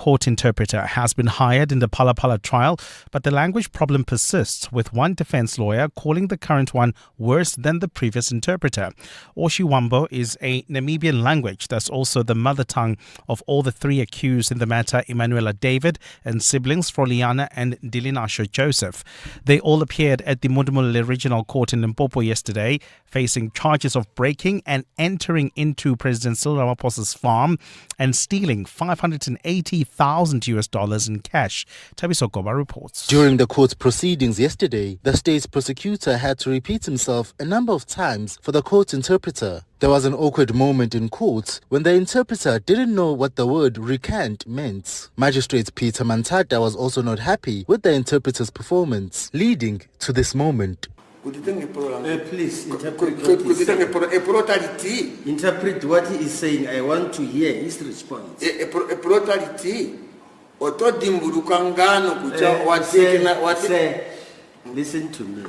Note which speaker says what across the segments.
Speaker 1: court interpreter has been hired in the Phala Phala trial, but the language problem persists, with one defense lawyer calling the current one worse than the previous interpreter. Oshiwambo is a Namibian language that's also the mother tongue of all the three accused in the matter, Emanuela David and siblings Froliana and Dilinasho Joseph. They all appeared at the Mudumule Regional Court in Limpopo yesterday, facing charges of breaking and entering into President Cyril Ramaphosa's farm and stealing $580,000 in cash. Tabiso Goba reports.
Speaker 2: During the court proceedings yesterday, the state's prosecutor had to repeat himself a number of times for the court interpreter. There was an awkward moment in court when the interpreter didn't know what the word recant meant. Magistrate Peter Mantata was also not happy with the interpreter's performance, leading to this moment.
Speaker 3: Please interpret what he is saying. I want to hear his response. Sir, listen to me.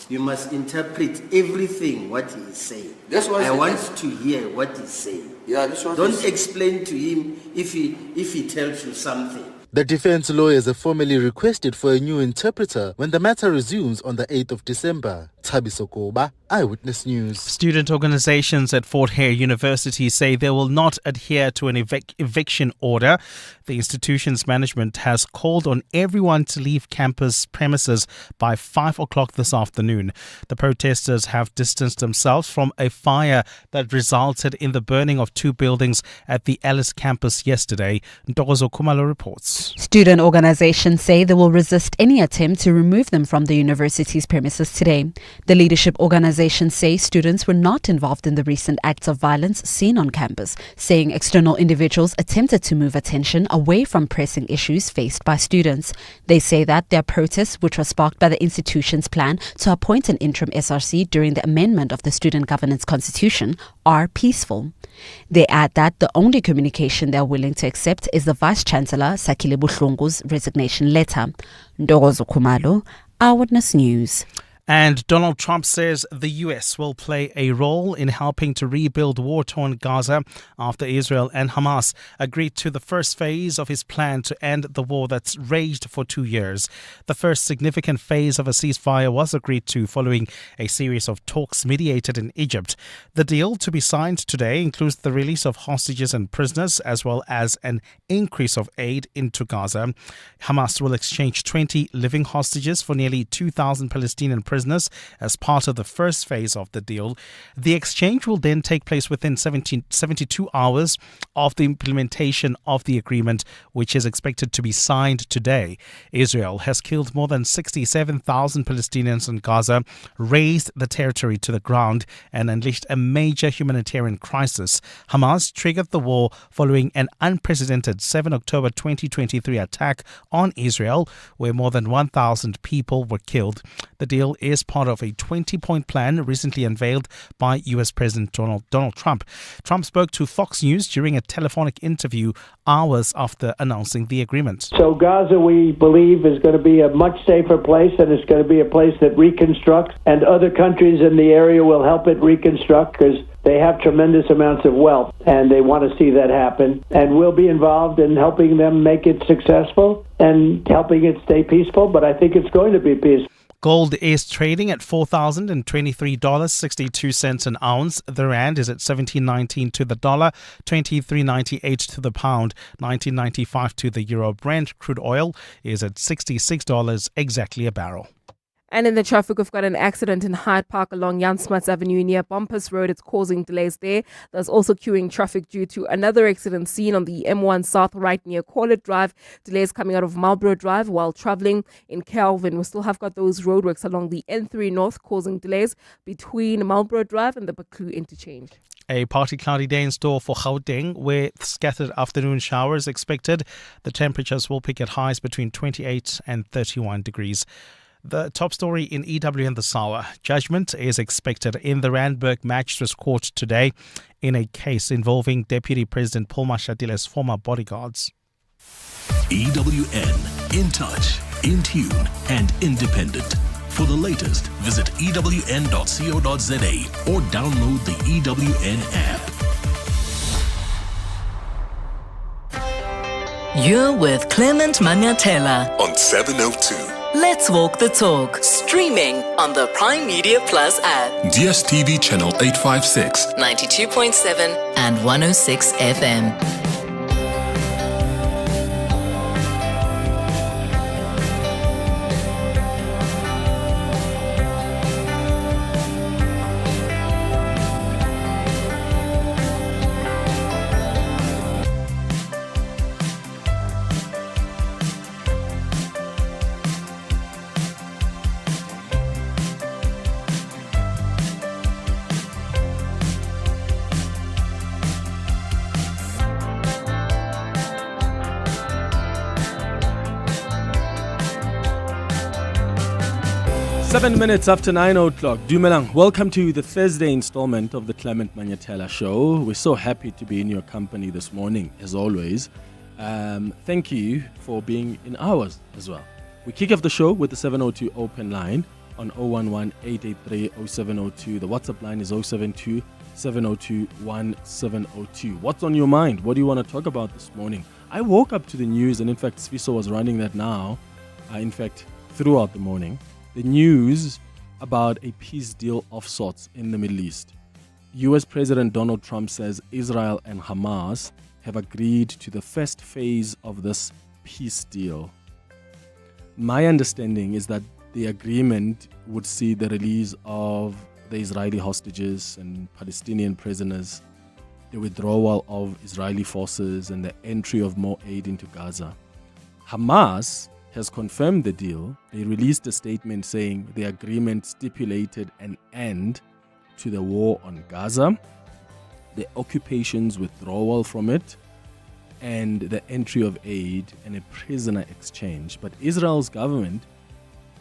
Speaker 3: You must interpret everything what he is saying. I want to hear what he's saying. Don't explain to him if he tells you something.
Speaker 2: The defense lawyers have formally requested for a new interpreter when the matter resumes on the 8th of December. Tabiso Goba, Eyewitness News.
Speaker 1: Student organizations at Fort Hare University say they will not adhere to an eviction order. The institution's management has called on everyone to leave campus premises by 5 o'clock this afternoon. The protesters have distanced themselves from a fire that resulted in the burning of 2 buildings at the Alice campus yesterday. Ntokozo Khumalo reports.
Speaker 4: Student organizations say they will resist any attempt to remove them from the university's premises today. The leadership organizations say students were not involved in the recent acts of violence seen on campus, saying external individuals attempted to move attention away from pressing issues faced by students. They say that their protests, which were sparked by the institution's plan to appoint an interim SRC during the amendment of the Student Governance Constitution, are peaceful. They add that the only communication they are willing to accept is the Vice-Chancellor Sakile Buhlungu's resignation letter. Ntokozo Khumalo, Eyewitness News.
Speaker 1: And Donald Trump says the U.S. will play a role in helping to rebuild war-torn Gaza after Israel and Hamas agreed to the first phase of his plan to end the war that's raged for 2 years. The first significant phase of a ceasefire was agreed to following a series of talks mediated in Egypt. The deal to be signed today includes the release of hostages and prisoners, as well as an increase of aid into Gaza. Hamas will exchange 20 living hostages for nearly 2,000 Palestinian prisoners as part of the first phase of the deal. The exchange will then take place within 72 hours of the implementation of the agreement, which is expected to be signed today. Israel has killed more than 67,000 Palestinians in Gaza, razed the territory to the ground, and unleashed a major humanitarian crisis. Hamas triggered the war following an unprecedented 7 October 2023 attack on Israel, where more than 1,000 people were killed. The deal is part of a 20-point plan recently unveiled by U.S. President Donald Trump. Trump spoke to Fox News during a telephonic interview hours after announcing the agreement.
Speaker 5: So Gaza, we believe, is going to be a much safer place, and it's going to be a place that reconstructs, and other countries in the area will help it reconstruct because they have tremendous amounts of wealth, and they want to see that happen. And we'll be involved in helping them make it successful and helping it stay peaceful, but I think it's going to be peaceful.
Speaker 1: Gold is trading at $4,023.62 an ounce. The rand is at 17.19 to the dollar, 23.98 to the pound, 19.95 to the euro. Brent crude oil is at $66 exactly a barrel.
Speaker 6: And in the traffic, we've got an accident in Hyde Park along Jan Smuts Avenue near Bumpus Road. It's causing delays there. There's also queuing traffic due to another accident seen on the M1 South right near Corlett Drive. Delays coming out of Marlborough Drive while traveling in Kelvin. We still have got those roadworks along the N3 North causing delays between Marlborough Drive and the Baku interchange.
Speaker 1: A partly cloudy day in store for Gauteng, where scattered afternoon showers expected. The temperatures will peak at highs between 28 and 31 degrees. The top story in EW and the Sawa. Judgment is expected in the Randburg Magistrates Court today in a case involving Deputy President Paul Mashadile's former bodyguards.
Speaker 7: EWN, in touch, in tune and independent. For the latest, visit ewn.co.za or download the EWN app.
Speaker 8: You're with Clement Manyathela
Speaker 7: On 702.
Speaker 8: Let's Walk the Talk, streaming on the Prime Media Plus app,
Speaker 7: DSTV channel 856.
Speaker 8: 92.7 and 106 FM.
Speaker 9: Seven minutes after 9 o'clock. Dumelang, welcome to the Thursday installment of the Clement Manyathela Show. We're so happy to be in your company this morning, as always. Thank you for being in ours as well. We kick off the show with the 702 open line on 011-883-0702. The WhatsApp line is 072-702-1702. What's on your mind? What do you want to talk about this morning? I woke up to the news, and in fact, Sfiso was running that now, throughout the morning. The news about a peace deal of sorts in the Middle East. US President Donald Trump says Israel and Hamas have agreed to the first phase of this peace deal. My understanding is that the agreement would see the release of the Israeli hostages and Palestinian prisoners, the withdrawal of Israeli forces, and the entry of more aid into Gaza. Hamas has confirmed the deal. They released a statement saying the agreement stipulated an end to the war on Gaza, the occupation's withdrawal from it, and the entry of aid and a prisoner exchange. But Israel's government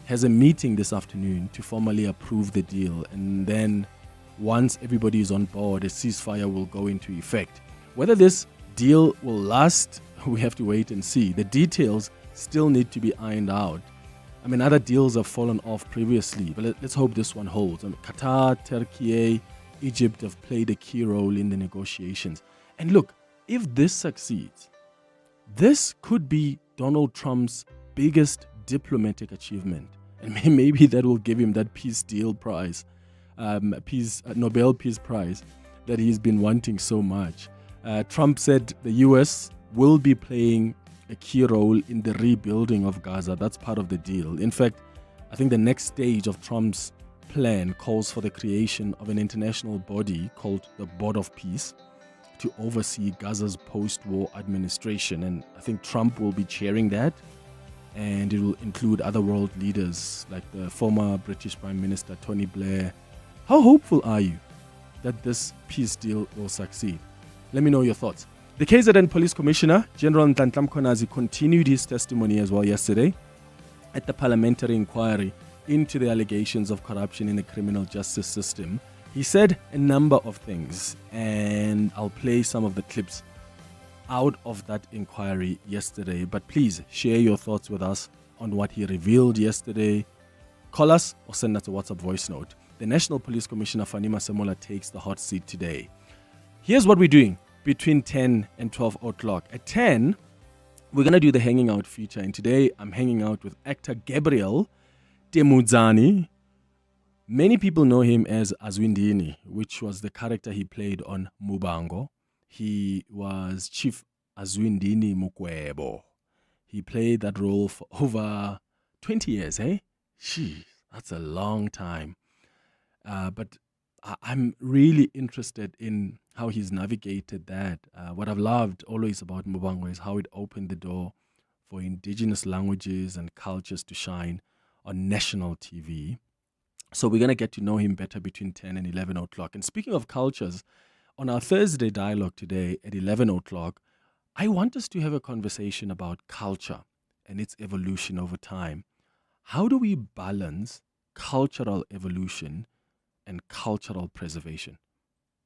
Speaker 9: has a meeting this afternoon to formally approve the deal, and then once everybody is on board, a ceasefire will go into effect. Whether this deal will last, we have to wait and see. The details still need to be ironed out. I mean, other deals have fallen off previously, but let's hope this one holds. Qatar, Turkey, Egypt have played a key role in the negotiations. And look, if this succeeds, this could be Donald Trump's biggest diplomatic achievement. And maybe that will give him that peace deal prize, Nobel Peace Prize that he's been wanting so much. Trump said the US will be playing a key role in the rebuilding of Gaza. That's part of the deal. In fact, I think the next stage of Trump's plan calls for the creation of an international body called the Board of Peace to oversee Gaza's post-war administration. And I think Trump will be chairing that, and it will include other world leaders like the former British Prime Minister Tony Blair. How hopeful are you that this peace deal will succeed? Let me know your thoughts. The KZN Police Commissioner, General Nhlanhla Mkhwanazi, continued his testimony as well yesterday at the Parliamentary inquiry into the allegations of corruption in the criminal justice system. He said a number of things, and I'll play some of the clips out of that inquiry yesterday. But please share your thoughts with us on what he revealed yesterday. Call us or send us a WhatsApp voice note. The National Police Commissioner, Fanima Semola, takes the hot seat today. Here's what we're doing between 10 and 12 o'clock. At 10, we're going to do the Hanging Out feature. And today, I'm hanging out with actor Gabriel Temudzani. Many people know him as Azwindini, which was the character he played on Muvhango. He was Chief Azwindini Mukwevho. He played that role for over 20 years, eh? Jeez, that's a long time. But I'm really interested in how he's navigated that. What I've loved always about Muvhango is how it opened the door for indigenous languages and cultures to shine on national TV. So we're going to get to know him better between 10 and 11 o'clock. And speaking of cultures, on our Thursday dialogue today at 11 o'clock, I want us to have a conversation about culture and its evolution over time. How do we balance cultural evolution and cultural preservation?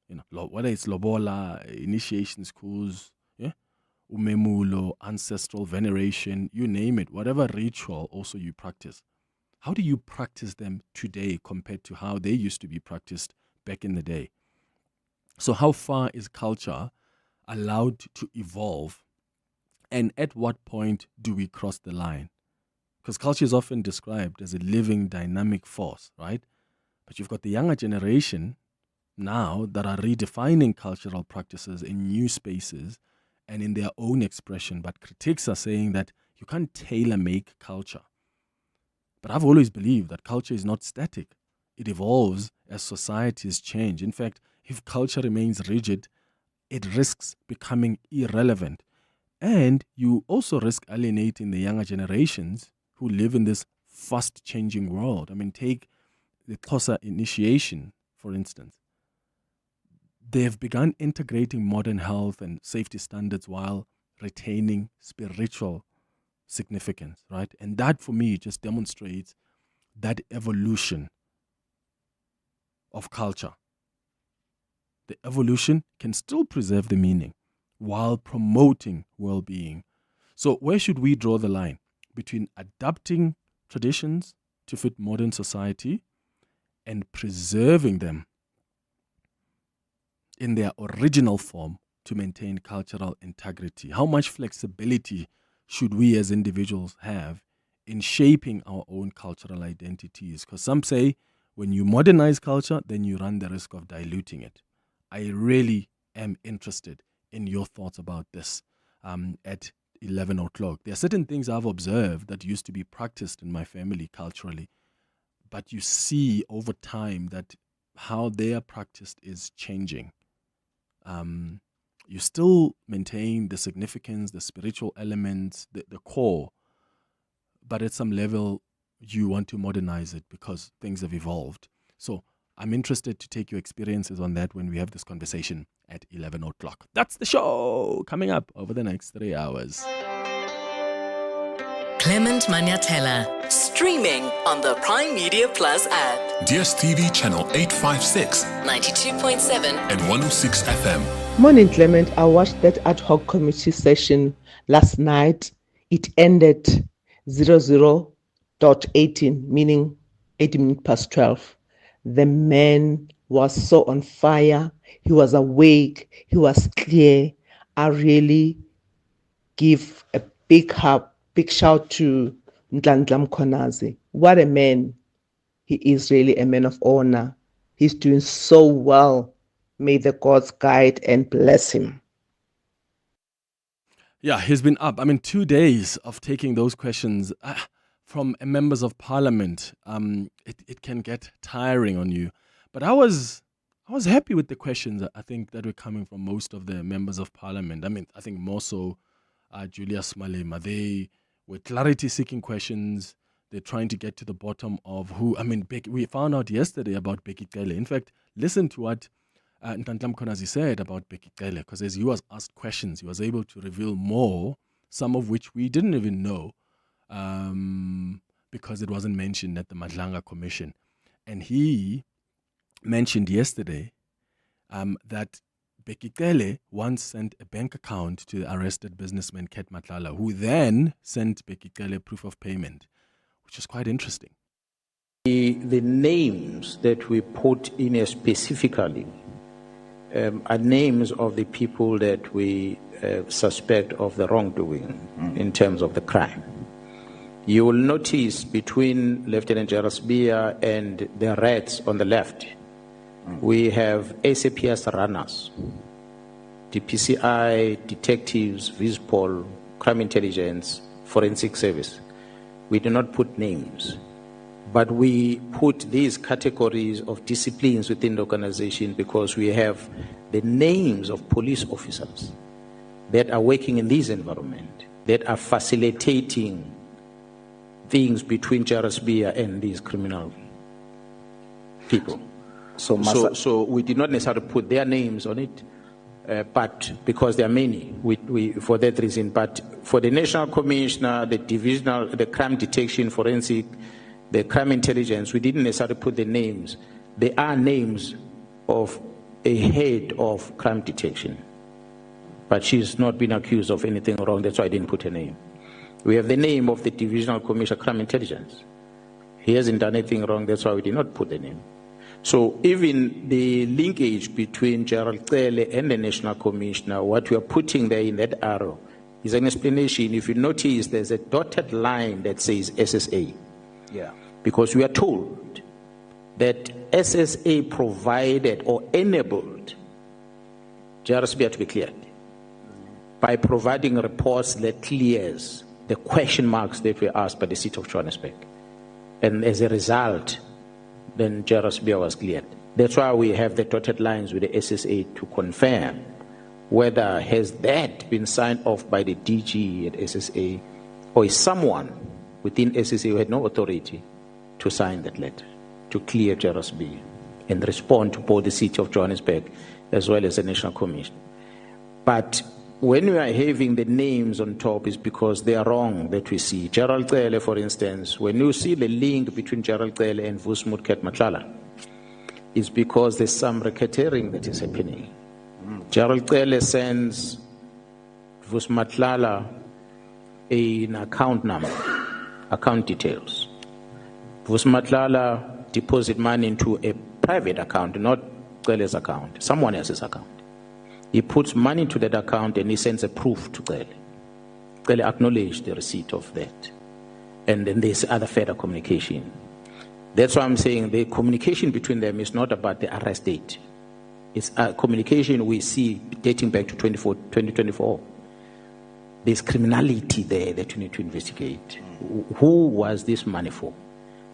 Speaker 9: You know, whether it's lobola, initiation schools, umemulo, ancestral veneration, you name it, whatever ritual also you practice. How do you practice them today compared to how they used to be practiced back in the day? So how far is culture allowed to evolve And at what point do we cross the line? Because culture is often described as a living, dynamic force, right? But you've got the younger generation now that are redefining cultural practices in new spaces and in their own expression. But critics are saying that you can't tailor-make culture. But I've always believed that culture is not static. It evolves as societies change. In fact, if culture remains rigid, it risks becoming irrelevant. And you also risk alienating the younger generations who live in this fast-changing world. I mean, take the Xhosa initiation, for instance. They have begun integrating modern health and safety standards while retaining spiritual significance, right? And that, for me, just demonstrates that evolution of culture. The evolution can still preserve the meaning while promoting well-being. So where should we draw the line between adapting traditions to fit modern society and preserving them in their original form to maintain cultural integrity? How much flexibility should we as individuals have in shaping our own cultural identities? Because some say when you modernize culture, then you run the risk of diluting it. I really am interested in your thoughts about this at 11 o'clock. There are certain things I've observed that used to be practiced in my family culturally, but you see over time that how they are practiced is changing. You still maintain the significance, the spiritual elements, the core, but at some level you want to modernize it because things have evolved. So I'm interested to take your experiences on that when we have this conversation at 11 o'clock. That's the show coming up over the next 3 hours.
Speaker 8: Clement Manyathela, streaming on the Prime Media Plus app.
Speaker 7: DSTV channel 856,
Speaker 8: 92.7
Speaker 7: and 106 FM.
Speaker 10: Morning, Clement. I watched that ad hoc committee session last night. It ended 00.18, meaning 18 minutes past 12. The man was so on fire. He was awake. He was clear. I really give a big shout to Nhlanhla Mkhwanazi. What a man. He is really a man of honor. He's doing so well. May the gods guide and bless him.
Speaker 9: Yeah, he's been up. 2 days of taking those questions from members of parliament. It can get tiring on you. But I was happy with the questions, I think, that were coming from most of the members of parliament. I think more so Julius Malema. They were clarity-seeking questions. They're trying to get to the bottom of who. We found out yesterday about Bheki Cele. In fact, listen to what Nhlanhla Mkhwanazi said about Bheki Cele, because as he was asked questions, he was able to reveal more, some of which we didn't even know, because it wasn't mentioned at the Madlanga Commission. And he mentioned yesterday that Bheki Cele once sent a bank account to the arrested businessman Ket Matlala, who then sent Bheki Cele proof of payment, which is quite interesting.
Speaker 11: The names that we put in here specifically are names of the people that we suspect of the wrongdoing in terms of the crime. You will notice between Lieutenant-General Nhlanhla and the rats on the left, we have SAPS runners, DPCI, detectives, Vispol, crime intelligence, forensic service. We do not put names, but we put these categories of disciplines within the organization because we have the names of police officers that are working in this environment, that are facilitating things between JRSB and these criminal people. So we did not necessarily put their names on it, but because there are many, we for that reason. But for the National Commissioner, the divisional, the crime detection, forensic, the crime intelligence, we didn't necessarily put the names. There are names of a head of crime detection, but she's not been accused of anything wrong. That's why I didn't put her name. We have the name of the divisional commissioner, crime intelligence. He hasn't done anything wrong. That's why we did not put the name. So even the linkage between Gerald Cele and the National Commissioner, what we are putting there in that arrow is an explanation. If you notice, there's a dotted line that says SSA.
Speaker 3: Yeah.
Speaker 11: Because we are told that SSA provided or enabled JRSB to be cleared by providing reports that clears the question marks that were asked by the City of Johannesburg. And as a result, then JRSB was cleared. That's why we have the dotted lines with the SSA to confirm whether has that been signed off by the DG at SSA, or is someone within SSA who had no authority to sign that letter to clear JRSB and respond to both the City of Johannesburg as well as the National Commission. But when we are having the names on top, is because they are wrong that we see. Gerald Cele, for instance, when you see the link between Gerald Cele and Vusmutket Matlala, it's because there's some racketeering that is happening. Gerald Cele sends Vusmatlala an account number, account details. Vusmatlala deposit money into a private account, not Cele's account, someone else's account. He puts money into that account and he sends a proof to Cele. Cele acknowledged the receipt of that. And then there's other further communication. That's why I'm saying the communication between them is not about the arrest date. It's a communication we see dating back to 2024. There's criminality there that you need to investigate. Who was this money for?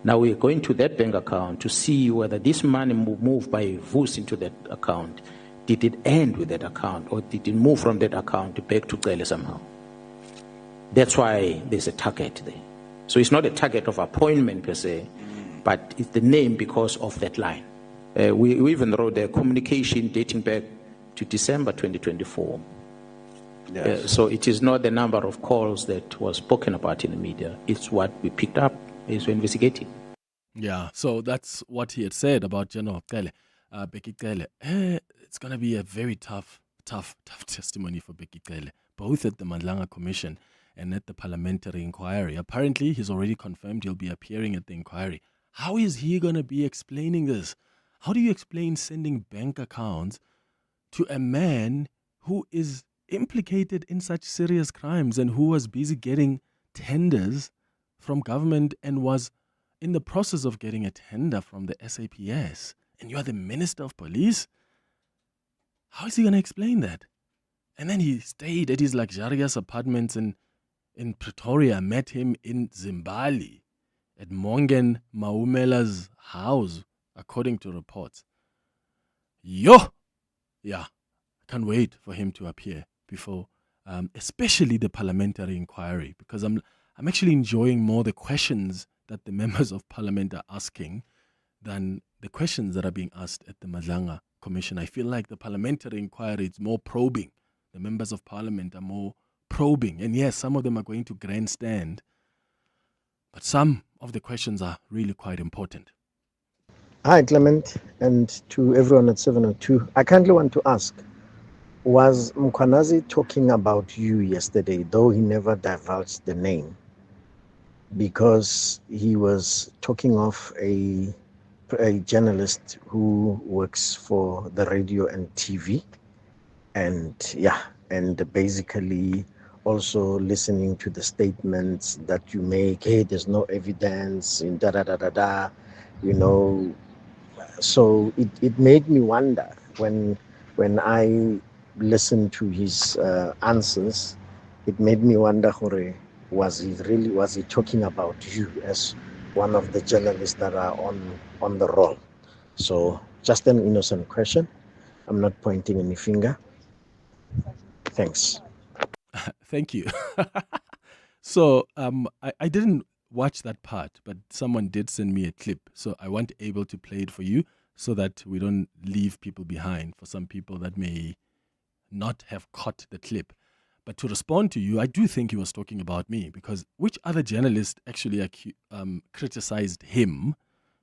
Speaker 11: Now we're going to that bank account to see whether this money moved by VUS into that account. Did it end with that account, or did it move from that account back to Cele somehow? That's why there's a target there. So it's not a target of appointment per se, but it's the name because of that line. We even wrote the communication dating back to December 2024.
Speaker 3: Yes.
Speaker 11: So it is not the number of calls that was spoken about in the media. It's what we picked up as we're investigating.
Speaker 9: Yeah, so that's what he had said about General Cele, Becky Cele. It's going to be a very tough testimony for Becky Cele, both at the Nhlanhla Commission and at the Parliamentary inquiry. Apparently, he's already confirmed he'll be appearing at the inquiry. How is he going to be explaining this? How do you explain sending bank accounts to a man who is implicated in such serious crimes and who was busy getting tenders from government and was in the process of getting a tender from the SAPS, and you are the Minister of Police? How is he going to explain that? And then he stayed at his luxurious apartments in Pretoria, met him in Zimbabwe at Mongen Maumela's house, according to reports. Yeah, I can't wait for him to appear before, especially the parliamentary inquiry, because I'm actually enjoying more the questions that the members of parliament are asking than the questions that are being asked at the Nhlanhla Commission. I feel like the parliamentary inquiry is more probing. The members of parliament are more probing. And yes, some of them are going to grandstand, but some of the questions are really quite important.
Speaker 12: Hi, Clement, and to everyone at 702. I kindly want to ask, was Mkhwanazi talking about you yesterday, though he never divulged the name? Because he was talking of a journalist who works for the radio and TV, and basically also listening to the statements that you make. Hey, there's no evidence in So it made me wonder when I listened to his answers. It made me wonder, was he talking about you as one of the journalists that are on the roll? So just an innocent question. I'm not pointing any finger. Thanks.
Speaker 9: Thank you. So I didn't watch that part, but someone did send me a clip. So I want able to play it for you so that we don't leave people behind, for some people that may not have caught the clip. But to respond to you, I do think he was talking about me, because which other journalist actually criticized him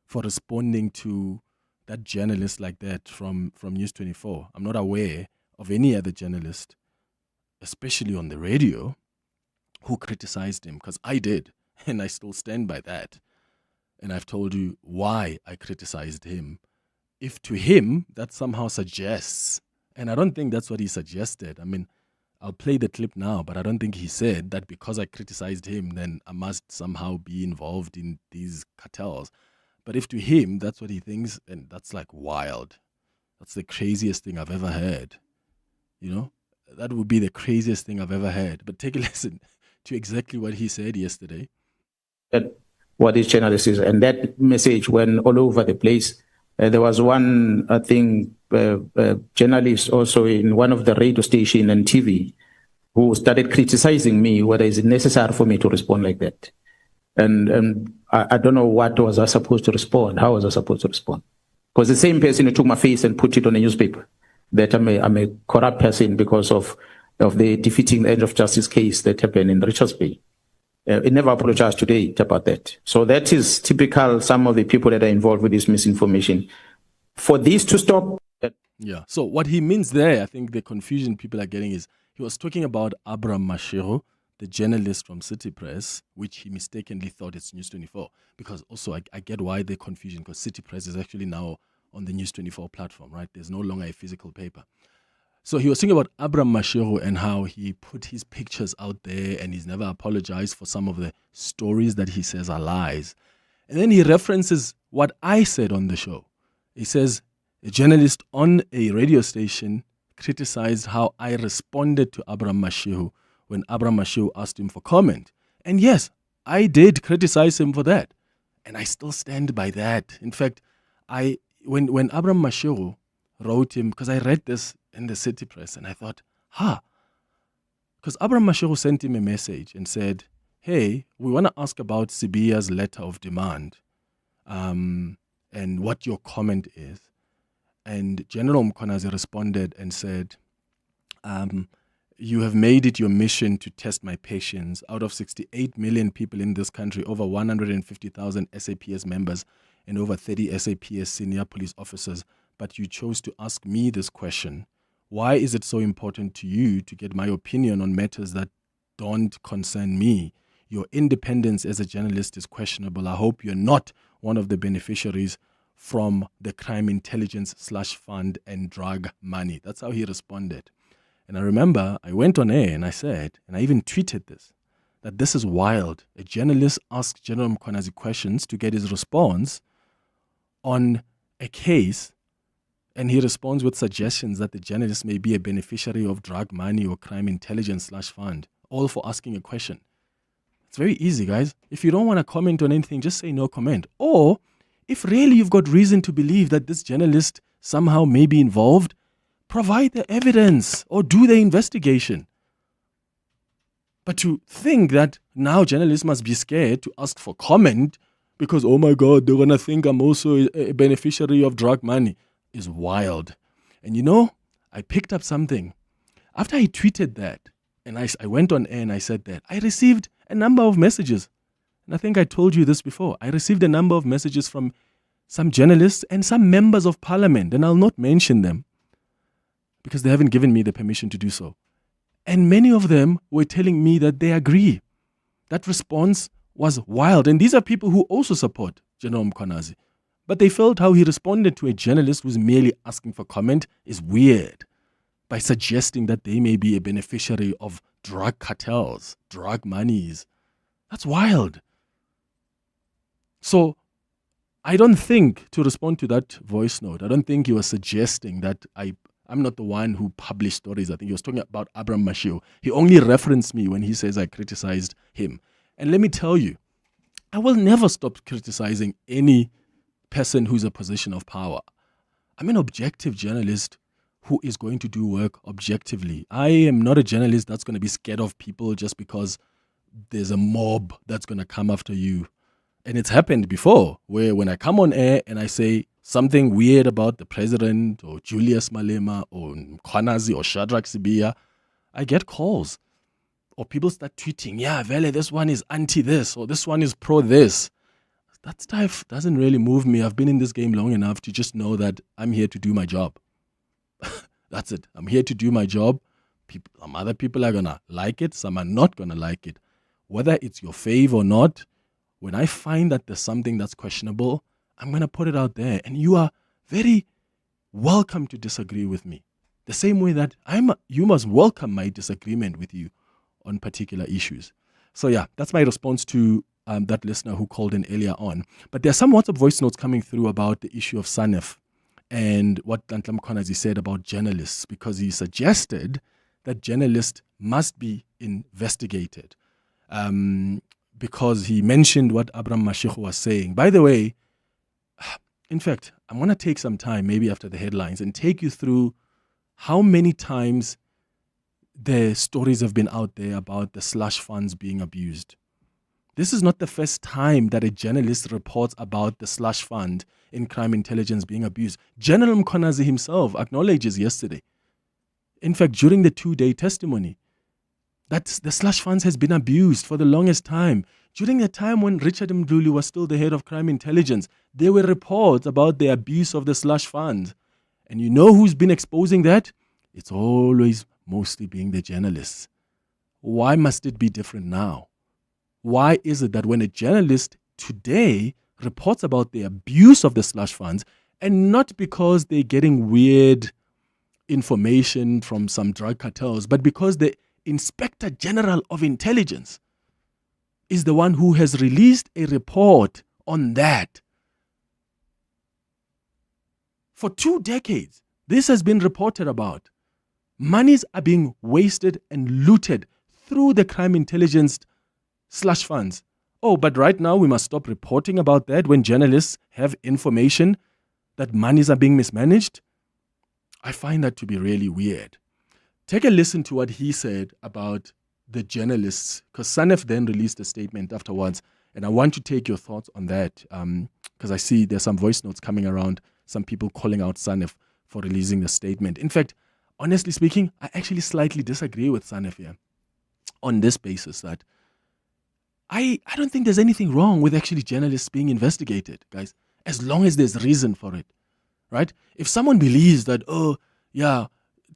Speaker 9: for responding to that journalist like that from News 24? I'm not aware of any other journalist, especially on the radio, who criticized him, because I did, and I still stand by that. And I've told you why I criticized him. If to him that somehow suggests, and I don't think that's what he suggested. I mean, I'll play the clip now, but I don't think he said that because I criticized him, then I must somehow be involved in these cartels. But if to him, that's what he thinks, and that's like wild. That's the craziest thing I've ever heard. You know, that would be the craziest thing I've ever heard. But take a listen to exactly what he said yesterday.
Speaker 11: What is journalists is, and that message went all over the place. There was one, I think, journalist also in one of the radio station and TV who started criticizing me whether it's necessary for me to respond like that. And I don't know what was I supposed to respond. How was I supposed to respond? Because the same person who took my face and put it on a newspaper, that I'm a corrupt person because of the defeating the end of justice case that happened in Richards Bay. It never apologized today about that. So that is typical, some of the people that are involved with this misinformation. For this to stop.
Speaker 9: Yeah. So what he means there, I think the confusion people are getting is he was talking about Abraham Mashiro, the journalist from City Press, which he mistakenly thought it's News 24. Because also I get why the confusion, because City Press is actually now on the News 24 platform, right? There's no longer a physical paper. So he was thinking about Abraham Mashiro and how he put his pictures out there and he's never apologized for some of the stories that he says are lies. And then he references what I said on the show. He says, a journalist on a radio station criticized how I responded to Abraham Mashiro when Abraham Mashiro asked him for comment. And yes, I did criticize him for that. And I still stand by that. In fact, when Abraham Mashiro wrote him, because I read this in the City Press and I thought, because Abraham Mashiro sent him a message and said, hey, we want to ask about Sibiya's letter of demand and what your comment is. And General Mkhwanazi responded and said, you have made it your mission to test my patience. Out of 68 million people in this country, over 150,000 SAPS members and over 30 SAPS senior police officers, but you chose to ask me this question. Why is it so important to you to get my opinion on matters that don't concern me? Your independence as a journalist is questionable. I hope you're not one of the beneficiaries from the crime intelligence /fund and drug money. That's how he responded. And I remember I went on air and I said, and I even tweeted this, that this is wild. A journalist asked General Mkhwanazi questions to get his response on a case, and he responds with suggestions that the journalist may be a beneficiary of drug money or crime intelligence /fund, all for asking a question. It's very easy, guys. If you don't want to comment on anything, just say no comment. Or if really you've got reason to believe that this journalist somehow may be involved, provide the evidence or do the investigation. But to think that now journalists must be scared to ask for comment because, oh my God, they're going to think I'm also a beneficiary of drug money is wild. And you know, I picked up something. After I tweeted that, and I went on air and I said that, I received a number of messages. And I think I told you this before. I received a number of messages from some journalists and some members of parliament, and I'll not mention them because they haven't given me the permission to do so. And many of them were telling me that they agree. That response was wild. And these are people who also support General Mkhwanazi. But they felt how he responded to a journalist who's merely asking for comment is weird by suggesting that they may be a beneficiary of drug cartels, drug monies. That's wild. So I don't think, to respond to that voice note, I don't think he was suggesting that I'm not the one who published stories. I think he was talking about Abraham Mashiro. He only referenced me when he says I criticized him. And let me tell you, I will never stop criticizing any person who's a position of power. I'm an objective journalist who is going to do work objectively. I am not a journalist that's going to be scared of people just because there's a mob that's going to come after you. And it's happened before, where when I come on air and I say something weird about the president or Julius Malema or Mkhwanazi or Shadrach Sibiya, I get calls. Or people start tweeting, yeah, Vele, this one is anti-this or this one is pro-this. That stuff doesn't really move me. I've been in this game long enough to just know that I'm here to do my job. That's it. I'm here to do my job. Some other people are going to like it. Some are not going to like it. Whether it's your fave or not, when I find that there's something that's questionable, I'm going to put it out there. And you are very welcome to disagree with me. The same way that you must welcome my disagreement with you on particular issues. So yeah, that's my response to that listener who called in earlier on. But there are some WhatsApp voice notes coming through about the issue of SANEF and what Nhlanhla Mkhwanazi said about journalists, because he suggested that journalists must be investigated. Because he mentioned what Abraham Mashego was saying. By the way, in fact, I'm going to take some time, maybe after the headlines, and take you through how many times the stories have been out there about the slush funds being abused. This is not the first time that a journalist reports about the slush fund in crime intelligence being abused. General Mkhwanazi himself acknowledges yesterday, in fact, during the 2-day testimony, that the slush funds has been abused for the longest time. During the time when Richard Mdluli was still the head of crime intelligence, there were reports about the abuse of the slush funds. And you know who's been exposing that? It's always mostly being the journalists. Why must it be different now? Why is it that when a journalist today reports about the abuse of the slush funds, and not because they're getting weird information from some drug cartels, but because the Inspector General of Intelligence is the one who has released a report on that? For 2 decades, this has been reported about. Monies are being wasted and looted through the crime intelligence slush funds. Oh, but right now we must stop reporting about that when journalists have information that monies are being mismanaged? I find that to be really weird. Take a listen to what he said about the journalists, because SANEF then released a statement afterwards, and I want to take your thoughts on that, because I see there's some voice notes coming around, some people calling out SANEF for releasing the statement. In fact, honestly speaking, I actually slightly disagree with SANEF here on this basis that I don't think there's anything wrong with actually journalists being investigated, guys, as long as there's reason for it, right? If someone believes that, oh, yeah,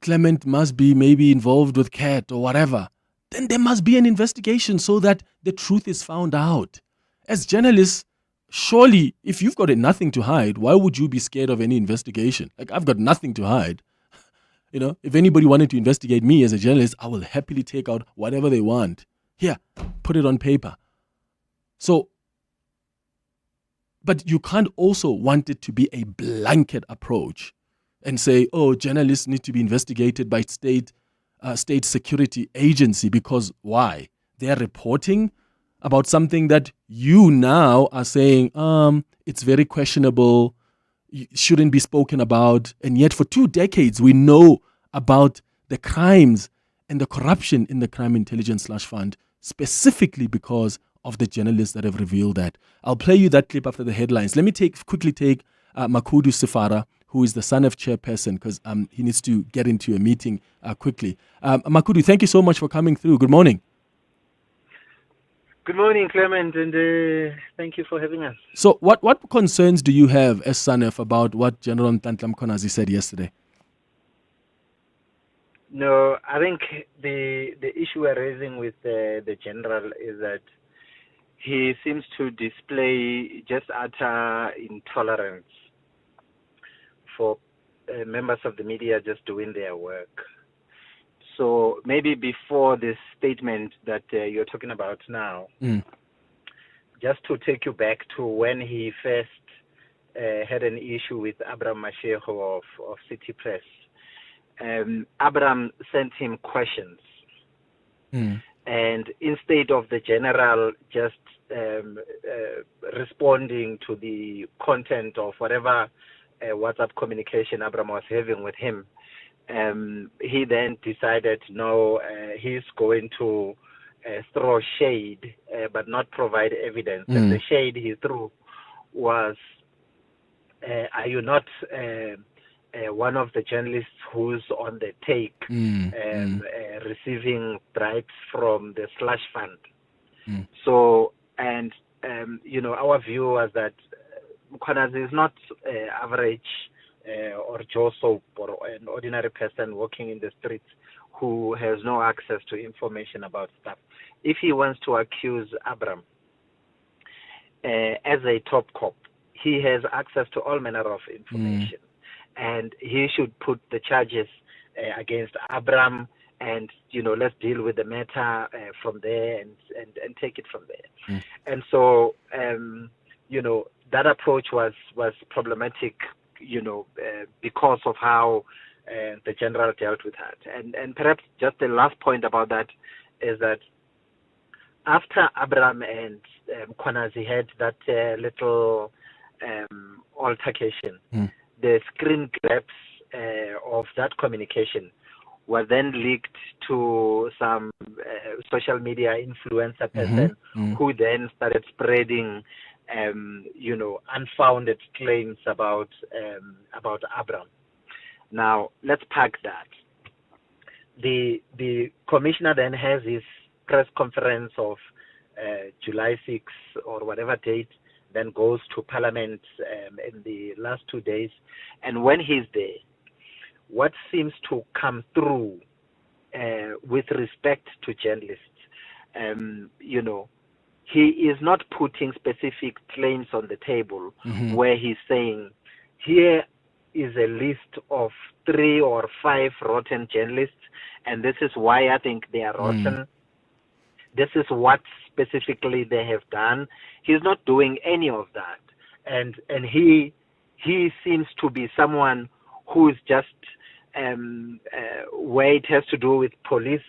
Speaker 9: Clement must be maybe involved with CAT or whatever, then there must be an investigation so that the truth is found out. As journalists, surely, if you've got nothing to hide, why would you be scared of any investigation? Like, I've got nothing to hide. You know, if anybody wanted to investigate me as a journalist, I will happily take out whatever they want. Here, put it on paper. So, but you can't also want it to be a blanket approach and say, oh, journalists need to be investigated by state security agency, because why? They're reporting about something that you now are saying, it's very questionable, shouldn't be spoken about. And yet for 2 decades, we know about the crimes and the corruption in the crime intelligence slush fund, specifically because of the journalists that have revealed that. I'll play you that clip after the headlines. Let me quickly take Makudu Sifara, who is the SANEF chairperson, because he needs to get into a meeting quickly. Makudu, thank you so much for coming through. Good morning.
Speaker 13: Good morning, Clement, and thank you for having us.
Speaker 9: So what concerns do you have as SANEF about what General Nhlanhla Mkhwanazi said yesterday?
Speaker 13: No, I think the issue we're raising with the General is that he seems to display just utter intolerance for members of the media just doing their work. So maybe before this statement that you're talking about now, just to take you back to when he first had an issue with Abraham Mashego of City Press, Abraham sent him questions. And instead of the General just responding to the content of whatever WhatsApp communication Abraham was having with him, he then decided, no, he's going to throw shade, but not provide evidence. And the shade he threw was, are you not one of the journalists who's on the take, receiving bribes from the slush fund? So, and, our view was that Mkhwanazi is not average or Joe Soap or an ordinary person walking in the streets who has no access to information about stuff. If he wants to accuse Abraham as a top cop, he has access to all manner of information, and he should put the charges against Abraham, and let's deal with the matter from there and take it from there. And so that approach was problematic, because of how the general dealt with that. And perhaps just the last point about that is that after Abraham and Mkhwanazi had that little altercation, the screen grabs of that communication were then leaked to some social media influencer person who then started spreading unfounded claims about Abraham. Now, let's park that. The commissioner then has his press conference of July 6 or whatever date, then goes to Parliament in the last 2 days. And when he's there, what seems to come through with respect to journalists, he is not putting specific claims on the table where he's saying, here is a list of 3 or 5 rotten journalists, and this is why I think they are rotten. This is what specifically they have done. He's not doing any of that. And he seems to be someone who is just, where it has to do with police,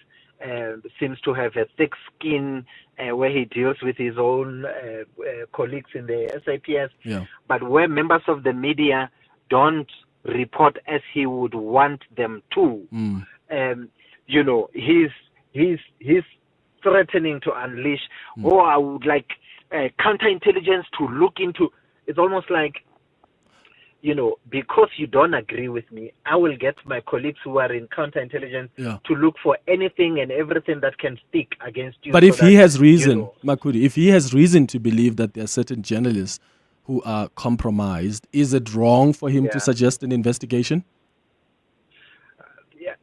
Speaker 13: seems to have a thick skin where he deals with his own colleagues in the SAPS. Yeah. But where members of the media don't report as he would want them to, he's threatening to unleash, I would like counterintelligence to look into. It's almost like, because you don't agree with me, I will get my colleagues who are in counterintelligence to look for anything and everything that can stick against you.
Speaker 9: But if he has reason, Makudi, if he has reason to believe that there are certain journalists who are compromised, is it wrong for him to suggest an investigation?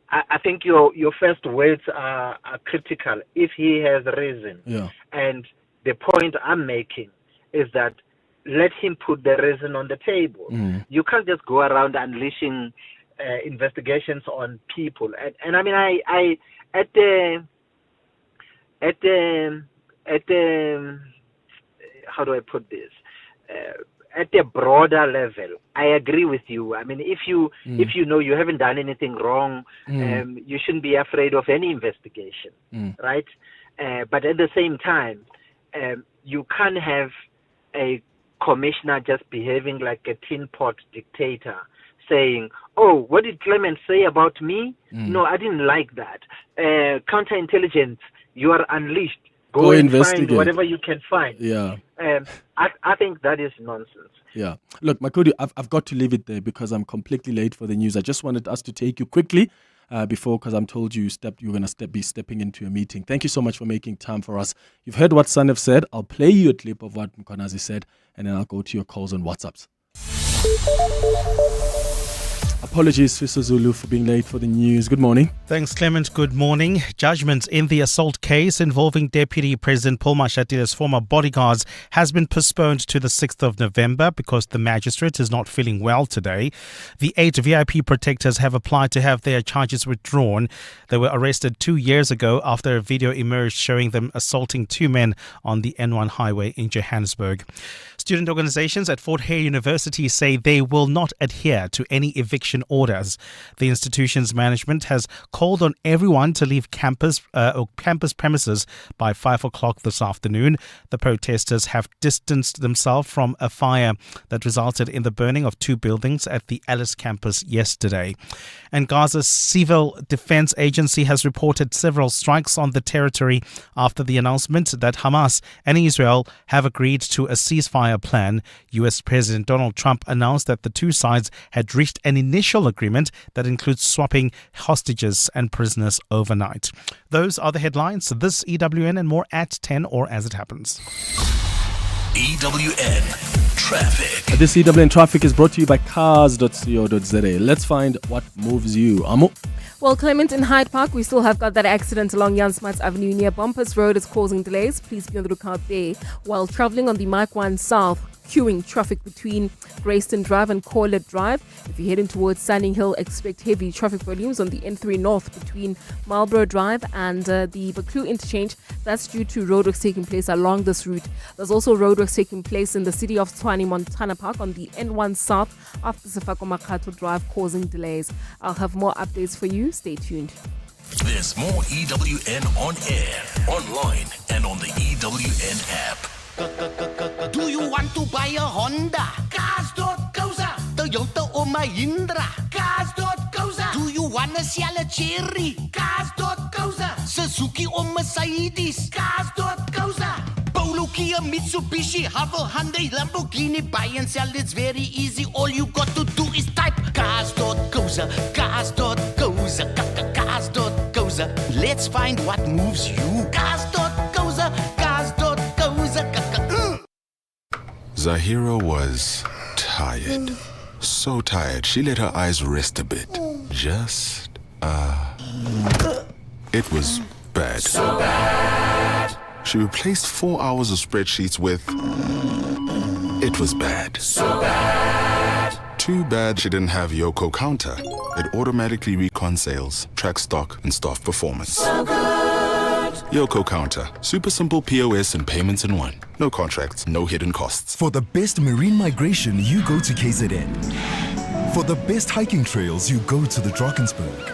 Speaker 13: I think your first words are critical. If he has reason, and the point I'm making is that let him put the reason on the table. You can't just go around unleashing investigations on people. And I mean, I at the how do I put this? At the broader level, I agree with you. I mean, if you know you haven't done anything wrong, you shouldn't be afraid of any investigation, right? But at the same time, you can't have a commissioner just behaving like a tin pot dictator, saying, "Oh, what did Clement say about me? No, I didn't like that. Counterintelligence, you are unleashed. Go and find whatever you can find."
Speaker 9: Yeah.
Speaker 13: I think that is nonsense.
Speaker 9: Yeah. Look, Makudi, I've got to leave it there because I'm completely late for the news. I just wanted us to take you quickly before, because I'm told you're going to be stepping into a meeting. Thank you so much for making time for us. You've heard what SANEF said. I'll play you a clip of what Mkhwanazi said, and then I'll go to your calls and WhatsApps. Apologies, Fiso Zulu, for being late for the news. Good morning.
Speaker 1: Thanks, Clement. Good morning. Judgment in the assault case involving Deputy President Paul Mashatil's former bodyguards has been postponed to the 6th of November because the magistrate is not feeling well today. The 8 VIP protectors have applied to have their charges withdrawn. They were arrested 2 years ago after a video emerged showing them assaulting 2 men on the N1 highway in Johannesburg. Student organizations at Fort Hare University say they will not adhere to any eviction orders. The institution's management has called on everyone to leave campus premises by 5 o'clock this afternoon. The protesters have distanced themselves from a fire that resulted in the burning of 2 buildings at the Alice campus yesterday. And Gaza's Civil Defense Agency has reported several strikes on the territory after the announcement that Hamas and Israel have agreed to a ceasefire plan. US President Donald Trump announced that the 2 sides had reached an initial agreement that includes swapping hostages and prisoners overnight. Those are the headlines. This EWN and more at 10 or as it happens.
Speaker 7: EWN Traffic.
Speaker 9: This EWN Traffic is brought to you by cars.co.za. Let's find what moves you. Amo?
Speaker 6: Well, Clement, in Hyde Park, we still have got that accident along Jan Smuts Avenue near Bumpers Road. It's causing delays. Please be on the lookout there. While traveling on the Mike 1 South queuing traffic between Grayston Drive and Corlett Drive. If you're heading towards Sunning Hill, expect heavy traffic volumes on the N3 North between Marlborough Drive and the Buccleuch interchange. That's due to roadworks taking place along this route. There's also roadworks taking place in the city of Tshwane Montana Park on the N1 South after Sefako Makhato Drive, causing delays. I'll have more updates for you. Stay tuned.
Speaker 7: There's more EWN on air, online, and on the EWN app.
Speaker 14: Do you want to buy a Honda? Cars.coza. Toyota or Mahindra? Cars.coza. Do you want to sell a Cherry? Cars.coza. Suzuki or Mercedes? Cars.coza. Polo, Kia, Mitsubishi, Havel, Hyundai, Lamborghini. Buy and sell, it's very easy. All you got to do is type Cars.coza. Cars.coza. Cars.coza. Let's find what moves you. Cars.coza. Cars.coza.
Speaker 15: Zahira was tired. So tired, she let her eyes rest a bit. It was bad. So bad. She replaced 4 hours of spreadsheets with... It was bad. So bad. Too bad she didn't have Yoko Counter. It automatically recon sales, tracks stock, and staff performance. So good. Yoko Counter. Super simple POS and payments in one. No contracts, no hidden costs.
Speaker 16: For the best marine migration, you go to KZN. For the best hiking trails, you go to the Drakensberg.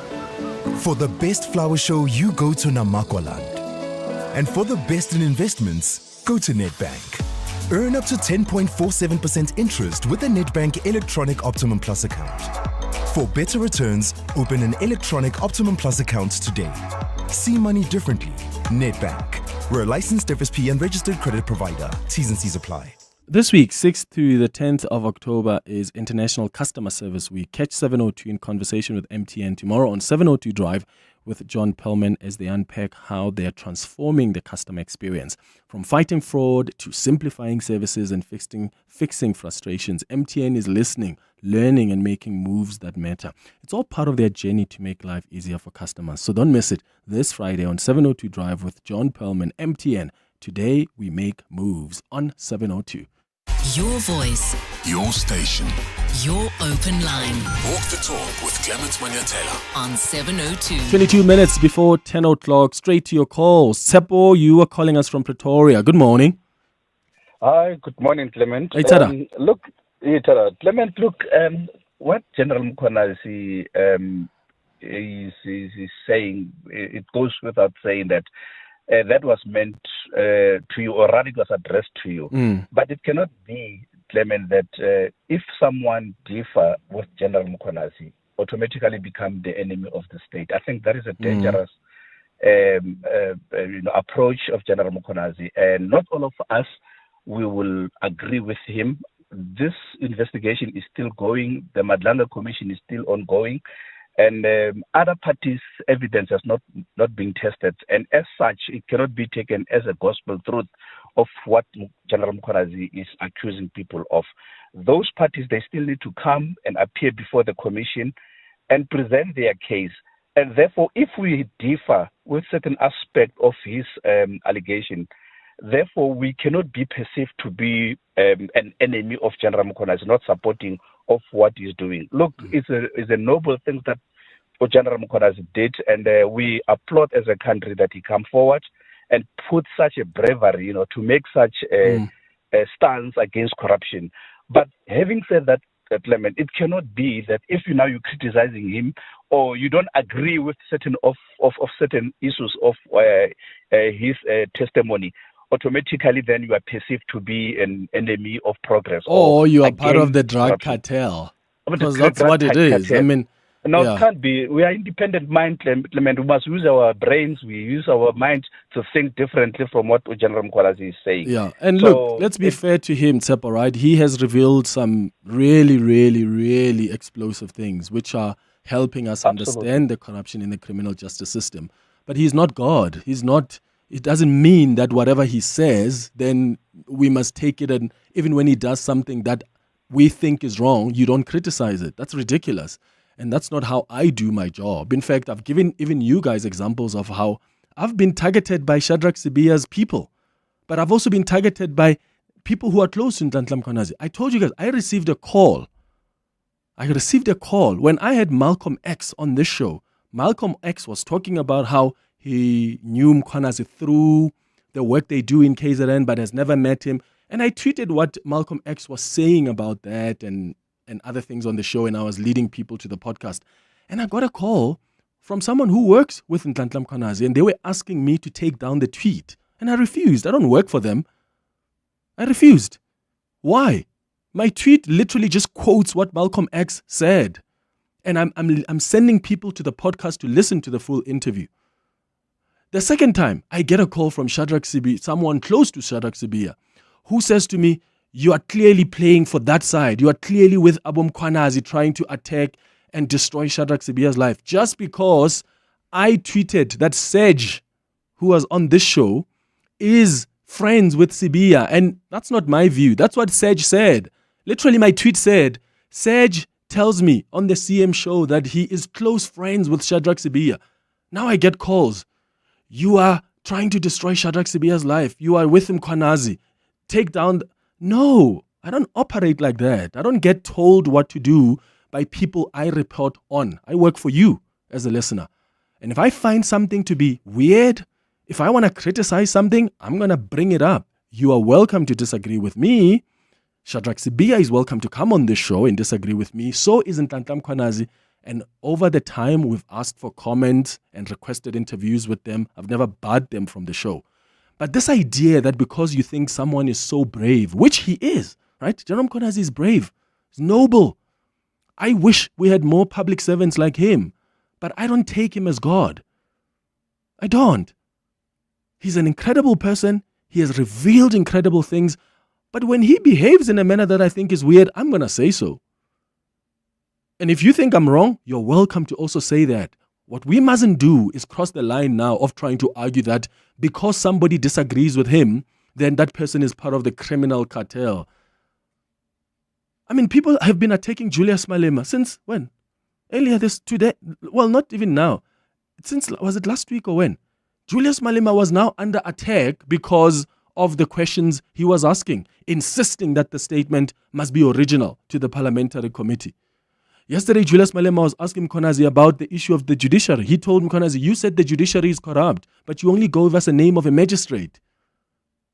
Speaker 16: For the best flower show, you go to Namakwaland. And for the best in investments, go to Nedbank. Earn up to 10.47% interest with a Nedbank Electronic Optimum Plus account. For better returns, open an Electronic Optimum Plus account today. See money differently. Nedbank. We're a licensed FSP and registered credit provider. T's and C's apply.
Speaker 9: This week, 6th to the 10th of October, is International Customer Service Week. Catch 702 in conversation with MTN tomorrow on 702 Drive with John Pellman as they unpack how they're transforming the customer experience. From fighting fraud to simplifying services and fixing frustrations, MTN is listening, learning, and making moves that matter. It's all part of their journey to make life easier for customers. So don't miss it this Friday on 702 Drive with John Pellman, MTN. Today, we make moves on 702.
Speaker 8: Your voice.
Speaker 7: Your station.
Speaker 8: Your open line.
Speaker 7: Walk the talk with Clement Manyathela.
Speaker 8: On 702.
Speaker 9: 22 minutes before 10 o'clock, straight to your calls. Seppo, you are calling us from Pretoria. Good morning.
Speaker 17: Hi, good morning, Clement.
Speaker 9: Hey, Tada.
Speaker 17: Clement, what General Mkhwanazi is saying, it goes without saying that that was meant to you, or rather it was addressed to you. But it cannot be, Clement, that if someone differ with General Mkhwanazi, automatically become the enemy of the state. I think that is a dangerous approach of General Mkhwanazi. And not all of us, we will agree with him. This investigation is still going. The Madlanga Commission is still ongoing. And other parties' evidence has not been tested. And as such, it cannot be taken as a gospel truth of what General Mkhwanazi is accusing people of. Those parties, they still need to come and appear before the commission and present their case. And therefore, if we differ with certain aspect of his allegation, therefore, we cannot be perceived to be an enemy of General Mkhwanazi, not supporting of what he's doing. Look, it's a noble thing that General Mkhwanazi did, and we applaud as a country that he come forward and put such a bravery, to make such a stance against corruption. But having said that, Clement, it cannot be that if you're criticizing him or you don't agree with certain of certain issues of his testimony, automatically then you are perceived to be an enemy of progress.
Speaker 9: Or you are part of the drug cartel. Because that's what it is.
Speaker 17: Cartel.
Speaker 9: I mean,
Speaker 17: it can't be. We are independent mind, Clement. We must use our brains. We use our mind to think differently from what General Mkhwanazi is saying.
Speaker 9: Yeah, and look, let's be fair to him, Tsepo, right? He has revealed some really, really, really explosive things which are helping us understand the corruption in the criminal justice system. But he's not God. He's not... It doesn't mean that whatever he says, then we must take it, and even when he does something that we think is wrong, you don't criticize it. That's ridiculous. And that's not how I do my job. In fact, I've given even you guys examples of how I've been targeted by Shadrach Sibiya's people. But I've also been targeted by people who are close to Nhlanhla Mkhwanazi. I told you guys, I received a call. When I had Malcolm X on this show. Malcolm X was talking about how he knew Mkhwanazi through the work they do in KZN, but has never met him. And I tweeted what Malcolm X was saying about that and other things on the show, and I was leading people to the podcast. And I got a call from someone who works with Nhlanhla Mkhwanazi, and they were asking me to take down the tweet. And I refused. I don't work for them. I refused. Why? My tweet literally just quotes what Malcolm X said. And I'm sending people to the podcast to listen to the full interview. The second time, I get a call from Shadrach Sibiya, someone close to Shadrach Sibiya, who says to me, you are clearly playing for that side. You are clearly with Abu Mkhwanazi trying to attack and destroy Shadrach Sibiya's life. Just because I tweeted that Sedge, who was on this show, is friends with Sibiya. And that's not my view. That's what Sedge said. Literally, my tweet said, Sedge tells me on the CM show that he is close friends with Shadrach Sibiya. Now I get calls. You are trying to destroy Shadrach Sibiya's life. You are with Mkhwanazi. Take down... No, I don't operate like that. I don't get told what to do by people I report on. I work for you as a listener. And if I find something to be weird, if I want to criticize something, I'm going to bring it up. You are welcome to disagree with me. Shadrach Sibiya is welcome to come on this show and disagree with me. So is Nhlanhla Mkhwanazi. And over the time, we've asked for comments and requested interviews with them. I've never barred them from the show. But this idea that because you think someone is so brave, which he is, right? General Mkhwanazi is brave. He's noble. I wish we had more public servants like him. But I don't take him as God. I don't. He's an incredible person. He has revealed incredible things. But when he behaves in a manner that I think is weird, I'm going to say so. And if you think I'm wrong, you're welcome to also say that. What we mustn't do is cross the line now of trying to argue that because somebody disagrees with him, then that person is part of the criminal cartel. I mean, people have been attacking Julius Malema since when? Earlier today. Well, not even now. Was it last week or when? Julius Malema was now under attack because of the questions he was asking, insisting that the statement must be original to the Parliamentary Committee. Yesterday, Julius Malema was asking Mkhwanazi about the issue of the judiciary. He told Mkhwanazi, you said the judiciary is corrupt, but you only gave us a name of a magistrate.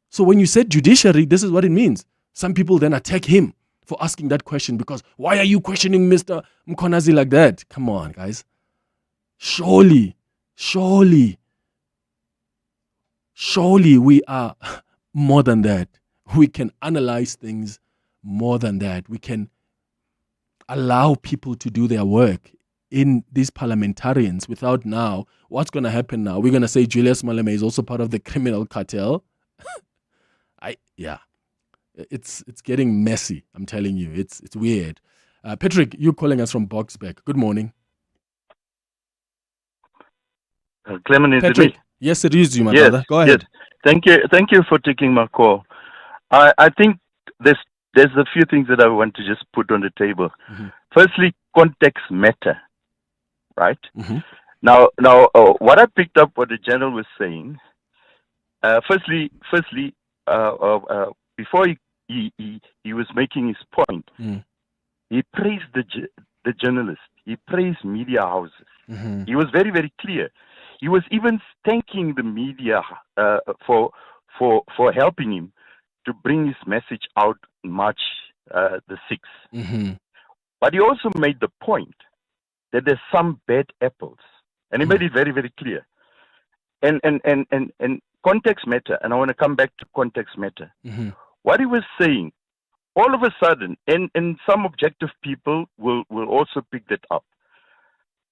Speaker 9: So when you said judiciary, this is what it means. Some people then attack him for asking that question because why are you questioning Mr. Mkhwanazi like that? Come on, guys. Surely we are more than that. We can analyze things more than that. We can allow people to do their work in these parliamentarians without now, what's going to happen now? We're going to say Julius Malema is also part of the criminal cartel. It's getting messy. I'm telling you, it's weird. Patrick, you're calling us from Boxbeck. Good morning.
Speaker 18: Clement, is
Speaker 9: Patrick,
Speaker 18: it me?
Speaker 9: Yes, it is you, my brother. Go ahead.
Speaker 18: Yes. Thank you for taking my call. I think there's a few things that I want to just put on the table.
Speaker 9: Mm-hmm.
Speaker 18: Firstly, context matter, right?
Speaker 9: Mm-hmm.
Speaker 18: Now, what I picked up what the general was saying. Firstly, before he was making his point, he praised the journalists. He praised media houses.
Speaker 9: Mm-hmm.
Speaker 18: He was very, very clear. He was even thanking the media for helping him to bring his message out March the 6th.
Speaker 9: Mm-hmm.
Speaker 18: But he also made the point that there's some bad apples, and he made it very, very clear. And context matter, and I want to come back to context matter.
Speaker 9: Mm-hmm.
Speaker 18: What he was saying, all of a sudden, and some objective people will also pick that up.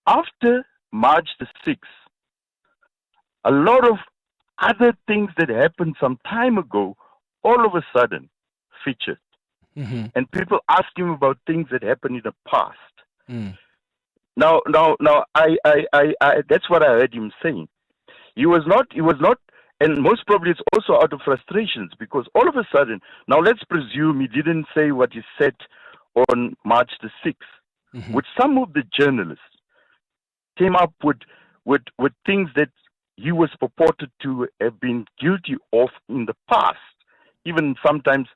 Speaker 18: After March the 6th, a lot of other things that happened some time ago, all of a sudden, featured.
Speaker 9: Mm-hmm.
Speaker 18: And people ask him about things that happened in the past.
Speaker 9: Mm.
Speaker 18: Now, I that's what I heard him saying. He was not, and most probably it's also out of frustrations because all of a sudden, now let's presume he didn't say what he said on March the 6th,
Speaker 9: Mm-hmm.
Speaker 18: which some of the journalists came up with things that he was purported to have been guilty of in the past, even sometimes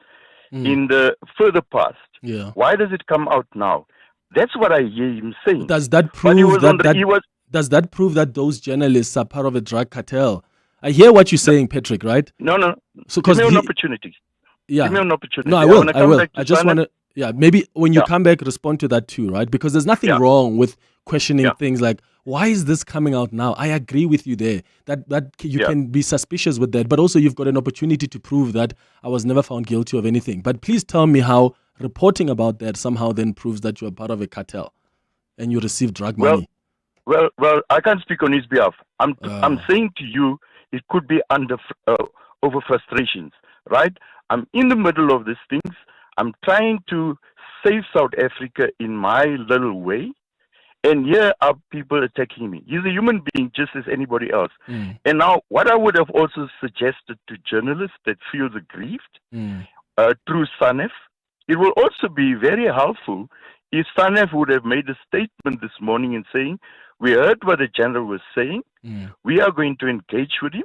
Speaker 18: in the further past.
Speaker 9: Yeah.
Speaker 18: Why does it come out now? That's what I hear him saying.
Speaker 9: Does that prove does that prove that those journalists are part of a drug cartel? I hear what you're saying, Patrick, right?
Speaker 18: No.
Speaker 9: So,
Speaker 18: give me an opportunity.
Speaker 9: Yeah.
Speaker 18: Give me an opportunity.
Speaker 9: No, I will. I just want to, maybe when you come back, respond to that too, right? Because there's nothing wrong with questioning things like, why is this coming out now? I agree with you there that you can be suspicious with that, but also you've got an opportunity to prove that I was never found guilty of anything. But please tell me how reporting about that somehow then proves that you are part of a cartel and you receive drug money.
Speaker 18: Well, I can't speak on his behalf. I'm saying to you, it could be over frustrations, right? I'm in the middle of these things. I'm trying to save South Africa in my little way. And here are people attacking me. He's a human being just as anybody else. And now what I would have also suggested to journalists that feel aggrieved through SANEF, it will also be very helpful if SANEF would have made a statement this morning and saying, we heard what the general was saying. We are going to engage with him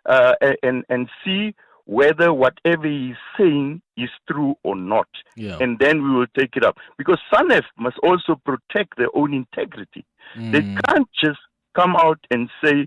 Speaker 18: and see whether whatever he's saying is true or not. And then we will take it up. Because SANEF must also protect their own integrity. They can't just come out and say,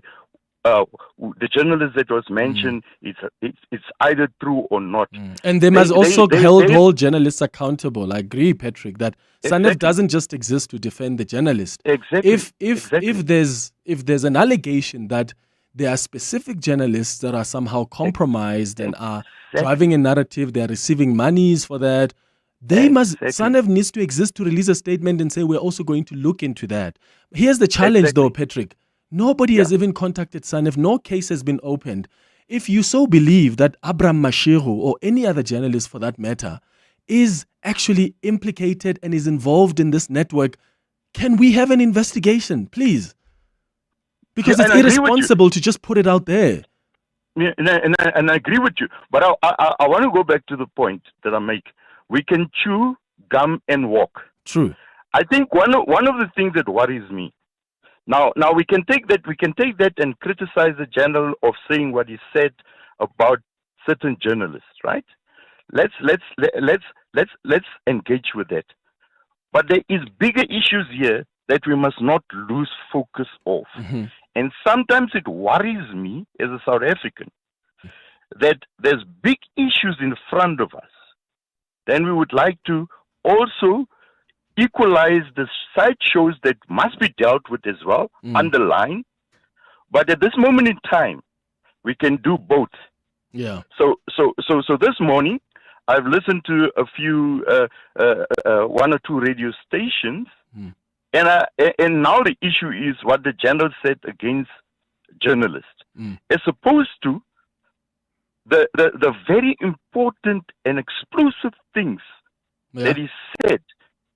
Speaker 18: the journalist that was mentioned, it's either true or not.
Speaker 9: And they must also hold journalists accountable. I agree, Patrick, that SANEF doesn't just exist to defend the journalist.
Speaker 18: Exactly.
Speaker 9: If there's an allegation that there are specific journalists that are somehow compromised and are driving a narrative, they are receiving monies for that, SANEF needs to exist to release a statement and say, we're also going to look into that. Here's the challenge though, Patrick. Nobody has even contacted SANEF. No case has been opened. If you so believe that Abraham Mashiru or any other journalist for that matter is actually implicated and is involved in this network, can we have an investigation, please? Because it's irresponsible to just put it out there.
Speaker 18: Yeah, and I agree with you. But I want to go back to the point that I make. We can chew gum and walk.
Speaker 9: True.
Speaker 18: I think one of the things that worries me. Now we can take that and criticize the general of saying what he said about certain journalists, right? Let's engage with that. But there is bigger issues here that we must not lose focus of. And sometimes it worries me as a South African that there's big issues in front of us. Then we would like to also equalize the side shows that must be dealt with as well, underline. But at this moment in time, we can do both.
Speaker 9: Yeah.
Speaker 18: So this morning, I've listened to a few, one or two radio stations, and now the issue is what the general said against journalists, as opposed to the very important and explosive things that he said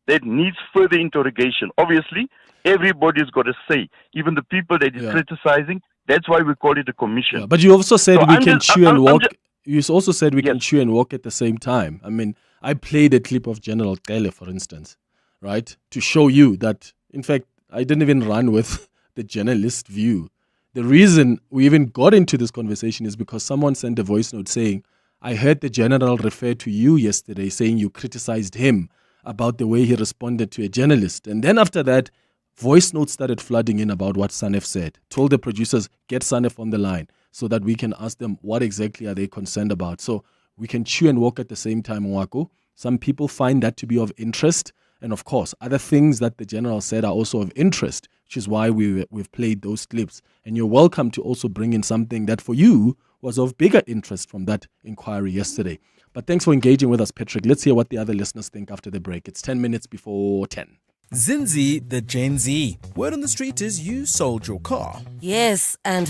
Speaker 18: that needs further interrogation. Obviously, everybody's got a say, even the people that he's criticizing. That's why we call it a commission.
Speaker 9: Yeah, but you also said we can chew and walk. You also said we can chew and walk at the same time. I mean, I played a clip of General Cele, for instance, right, to show you that, in fact, I didn't even run with the journalist view. The reason we even got into this conversation is because someone sent a voice note saying, I heard the general refer to you yesterday saying you criticized him about the way he responded to a journalist. And then after that, voice notes started flooding in about what SANEF said. Told the producers, get SANEF on the line so that we can ask them what exactly are they concerned about. So we can chew and walk at the same time, Mwako. Some people find that to be of interest. And of course, other things that the general said are also of interest, which is why we've played those clips. And you're welcome to also bring in something that for you was of bigger interest from that inquiry yesterday. But thanks for engaging with us, Patrick. Let's hear what the other listeners think after the break. It's 10 minutes before 10.
Speaker 19: Zinzi, the Gen Z. Word on the street is you sold your car.
Speaker 20: Yes, and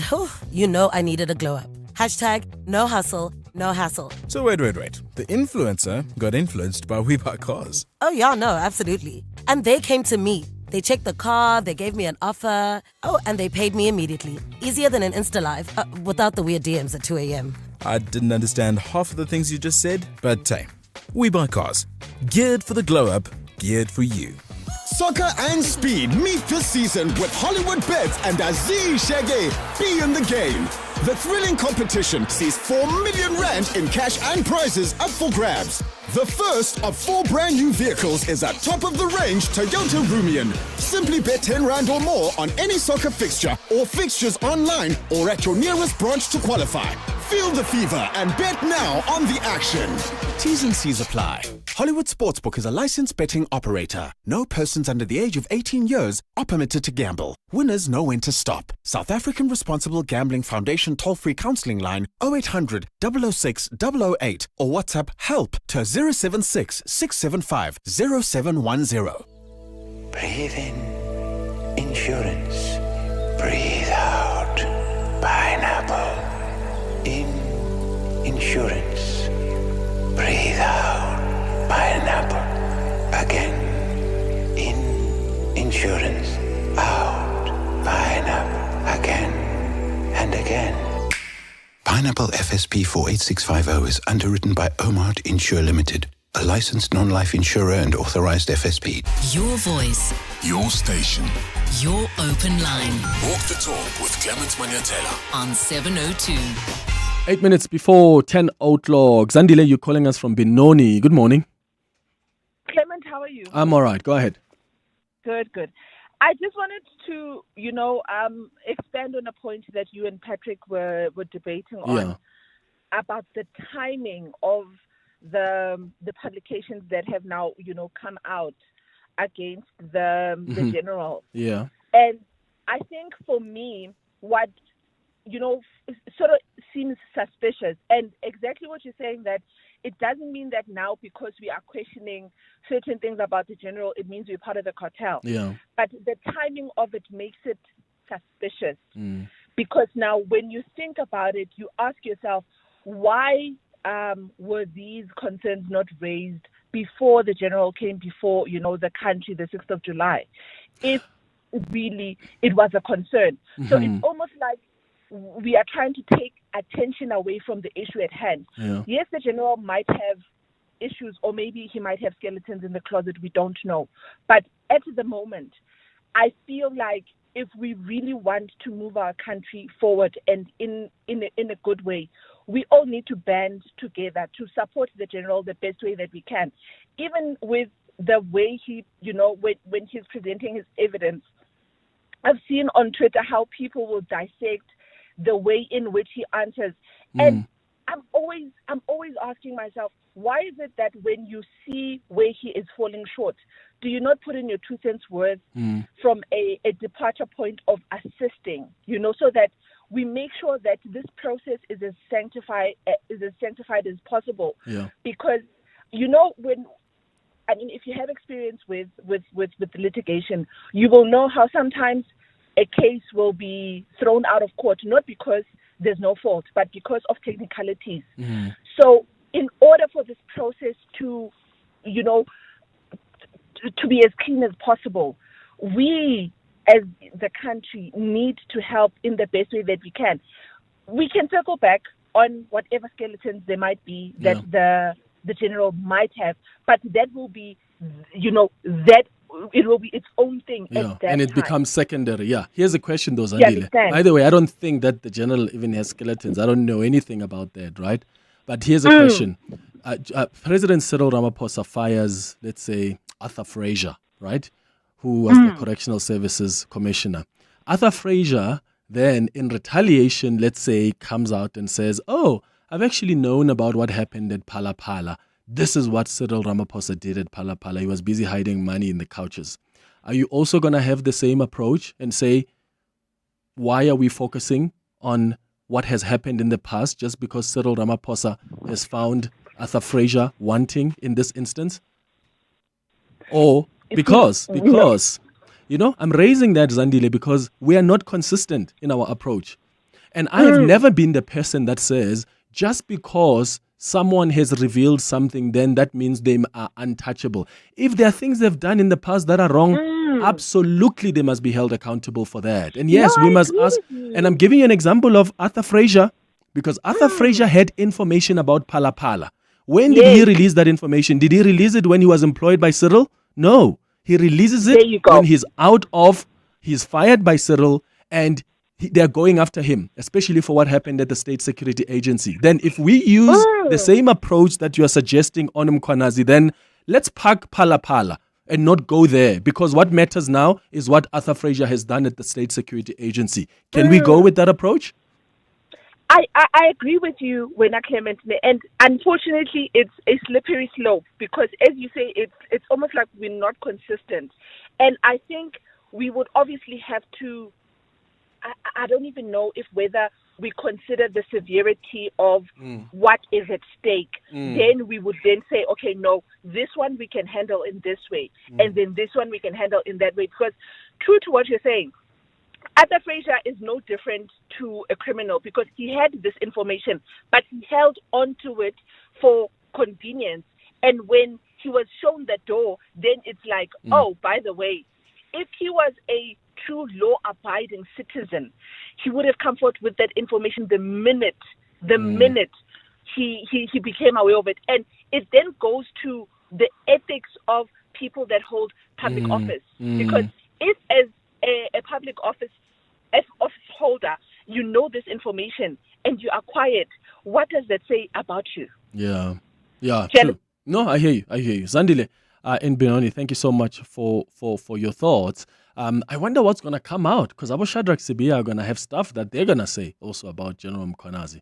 Speaker 20: you know I needed a glow up. Hashtag no hustle, no hassle.
Speaker 19: So wait. The influencer got influenced by We Buy Cars.
Speaker 20: Oh yeah, no, absolutely. And they came to me. They checked the car, they gave me an offer. Oh, and they paid me immediately. Easier than an Insta Live, without the weird DMs at 2 a.m.
Speaker 19: I didn't understand half of the things you just said, but hey, We Buy Cars. Geared for the glow up, geared for you.
Speaker 21: Soccer and speed meet this season with Hollywood Bets and Aziz Shege. Be in the game. The thrilling competition sees 4 million rand in cash and prizes up for grabs. The first of 4 brand new vehicles is a top-of-the-range Toyota Rumian. Simply bet 10 rand or more on any soccer fixture or fixtures online or at your nearest branch to qualify. Feel the fever and bet now on the action. T's and C's apply. Hollywood Sportsbook is a licensed betting operator. No persons under the age of 18 years are permitted to gamble. Winners know when to stop. South African Responsible Gambling Foundation toll-free counselling line 0800 006 008 or WhatsApp HELP to 076 675 0710.
Speaker 22: Breathe in, insurance. Breathe out, pineapple. In, insurance. Breathe out, pineapple. Again. In, insurance. Out, pineapple. Again and again.
Speaker 23: Pineapple FSP 48650 is underwritten by Omart Insure Limited, a licensed non-life insurer and authorized FSP.
Speaker 8: Your voice,
Speaker 7: Your station.
Speaker 8: your open line.
Speaker 7: Walk the talk with Clement Manyathela
Speaker 8: On 702.
Speaker 9: 8 minutes before 10 o'clock. Zandile, you're calling us from Benoni. Good morning.
Speaker 24: Clement, how are you?
Speaker 9: I'm all right. Go ahead.
Speaker 24: Good, good. I just wanted to, expand on a point that you and Patrick were debating on about the timing of the publications that have now, come out against the general.
Speaker 9: Yeah.
Speaker 24: And I think for me, what, sort of seems suspicious, and exactly what you're saying, that it doesn't mean that now because we are questioning certain things about the general, it means we're part of the cartel.
Speaker 9: Yeah.
Speaker 24: But the timing of it makes it suspicious. Because now when you think about it, you ask yourself, why were these concerns not raised before the general came before, the country, the 6th of July, if really it was a concern? So it's almost like we are trying to take attention away from the issue at hand.
Speaker 9: Yeah.
Speaker 24: Yes, the general might have issues, or maybe he might have skeletons in the closet, we don't know. But at the moment, I feel like if we really want to move our country forward and in a good way, we all need to band together to support the general the best way that we can. Even with the way he, when he's presenting his evidence, I've seen on Twitter how people will dissect the way in which he answers. And I'm always asking myself, why is it that when you see where he is falling short, do you not put in your 2 cents worth from a departure point of assisting, so that we make sure that this process is as sanctified as possible?
Speaker 9: Yeah.
Speaker 24: Because, if you have experience with litigation, you will know how sometimes a case will be thrown out of court, not because there's no fault, but because of technicalities. So in order for this process to, to be as clean as possible, we as the country need to help in the best way that we can. We can circle back on whatever skeletons there might be that the general might have, but that will be, that it will be its own thing.
Speaker 9: Yeah, and it becomes secondary. Yeah. Here's a question, though,
Speaker 24: You
Speaker 9: Zandile.
Speaker 24: understand?
Speaker 9: By the way, I don't think that the general even has skeletons. I don't know anything about that, right? But here's a question. President Cyril Ramaphosa fires, let's say, Arthur Fraser, right? Who was the Correctional Services Commissioner. Arthur Fraser then, in retaliation, let's say, comes out and says, oh, I've actually known about what happened at Phala Phala. This is what Cyril Ramaphosa did at Phala Phala. He was busy hiding money in the couches. Are you also going to have the same approach and say, why are we focusing on what has happened in the past just because Cyril Ramaphosa has found Arthur Fraser wanting in this instance? Or because, I'm raising that, Zandile, because we are not consistent in our approach. And I have never been the person that says, just because someone has revealed something, then that means they are untouchable. If there are things they've done in the past that are wrong, absolutely they must be held accountable for that. And yes, we must ask. And I'm giving you an example of Arthur Fraser, because Arthur Fraser had information about Phala Phala. When did he release that information? Did he release it when he was employed by Cyril? No. He releases it when he's fired by Cyril, and they're going after him, especially for what happened at the State Security Agency. Then if we use the same approach that you're suggesting on Mkhwanazi, then let's park Phala and not go there, because what matters now is what Arthur Fraser has done at the State Security Agency. Can we go with that approach?
Speaker 24: I agree with you, Wena Clement, and unfortunately it's a slippery slope, because as you say, it's almost like we're not consistent. And I think we would obviously have to, I don't even know if whether we consider the severity of what is at stake. Then we would then say, okay, no, this one we can handle in this way, and then this one we can handle in that way. Because true to what you're saying, Arthur Fraser is no different to a criminal, because he had this information, but he held on to it for convenience. And when he was shown the door, then it's like, oh, by the way, if he was a true law-abiding citizen, he would have come forth with that information the minute he became aware of it. And it then goes to the ethics of people that hold public office. Because if as a public office holder, you know this information and you are quiet, what does that say about you?
Speaker 9: Yeah, true. No, I hear you. Zandile and Benoni, thank you so much for your thoughts. I wonder what's going to come out, because Abu Shadrach Sibiya are going to have stuff that they're going to say also about General Mkhwanazi.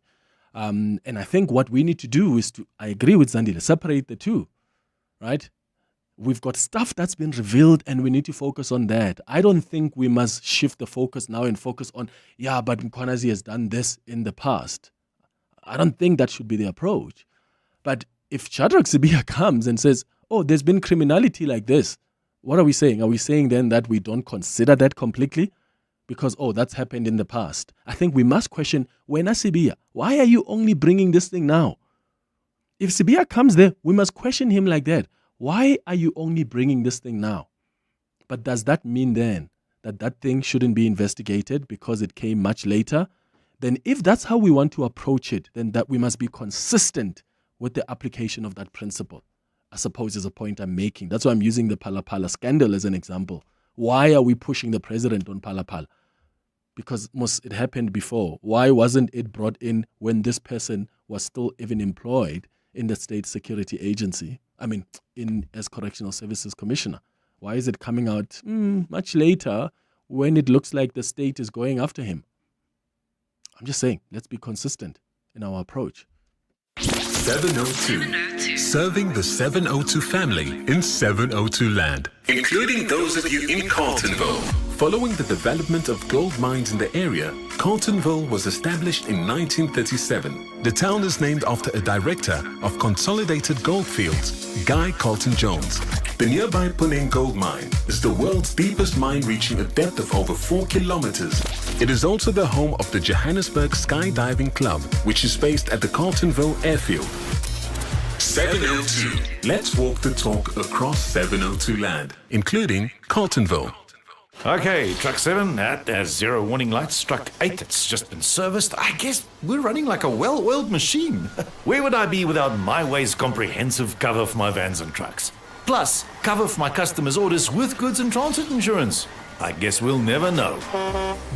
Speaker 9: And I think what we need to do is I agree with Zandile, separate the two, right? We've got stuff that's been revealed and we need to focus on that. I don't think we must shift the focus now and focus on, but Mkhwanazi has done this in the past. I don't think that should be the approach. But if Shadrach Sibiya comes and says, oh, there's been criminality like this, what are we saying? Are we saying then that we don't consider that completely? Because, that's happened in the past. I think we must question, Wena Sibiya, why are you only bringing this thing now? If Sibiya comes there, we must question him like that. Why are you only bringing this thing now? But does that mean then that thing shouldn't be investigated because it came much later? Then if that's how we want to approach it, then that we must be consistent with the application of that principle, I suppose, is a point I'm making. That's why I'm using the Phala scandal as an example. Why are we pushing the president on Phala? Because it happened before. Why wasn't it brought in when this person was still even employed in the State Security Agency? As Correctional Services Commissioner. Why is it coming out much later when it looks like the state is going after him? I'm just saying, let's be consistent in our approach.
Speaker 2: 702. Serving the 702 family in 702 land, including those of you in Carltonville. Following the development of gold mines in the area, Carltonville was established in 1937. The town is named after a director of Consolidated Goldfields, Guy Carlton Jones. The nearby Puneng gold mine is the world's deepest mine, reaching a depth of over 4 kilometers. It is also the home of the Johannesburg Skydiving Club, which is based at the Carltonville Airfield. 702. Let's walk the talk across 702 land, including Carltonville.
Speaker 4: Okay, Truck 7, that has zero warning lights. Truck 8, it's just been serviced. I guess we're running like a well-oiled machine. Where would I be without My Way's comprehensive cover for my vans and trucks? Plus, cover for my customers' orders with goods and transit insurance. I guess we'll never know.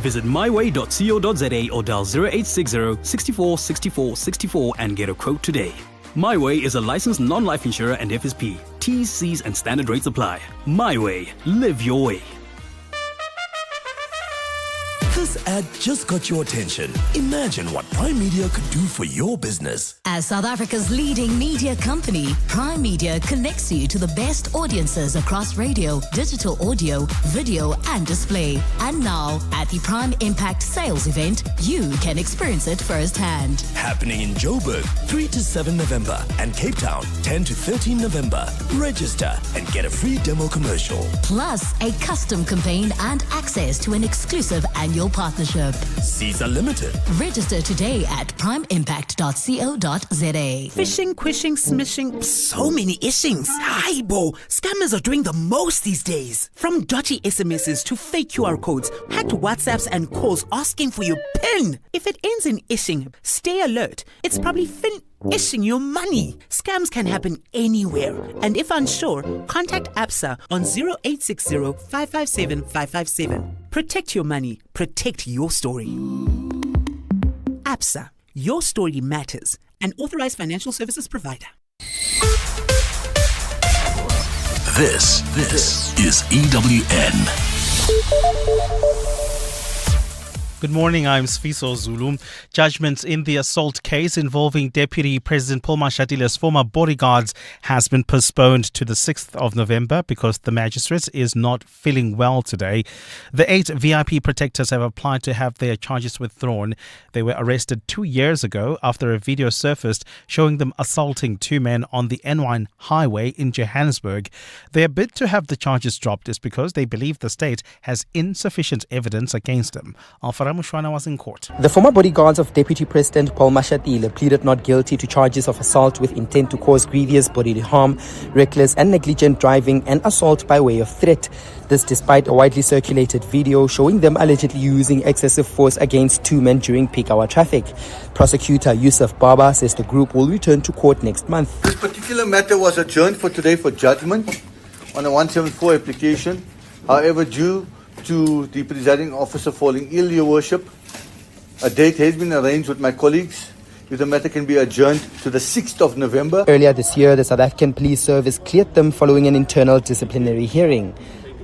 Speaker 5: Visit myway.co.za or dial 0860 64 64 64 and get a quote today. My Way is a licensed non-life insurer and FSP. T's, C's and standard rates apply. My Way. Live your way.
Speaker 7: This ad just got your attention. Imagine what Prime Media could do for your business.
Speaker 10: As South Africa's leading media company, Prime Media connects you to the best audiences across radio, digital audio, video, and display. And now, at the Prime Impact Sales Event, you can experience it firsthand.
Speaker 7: Happening in Joburg, 3 to 7 November, and Cape Town, 10 to 13 November. Register and get a free demo commercial.
Speaker 10: Plus, a custom campaign and access to an exclusive annual partnership.
Speaker 7: Seats are limited.
Speaker 10: Register today at primeimpact.co.za.
Speaker 25: Phishing, quishing, smishing, so many ishings. Hi, Bo. Scammers are doing the most these days. From dodgy SMSs to fake QR codes, hacked WhatsApps and calls asking for your PIN. If it ends in ishing, stay alert. It's probably ishing your money. Scams can happen anywhere. And if unsure, contact ABSA on 0860 557 557. Protect your money. Protect your story. ABSA. Your story matters. An authorized financial services provider.
Speaker 7: This is EWN.
Speaker 1: Good morning, I'm Sfiso Zulu. Judgment in the assault case involving Deputy President Paul Mashatile former bodyguards has been postponed to the 6th of November because the magistrate is not feeling well today. The 8 VIP protectors have applied to have their charges withdrawn. They were arrested 2 years ago after a video surfaced showing them assaulting 2 men on the N1 highway in Johannesburg. Their bid to have the charges dropped is because they believe the state has insufficient evidence against them. Mkhwanazi was in court.
Speaker 3: The former bodyguards of Deputy President Paul Mashatile pleaded not guilty to charges of assault with intent to cause grievous bodily harm, reckless and negligent driving, and assault by way of threat. This despite a widely circulated video showing them allegedly using excessive force against 2 men during peak hour traffic. Prosecutor Yusuf Baba says the group will return to court next month.
Speaker 11: This particular matter was adjourned for today for judgment on a 174 application. However, due to the presiding officer falling ill, Your Worship, a date has been arranged with my colleagues if the matter can be adjourned to the 6th of November.
Speaker 3: Earlier this year, the South African Police Service cleared them following an internal disciplinary hearing.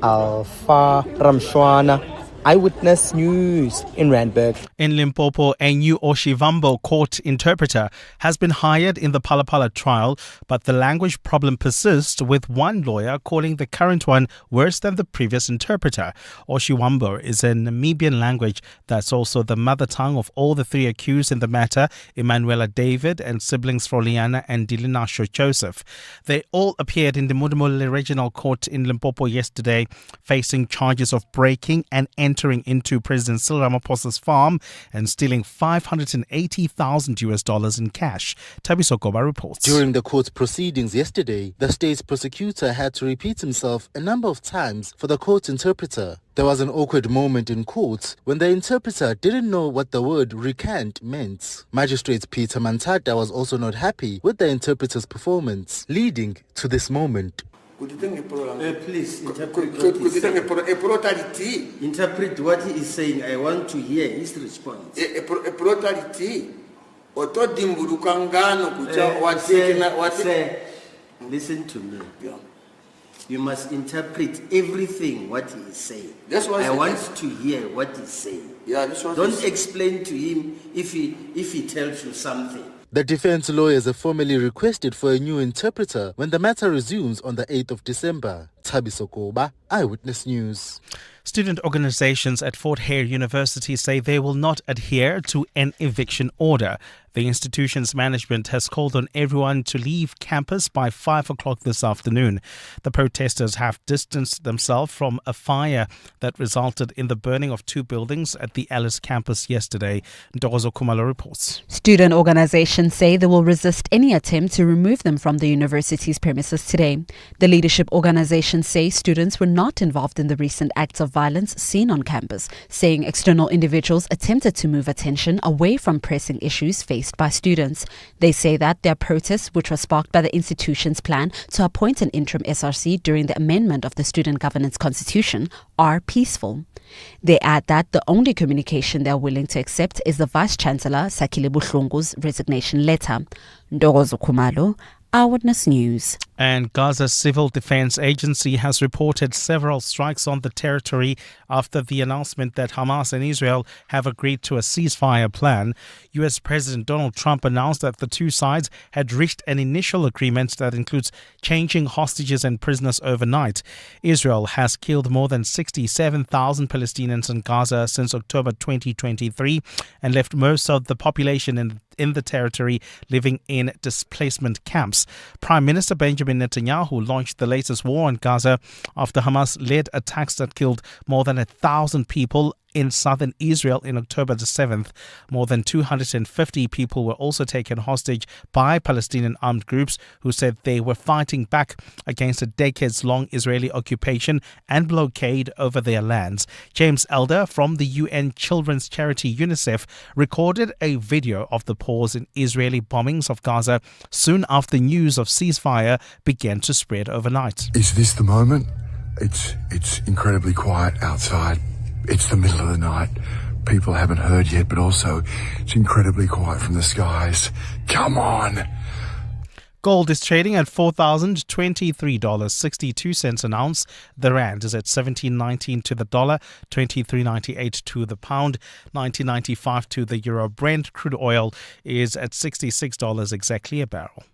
Speaker 3: Alpha Ramshwana, Eyewitness News in Randburg.
Speaker 1: In Limpopo, a new Oshivambo court interpreter has been hired in the Phala trial, but the language problem persists, with one lawyer calling the current one worse than the previous interpreter. Oshiwambo is a Namibian language that's also the mother tongue of all the 3 accused in the matter, Emanuela David and siblings Froliana and Dilinasho Joseph. They all appeared in the Mudumole Regional Court in Limpopo yesterday, facing charges of breaking and entering into President Cyril Ramaphosa's farm and stealing $580,000 in cash. Tabiso Goba reports.
Speaker 12: During the court proceedings yesterday, the state's prosecutor had to repeat himself a number of times for the court interpreter. There was an awkward moment in court when the interpreter didn't know what the word recant meant. Magistrate Peter Mantata was also not happy with the interpreter's performance, leading to this moment.
Speaker 13: Please interpret what he is saying. I want to hear his response. Sir, listen to me. You must interpret everything what he is saying. I want to hear what he's saying. Don't explain to him if he tells you something.
Speaker 12: The defense lawyers have formally requested for a new interpreter when the matter resumes on the 8th of December. Tabiso Koba, Eyewitness News.
Speaker 1: Student organizations at Fort Hare University say they will not adhere to an eviction order. The institution's management has called on everyone to leave campus by 5 o'clock this afternoon. The protesters have distanced themselves from a fire that resulted in the burning of 2 buildings at the Alice campus yesterday. Ntokozo Khumalo reports.
Speaker 26: Student organizations say they will resist any attempt to remove them from the university's premises today. The leadership organizations say students were not involved in the recent acts of violence seen on campus, saying external individuals attempted to move attention away from pressing issues faced by students. They say that their protests, which were sparked by the institution's plan to appoint an interim SRC during the amendment of the Student Governance Constitution, are peaceful. They add that the only communication they are willing to accept is the Vice-Chancellor Sakile Buhlungu's resignation letter. Ntokozo Khumalo, Eyewitness News.
Speaker 1: And Gaza's Civil Defense Agency has reported several strikes on the territory after the announcement that Hamas and Israel have agreed to a ceasefire plan. U.S. President Donald Trump announced that the 2 sides had reached an initial agreement that includes changing hostages and prisoners overnight. Israel has killed more than 67,000 Palestinians in Gaza since October 2023 and left most of the population in the territory living in displacement camps. Prime Minister Benjamin Netanyahu launched the latest war on Gaza after Hamas led attacks that killed more than 1,000 people in southern Israel in October the 7th. More than 250 people were also taken hostage by Palestinian armed groups who said they were fighting back against a decades-long Israeli occupation and blockade over their lands. James Elder from the UN children's charity UNICEF recorded a video of the pause in Israeli bombings of Gaza soon after news of ceasefire began to spread overnight.
Speaker 27: Is this the moment? It's incredibly quiet outside.
Speaker 6: It's the middle of the night. People haven't heard yet, but also it's incredibly quiet from the skies. Come on.
Speaker 1: Gold is trading at $4,023.62 an ounce. The rand is at 17.19 to the dollar, 23.98 to the pound, 19.95 to the euro. Brent crude oil is at $66 exactly a barrel.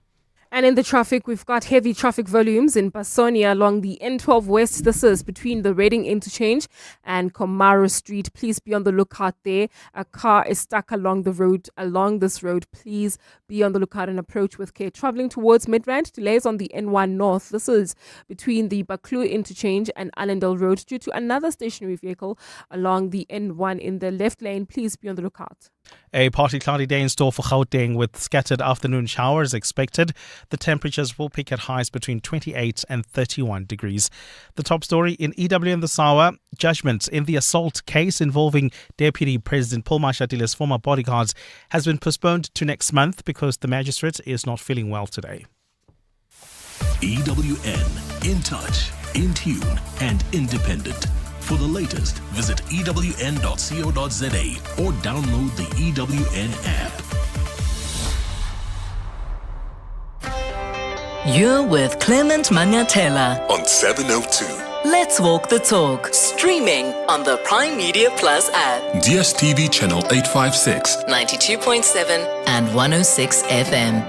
Speaker 14: And in the traffic, we've got heavy traffic volumes in Basonia along the N12 West. This is between the Reading Interchange and Komaro Street. Please be on the lookout there. A car is stuck along this road. Please be on the lookout and approach with care. Traveling towards Midrand, delays on the N1 North. This is between the Baklua Interchange and Allendale Road due to another stationary vehicle along the N1 in the left lane. Please be on the lookout.
Speaker 1: A partly cloudy day in store for Gauteng with scattered afternoon showers expected. The temperatures will peak at highs between 28 and 31 degrees. The top story in EW in this hour, judgment in the assault case involving Deputy President Paul Mashatile former bodyguards has been postponed to next month because the magistrate is not feeling well today.
Speaker 7: EWN, in touch, in tune and independent. For the latest, visit ewn.co.za or download the EWN app.
Speaker 8: You're with Clement Manyathela
Speaker 2: on 702.
Speaker 8: Let's walk the talk. Streaming on the Prime Media Plus app.
Speaker 2: DSTV channel 856,
Speaker 8: 92.7 and 106 FM.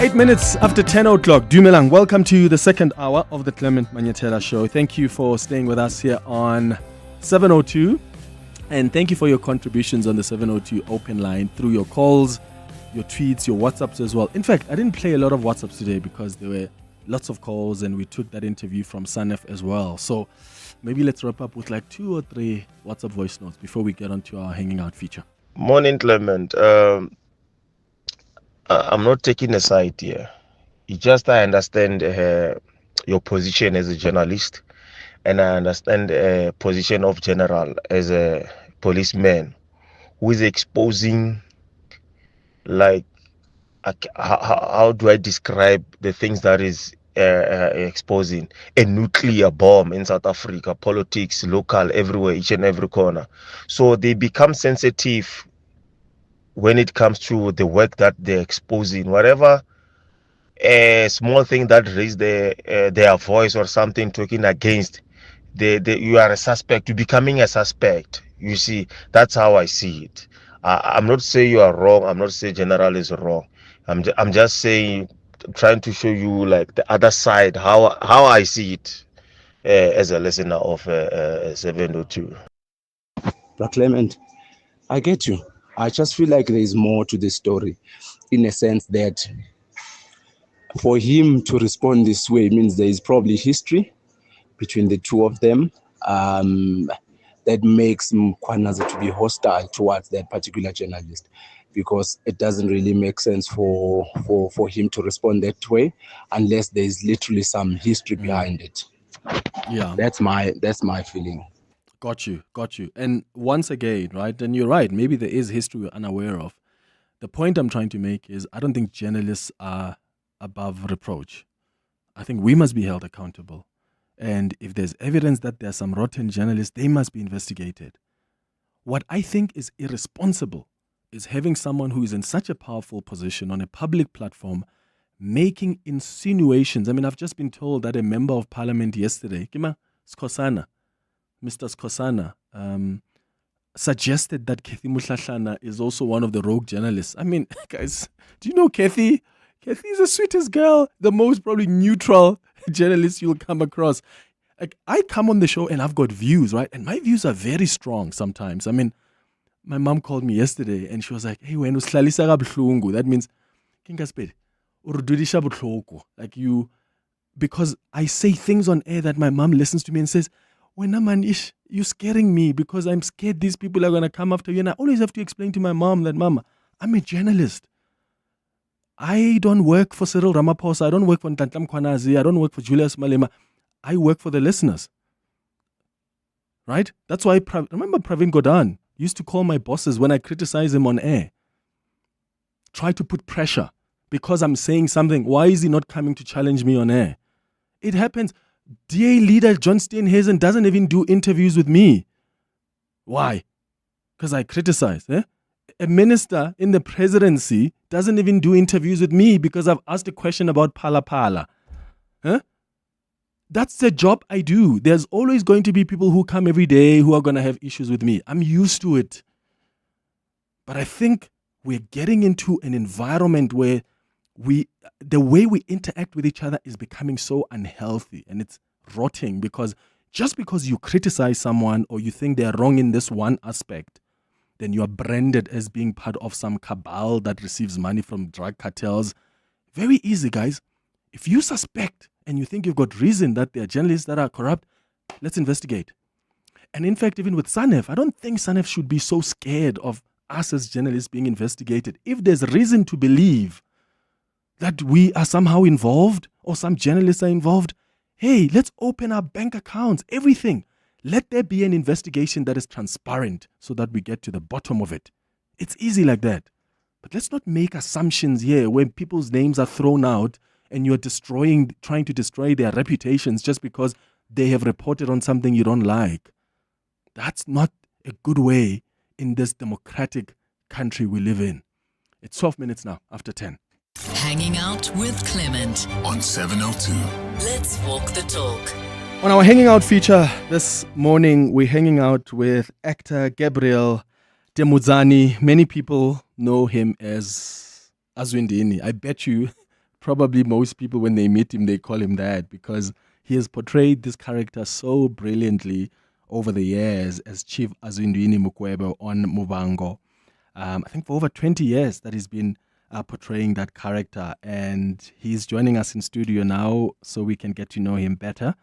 Speaker 9: 8 minutes after 10 o'clock. Dumelang, welcome to the second hour of the Clement Manyathela Show. Thank you for staying with us here on 702. And thank you for your contributions on the 702 open line through your calls, your tweets, your WhatsApps as well. In fact, I didn't play a lot of WhatsApps today because there were lots of calls and we took that interview from SANEF as well. So maybe let's wrap up with like 2 or 3 WhatsApp voice notes before we get on to our hanging out feature.
Speaker 15: Morning, Clement. I'm not taking a side here. I understand your position as a journalist, and I understand the position of general as a policeman who is exposing, like, how do I describe the things that is exposing a nuclear bomb in South Africa, politics, local, everywhere, each and every corner. So they become sensitive when it comes to the work that they're exposing. Whatever a small thing that raise their voice or something talking against, you are a suspect. You're becoming a suspect. You see, that's how I see it. I'm not saying you are wrong. I'm not saying general is wrong. I'm just saying, trying to show you like the other side, how I see it as a listener of 702.
Speaker 16: But Clement, I get you. I just feel like there is more to the story, in a sense that for him to respond this way means there is probably history between the two of them that makes Mkhwanazi to be hostile towards that particular journalist, because it doesn't really make sense for him to respond that way unless there is literally some history behind it.
Speaker 9: Yeah,
Speaker 16: that's my feeling.
Speaker 9: Got you. And once again, right, and you're right, maybe there is history we're unaware of. The point I'm trying to make is I don't think journalists are above reproach. I think we must be held accountable. And if there's evidence that there's some rotten journalists, they must be investigated. What I think is irresponsible is having someone who is in such a powerful position on a public platform making insinuations. I mean, I've just been told that a member of parliament yesterday, Mr. Skosana, suggested that Kathy Nhlanhla is also one of the rogue journalists. I mean, guys, do you know Kathy? Kathy is the sweetest girl, the most probably neutral journalist you'll come across. Like, I come on the show and I've got views, right? And my views are very strong sometimes. I mean, my mom called me yesterday and she was like, hey, when usihlalisa kabuhlungu, that means, like you, because I say things on air that my mom listens to me and says, when man, you're scaring me because I'm scared these people are going to come after you. And I always have to explain to my mom that, Mama, I'm a journalist. I don't work for Cyril Ramaphosa. I don't work for Nhlanhla Mkhwanazi. I don't work for Julius Malema. I work for the listeners. Right? That's why, remember Pravin Gordhan used to call my bosses when I criticize him on air. Try to put pressure because I'm saying something. Why is he not coming to challenge me on air? It happens. DA leader John Steenhuisen doesn't even do interviews with me. Why? Because I criticize. A minister in the presidency doesn't even do interviews with me because I've asked a question about Phala Phala. That's the job I do. There's always going to be people who come every day who are going to have issues with me. I'm used to it. But I think we're getting into an environment where the way we interact with each other is becoming so unhealthy, and it's rotting, because just because you criticize someone or you think they're wrong in this one aspect, then you are branded as being part of some cabal that receives money from drug cartels. Very easy, guys. If you suspect and you think you've got reason that there are journalists that are corrupt, let's investigate. And in fact, even with SANEF, I don't think SANEF should be so scared of us as journalists being investigated. If there's reason to believe that we are somehow involved or some journalists are involved, hey, let's open our bank accounts, everything. Let there be an investigation that is transparent so that we get to the bottom of it. It's easy like that. But let's not make assumptions here when people's names are thrown out and you're trying to destroy their reputations just because they have reported on something you don't like. That's not a good way in this democratic country we live in. It's 12 minutes now after 10.
Speaker 8: Hanging out with Clement
Speaker 2: on 702.
Speaker 8: Let's walk the talk.
Speaker 9: On our Hanging Out feature this morning, we're hanging out with actor Gabriel Temudzani. Many people know him as Azwindini. I bet you probably most people, when they meet him, they call him that because he has portrayed this character so brilliantly over the years as Chief Azwindini Mukwevho on Muvhango. I think for over 20 years that he's been portraying that character, and he's joining us in studio now so we can get to know him better.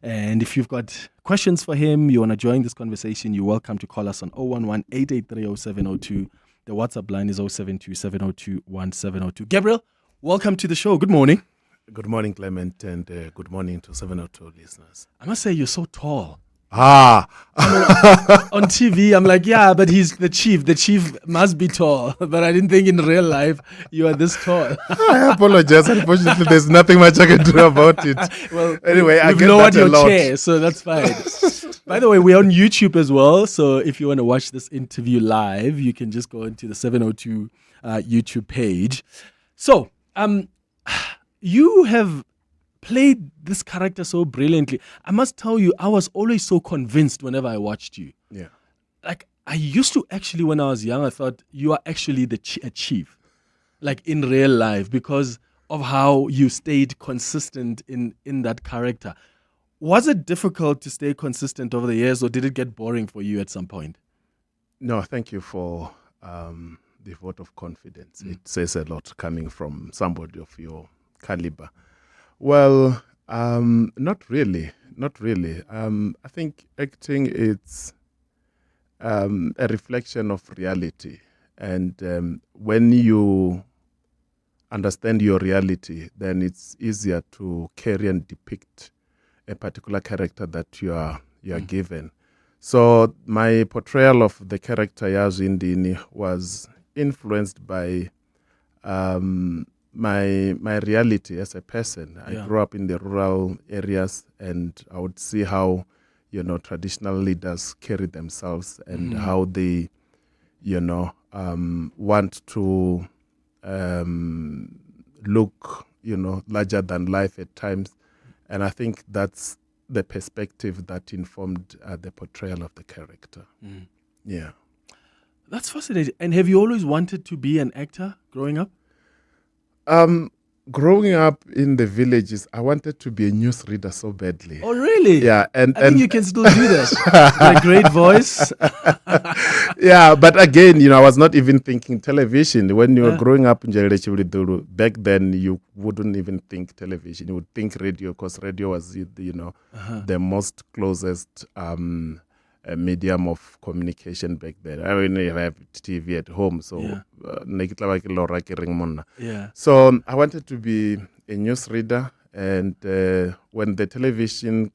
Speaker 9: And if you've got questions for him, you want to join this conversation, you're welcome to call us on 011-883-0702. The WhatsApp line is 072-702-1702. Gabriel, welcome to the show. Good morning.
Speaker 17: Good morning, Clement, and good morning to 702 listeners.
Speaker 9: I must say, you're so tall.
Speaker 17: On
Speaker 9: TV, I'm like, yeah, but he's the chief. The chief must be tall. But I didn't think in real life you are this tall.
Speaker 17: I apologize. Unfortunately, there's nothing much I can do about it.
Speaker 9: Well,
Speaker 17: anyway, I
Speaker 9: we've
Speaker 17: get
Speaker 9: lowered
Speaker 17: that a
Speaker 9: your
Speaker 17: lot.
Speaker 9: chair, so that's fine. By the way, we're on YouTube as well. So if you want to watch this interview live, you can just go into the 702 YouTube page. So, you have played this character so brilliantly. I must tell you, I was always so convinced whenever I watched you.
Speaker 17: Yeah.
Speaker 9: Like, I used to actually, when I was young, I thought you are actually a chief, like in real life, because of how you stayed consistent in that character. Was it difficult to stay consistent over the years, or did it get boring for you at some point?
Speaker 17: No, thank you for the vote of confidence. It says a lot coming from somebody of your caliber. Well, not really. I think acting is a reflection of reality. And when you understand your reality, then it's easier to carry and depict a particular character that you are given. So my portrayal of the character Azwindini was influenced by my reality as a person. I grew up in the rural areas, and I would see how, traditional leaders carry themselves and how they, want to look, larger than life at times. And I think that's the perspective that informed the portrayal of the character. Yeah.
Speaker 9: That's fascinating. And have you always wanted to be an actor growing up?
Speaker 17: growing up in the villages, I wanted to be a newsreader so badly.
Speaker 9: Oh, really?
Speaker 17: Yeah,
Speaker 9: I think you can still do that. My great voice.
Speaker 17: Yeah, but again, I was not even thinking television. When you were growing up in Jelechibriduru, back then you wouldn't even think television. You would think radio, because radio was, the most closest medium of communication back then. I mean, you have TV at home, so
Speaker 9: yeah.
Speaker 17: So I wanted to be a newsreader, and when the television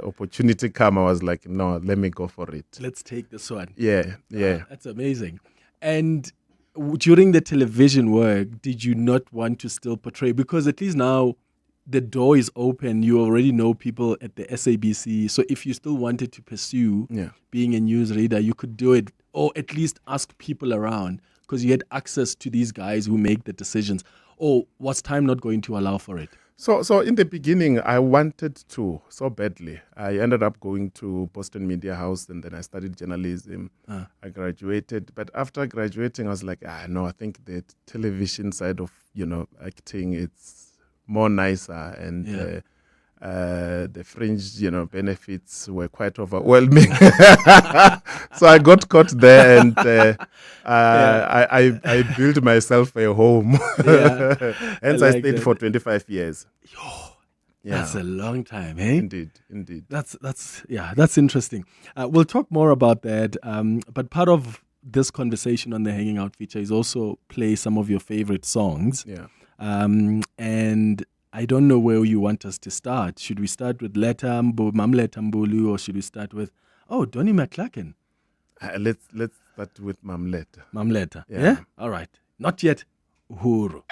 Speaker 17: opportunity came, I was like, no, let me go for it.
Speaker 9: Let's take this one.
Speaker 17: Yeah.
Speaker 9: That's amazing. And during the television work, did you not want to still portray? Because at least now the door is open. You already know people at the SABC. So if you still wanted to pursue being a newsreader, you could do it, or at least ask people around, because you had access to these guys who make the decisions. Or was time not going to allow for it?
Speaker 17: So in the beginning, I wanted to so badly. I ended up going to Boston Media House, and then I studied journalism. I graduated. But after graduating, I was like, no, I think the television side of, acting, it's more nicer, and the fringe, benefits were quite overwhelming. So I got caught there, and I built myself a home. Hence I stayed for 25 years.
Speaker 9: That's a long time, eh?
Speaker 17: Indeed.
Speaker 9: That's interesting. We'll talk more about that. But part of this conversation on the Hanging Out feature is also play some of your favorite songs.
Speaker 17: Yeah.
Speaker 9: And I don't know where you want us to start. Should we start with Mamleta Mbulu, or should we start with Donnie McClacken?
Speaker 17: Let's start with Mamleta.
Speaker 9: Mamleta,
Speaker 17: yeah?
Speaker 9: All right. Not yet. Uhuru.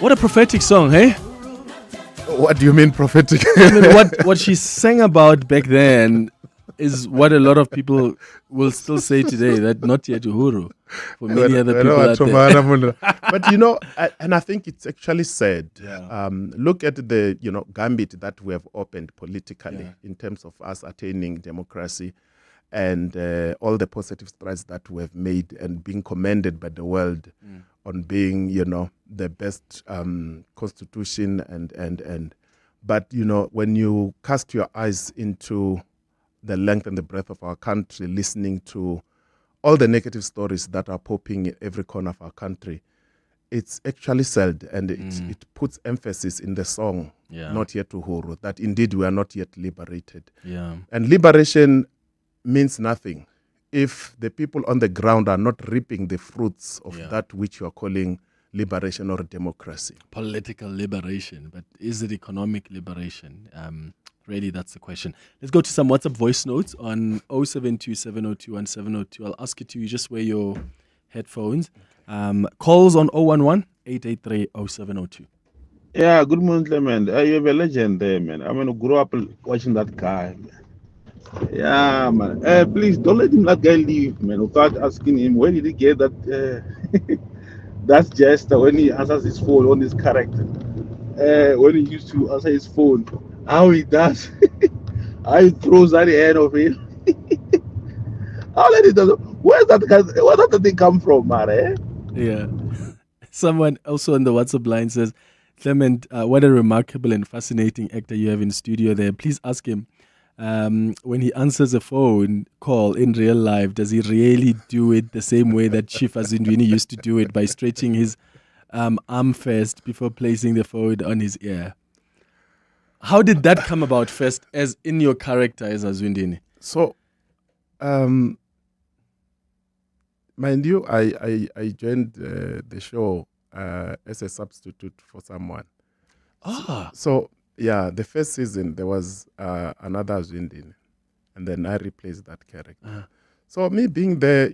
Speaker 9: What a prophetic song, hey?
Speaker 17: What do you mean prophetic?
Speaker 9: I mean, what she sang about back then is what a lot of people will still say today, that not yet Uhuru. For many other people out there.
Speaker 17: But, you know, and I think it's actually sad.
Speaker 9: Yeah.
Speaker 17: Look at the, gambit that we have opened politically in terms of us attaining democracy and all the positive strides that we have made and being commended by the world on being, the best constitution and but when you cast your eyes into the length and the breadth of our country, listening to all the negative stories that are popping in every corner of our country, it's actually sad, and it puts emphasis in the song, Not Yet Uhuru, that indeed we are not yet liberated.
Speaker 9: Yeah.
Speaker 17: And liberation means nothing if the people on the ground are not reaping the fruits of that which you are calling liberation or democracy.
Speaker 9: Political liberation, but is it economic liberation? Really, that's the question. Let's go to some WhatsApp voice notes on 0727021702. I'll ask you to just wear your headphones. Calls on 011-883-0702.
Speaker 18: Yeah, good morning, Clement. You have a legend there, man. I mean, I grew up watching that guy, man. Yeah, man. Please don't let that guy leave, man, without asking him where did he get that that gesture when he answers his phone on his character. When he used to answer his phone, how he does, how he throws at the end of it. Where's that thing come from, man?
Speaker 9: Yeah. Someone also on the WhatsApp line says, Clement, what a remarkable and fascinating actor you have in studio there. Please ask him, when he answers a phone call in real life, does he really do it the same way that Chief Azwindini used to do it, by stretching his arm first before placing the phone on his ear? How did that come about first, as in your character as Azwindini?
Speaker 17: So, mind you, I joined the show as a substitute for someone. So the first season there was another Azwindini, and then I replaced that character. So me being there,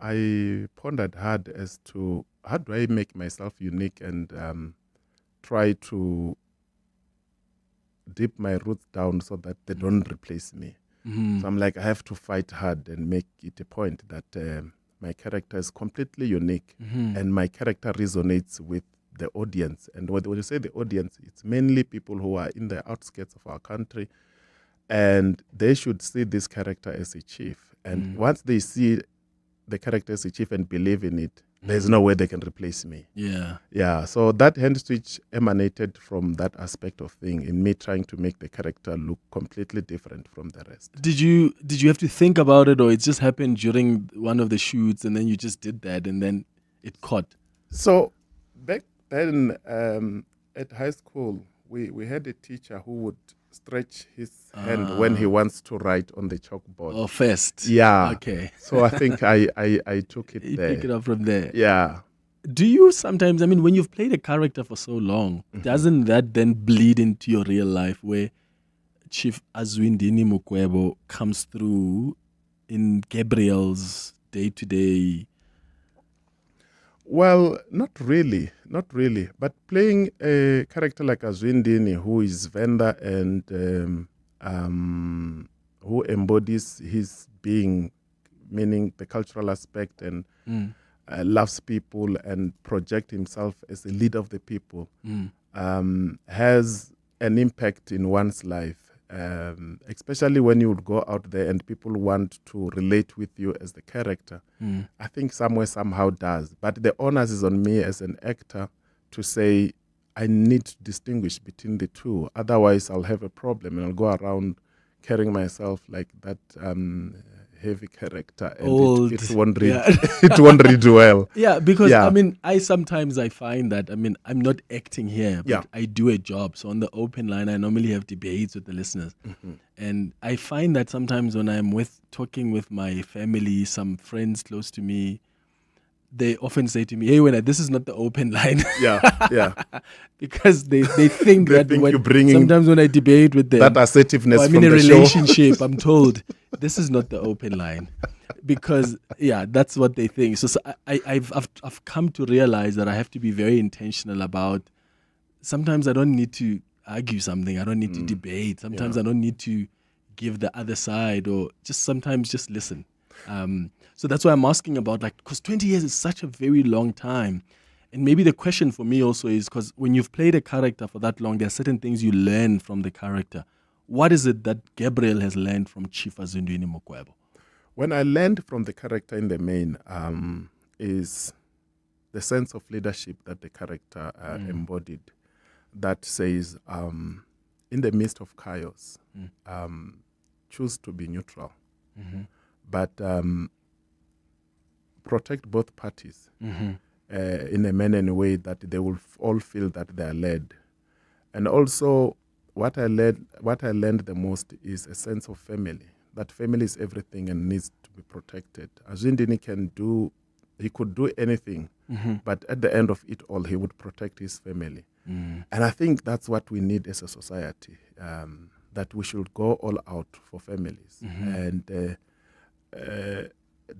Speaker 17: I pondered hard as to how do I make myself unique and try to dip my roots down so that they don't replace me. So I'm like, I have to fight hard and make it a point that my character is completely unique, and my character resonates with the audience. And when you say the audience, it's mainly people who are in the outskirts of our country, and they should see this character as a chief. And once they see the character as a chief and believe in it, there's no way they can replace me. Yeah. So that hand switch emanated from that aspect of thing, in me trying to make the character look completely different from the rest.
Speaker 9: Did you have to think about it, or it just happened during one of the shoots and then you just did that and then it caught?
Speaker 17: So back then at high school, we had a teacher who would stretch his hand when he wants to write on the chalkboard.
Speaker 9: Oh, first.
Speaker 17: Yeah.
Speaker 9: Okay.
Speaker 17: So I think I took it
Speaker 9: you
Speaker 17: there.
Speaker 9: pick it up from there.
Speaker 17: Yeah.
Speaker 9: Do you sometimes, I mean, when you've played a character for so long, doesn't that then bleed into your real life where Chief Azwindini Mukwevho comes through in Gabriel's day-to-day?
Speaker 17: Well, not really. But playing a character like Azwindini, who is vendor and who embodies his being, meaning the cultural aspect, and loves people and project himself as a leader of the people, has an impact in one's life, especially when you would go out there and people want to relate with you as the character. I think somehow does. But the onus is on me as an actor to say, I need to distinguish between the two. Otherwise, I'll have a problem and I'll go around carrying myself like that heavy character, and it won't read it won't read well.
Speaker 9: Yeah, because I mean, I find that, I mean, I'm not acting here, but I do a job. So on the open line, I normally have debates with the listeners, and I find that sometimes when I'm talking with my family, some friends close to me, they often say to me, "Hey, when this is not the open line." Because they think that sometimes when I debate with them,
Speaker 17: that assertiveness,
Speaker 9: I'm in a relationship, I'm told this is not the open line, because that's what they think. So I've come to realize that I have to be very intentional about. Sometimes I don't need to argue something. I don't need to debate. Sometimes I don't need to give the other side, or sometimes just listen. So that's why I'm asking about, because 20 years is such a very long time. And maybe the question for me also is, because when you've played a character for that long, there are certain things you learn from the character. What is it that Gabriel has learned from Chief Azwindini Mukwevho?
Speaker 17: When I learned from the character in the main is the sense of leadership that the character embodied, that says, in the midst of chaos, choose to be neutral. But protect both parties in a manner and a way that they will all feel that they are led. And also, what I learned the most is a sense of family. That family is everything and needs to be protected. Azwindini he could do anything, but at the end of it all, he would protect his family. And I think that's what we need as a society, that we should go all out for families. And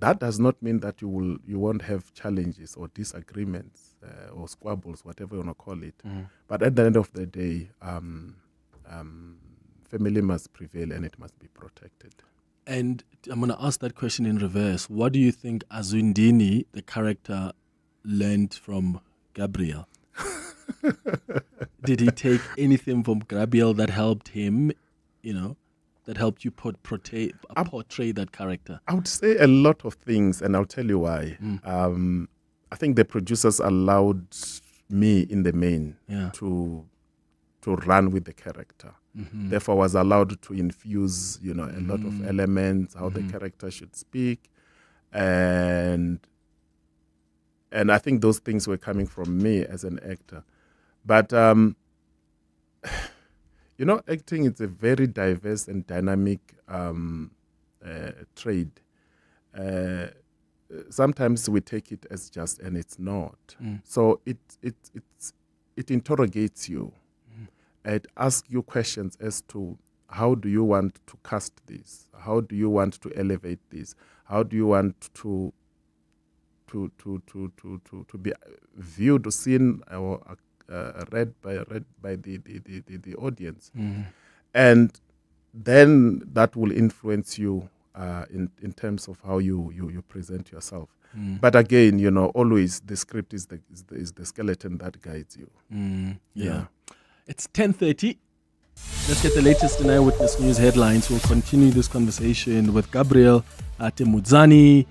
Speaker 17: that does not mean that you won't have challenges or disagreements or squabbles, whatever you want to call it. But at the end of the day, family must prevail and it must be protected.
Speaker 9: And I'm going to ask that question in reverse. What do you think Azwindini, the character, learned from Gabriel? Did he take anything from Gabriel that helped him, that helped you portray that character?
Speaker 17: I would say a lot of things, and I'll tell you why. I think the producers allowed me in the main to run with the character. Therefore, I was allowed to infuse, a lot of elements, how the character should speak, and I think those things were coming from me as an actor. But acting is a very diverse and dynamic trade. Sometimes we take it as just, and it's not. So it interrogates you. It asks you questions as to how do you want to cast this? How do you want to elevate this? How do you want to be viewed or seen or read by the audience? And then that will influence you in terms of how you present yourself. But again, always the script is the skeleton that guides you.
Speaker 9: It's 10:30. Let's get the latest in Eyewitness News headlines. We'll continue this conversation with Gabriel Temudzani,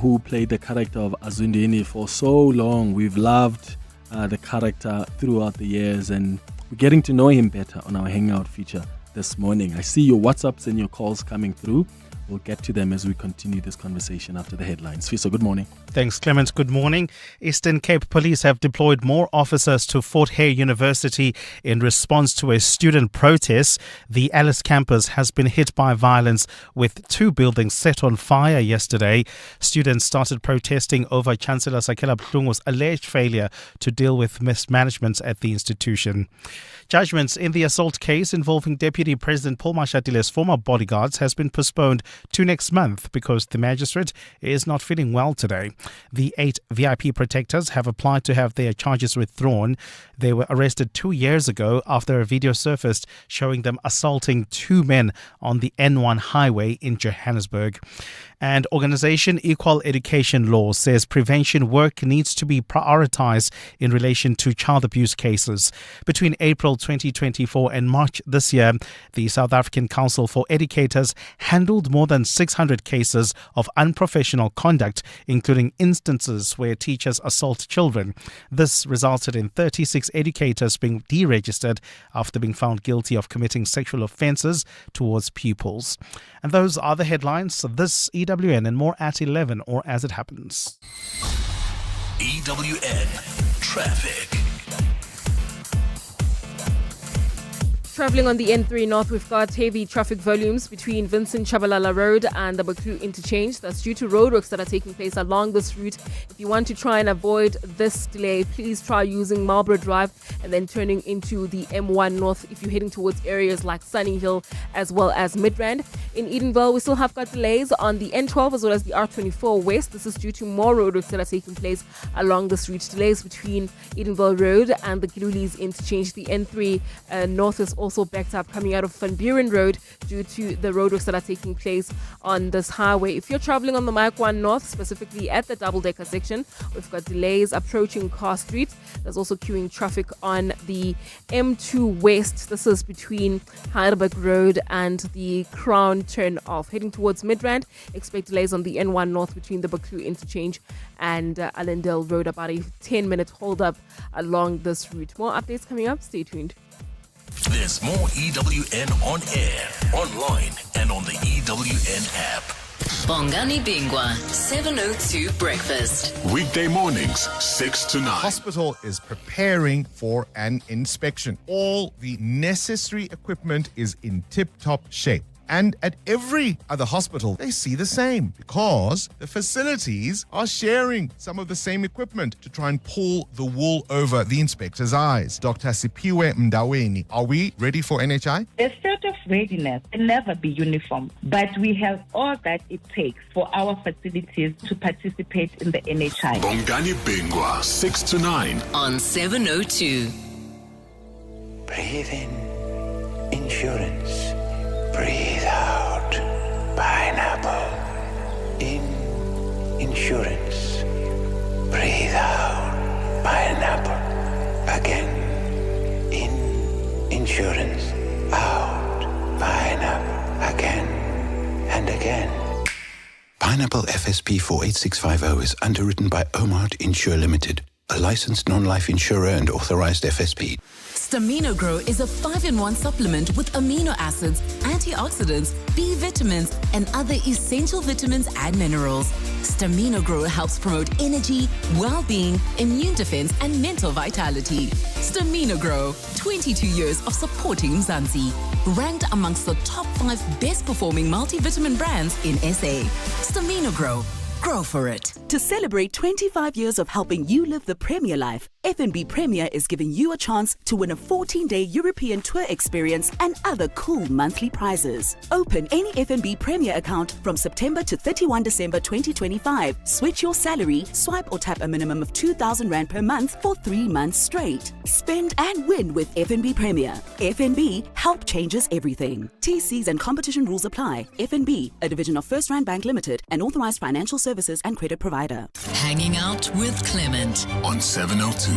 Speaker 9: who played the character of Azwindini for so long. We've loved the character throughout the years, and we're getting to know him better on our Hangout feature this morning. I see your WhatsApps and your calls coming through We'll get to them as we continue this conversation after the headlines. Fiso, good morning.
Speaker 1: Thanks, Clement. Good morning. Eastern Cape Police have deployed more officers to Fort Hare University in response to a student protest. The Alice campus has been hit by violence with 2 buildings set on fire yesterday. Students started protesting over Chancellor Sakela Bhlungu's alleged failure to deal with mismanagement at the institution. Judgments in the assault case involving Deputy President Paul Mashatile former bodyguards has been postponed to next month because the magistrate is not feeling well today. The 8 VIP protectors have applied to have their charges withdrawn. They were arrested 2 years ago after a video surfaced showing them assaulting 2 men on the N1 highway in Johannesburg. And Organisation Equal Education Law says prevention work needs to be prioritized in relation to child abuse cases. Between April 2024 and March this year, the South African Council for Educators handled more than 600 cases of unprofessional conduct, including instances where teachers assault children. This resulted in 36 educators being deregistered after being found guilty of committing sexual offences towards pupils. And those are the headlines. This EWN and more at 11 or as it happens.
Speaker 7: EWN Traffic.
Speaker 14: Travelling on the N3 North, we've got heavy traffic volumes between Vincent Chabalala Road and the Baklu interchange. That's due to roadworks that are taking place along this route. If you want to try and avoid this delay, please try using Marlborough Drive and then turning into the M1 North if you're heading towards areas like Sunny Hill as well as Midrand. In Edenville, we still have got delays on the N12 as well as the R24 West. This is due to more roadworks that are taking place along this route. Delays between Edenville Road and the Gilulis interchange. The N3 North is also backed up coming out of Van Buren Road due to the roadworks that are taking place on this highway. If you're traveling on the Mike 1 North, specifically at the double-decker section, we've got delays approaching Car Street. There's also queuing traffic on the M2 West. This is between Heidelberg Road and the Crown turn-off. Heading towards Midrand, expect delays on the N1 North between the Baklu interchange and Allendale Road. About a 10-minute hold-up along this route. More updates coming up. Stay tuned.
Speaker 7: There's more EWN on air, online, and on the EWN app.
Speaker 8: Bongani Bingwa, 702 Breakfast.
Speaker 2: Weekday mornings, 6 to 9.
Speaker 19: Hospital is preparing for an inspection. All the necessary equipment is in tip-top shape. And at every other hospital, they see the same because the facilities are sharing some of the same equipment to try and pull the wool over the inspector's eyes. Dr. Sipiwe Mdaweni, are we ready for NHI?
Speaker 20: The state of readiness can never be uniform, but we have all that it takes for our facilities to participate in the NHI.
Speaker 2: Bongani Bingwa, 6 to 9.
Speaker 8: On 702.
Speaker 21: Breathe in insurance. Breathe out pineapple. In insurance. Breathe out pineapple. Again. In insurance. Out pineapple. Again and again.
Speaker 22: Pineapple FSP 48650 is underwritten by Omart Insure Limited, a licensed non-life insurer and authorized FSP.
Speaker 10: Stamina Grow is a 5-in-1 supplement with amino acids, antioxidants, B vitamins, and other essential vitamins and minerals. Stamina Grow helps promote energy, well-being, immune defense, and mental vitality. Stamina Grow, 22 years of supporting Mzansi. Ranked amongst the top 5 best-performing multivitamin brands in SA. Stamina Grow. Grow for it.
Speaker 23: To celebrate 25 years of helping you live the Premier life, FNB Premier is giving you a chance to win a 14-day European tour experience and other cool monthly prizes. Open any FNB Premier account from September to 31 December 2025. Switch your salary, swipe or tap a minimum of 2,000 Rand per month for 3 months straight. Spend and win with FNB Premier. FNB, help changes everything. TCs and competition rules apply. FNB, a division of First Rand Bank Limited, an authorized financial services and credit provider.
Speaker 8: Hanging out with Clement
Speaker 2: on 702.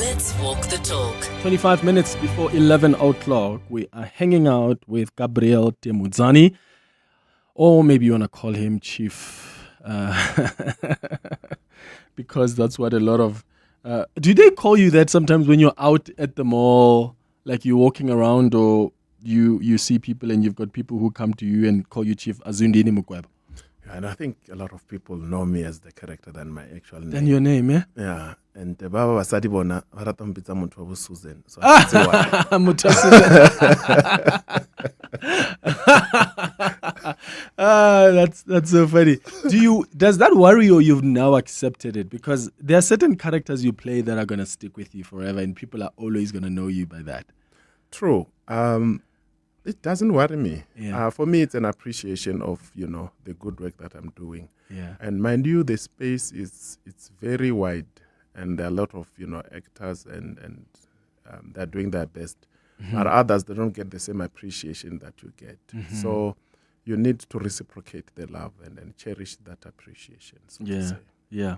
Speaker 8: Let's walk the talk.
Speaker 9: 25 minutes before 11 o'clock, we are hanging out with Gabriel Temudzani, or maybe you want to call him Chief, because that's what a lot of... do they call you that sometimes when you're out at the mall, like you're walking around, or you see people and you've got people who come to you and call you Chief Azwindini Mukwevho.
Speaker 17: And I think a lot of people know me as the character than my actual name.
Speaker 9: Than your name, yeah?
Speaker 17: Yeah. And Baba Basadi Bona, Varata Mpitsa Muthu wa Susan. So
Speaker 9: Muthu that's so funny. Does that worry you, or you've now accepted it? Because there are certain characters you play that are gonna stick with you forever, and people are always gonna know you by that.
Speaker 17: True. It doesn't worry me.
Speaker 9: Yeah.
Speaker 17: For me, it's an appreciation of the good work that I'm doing.
Speaker 9: Yeah.
Speaker 17: And mind you, the space it's very wide, and there are a lot of actors and they're doing their best.
Speaker 9: Mm-hmm.
Speaker 17: But others, they don't get the same appreciation that you get.
Speaker 9: Mm-hmm.
Speaker 17: So you need to reciprocate the love and cherish that appreciation. So to say.
Speaker 9: Yeah.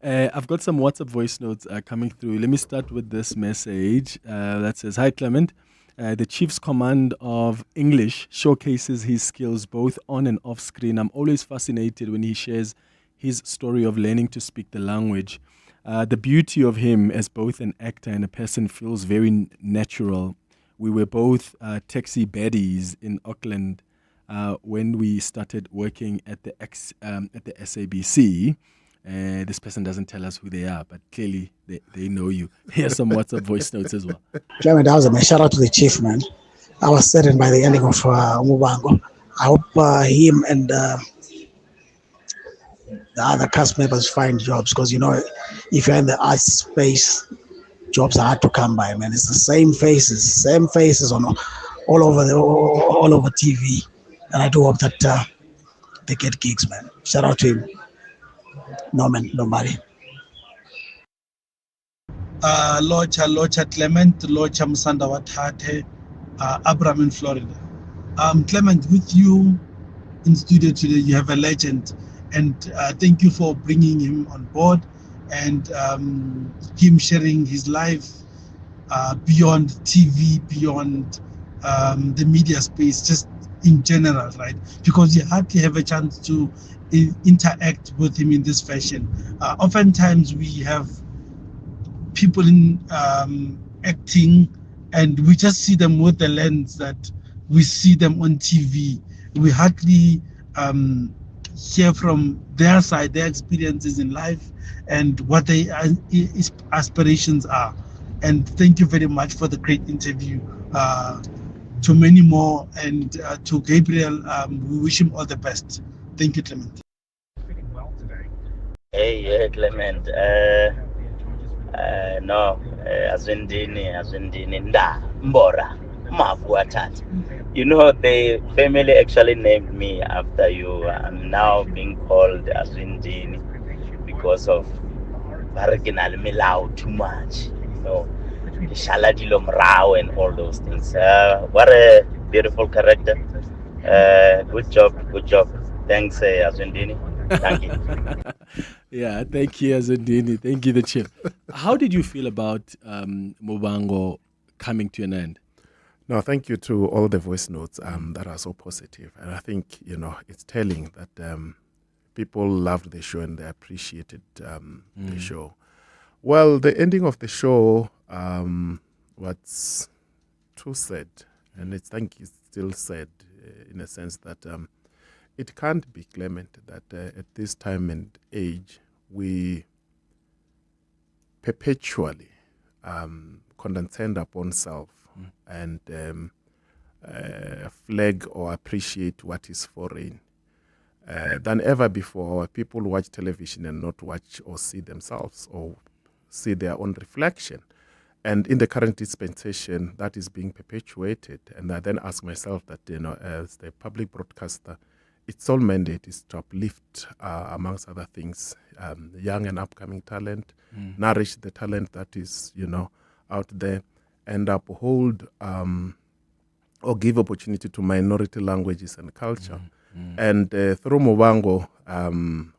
Speaker 9: I've got some WhatsApp voice notes coming through. Let me start with this message that says, "Hi Clement, the Chief's command of English showcases his skills both on and off screen. I'm always fascinated when he shares his story of learning to speak the language. The beauty of him as both an actor and a person feels very natural. We were both taxi baddies in Auckland when we started working at the SABC. This person doesn't tell us who they are, but clearly they know you." Here's some WhatsApp voice notes as well.
Speaker 3: Clement, that was a shout out to the chief, man. I was saddened by the ending of Muvhango. I hope him and the other cast members find jobs, because if you're in the arts space, jobs are hard to come by, man. It's the same faces on all over TV, and I do hope that they get gigs, man. Shout out to him. No man, nobody.
Speaker 4: Locha Clement, Locha Musanda Watate, Abraham in Florida. Clement, with you in studio today, you have a legend, and thank you for bringing him on board and him sharing his life beyond TV, beyond the media space, just in general, right? Because you hardly have a chance to interact with him in this fashion. Oftentimes we have people in acting, and we just see them with the lens that we see them on TV. We hardly hear from their side, their experiences in life, and what their aspirations are. And thank you very much for the great interview. To many more, and to Gabriel, we wish him all the best. Thank you, Clement.
Speaker 5: Hey, Clement. Azwindini, Nda, Mbora, Mavuatat. The family actually named me after you. I'm now being called Azwindini because of Baraginal Milau too much. Shaladilo Mrao and all those things. What a beautiful character. Good job. Thanks, Azwindini. Thank you.
Speaker 9: Yeah, thank you, Azwindini. Thank you, the chief. How did you feel about Muvhango coming to an end?
Speaker 17: No, thank you to all the voice notes that are so positive. And I think, it's telling that people loved the show and they appreciated the show. Well, the ending of the show was too sad. And I think it's still sad in a sense that it can't be Clement that at this time and age we perpetually condescend upon self and flag or appreciate what is foreign. Than ever before, people watch television and not watch or see themselves or see their own reflection. And in the current dispensation, that is being perpetuated. And I then ask myself that, as the public broadcaster, its sole mandate is to uplift, amongst other things, young and upcoming talent, nourish the talent that is, out there, and uphold or give opportunity to minority languages and culture. And through Muvhango,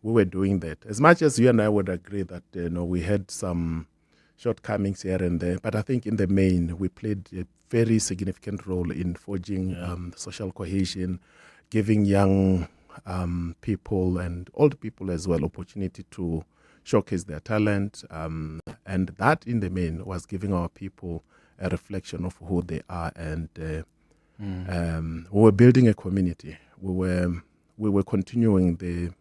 Speaker 17: we were doing that. As much as you and I would agree that we had some shortcomings here and there, but I think in the main we played a very significant role in forging social cohesion, giving young people and old people as well opportunity to showcase their talent, and that in the main was giving our people a reflection of who they are and We were building a community. We were continuing the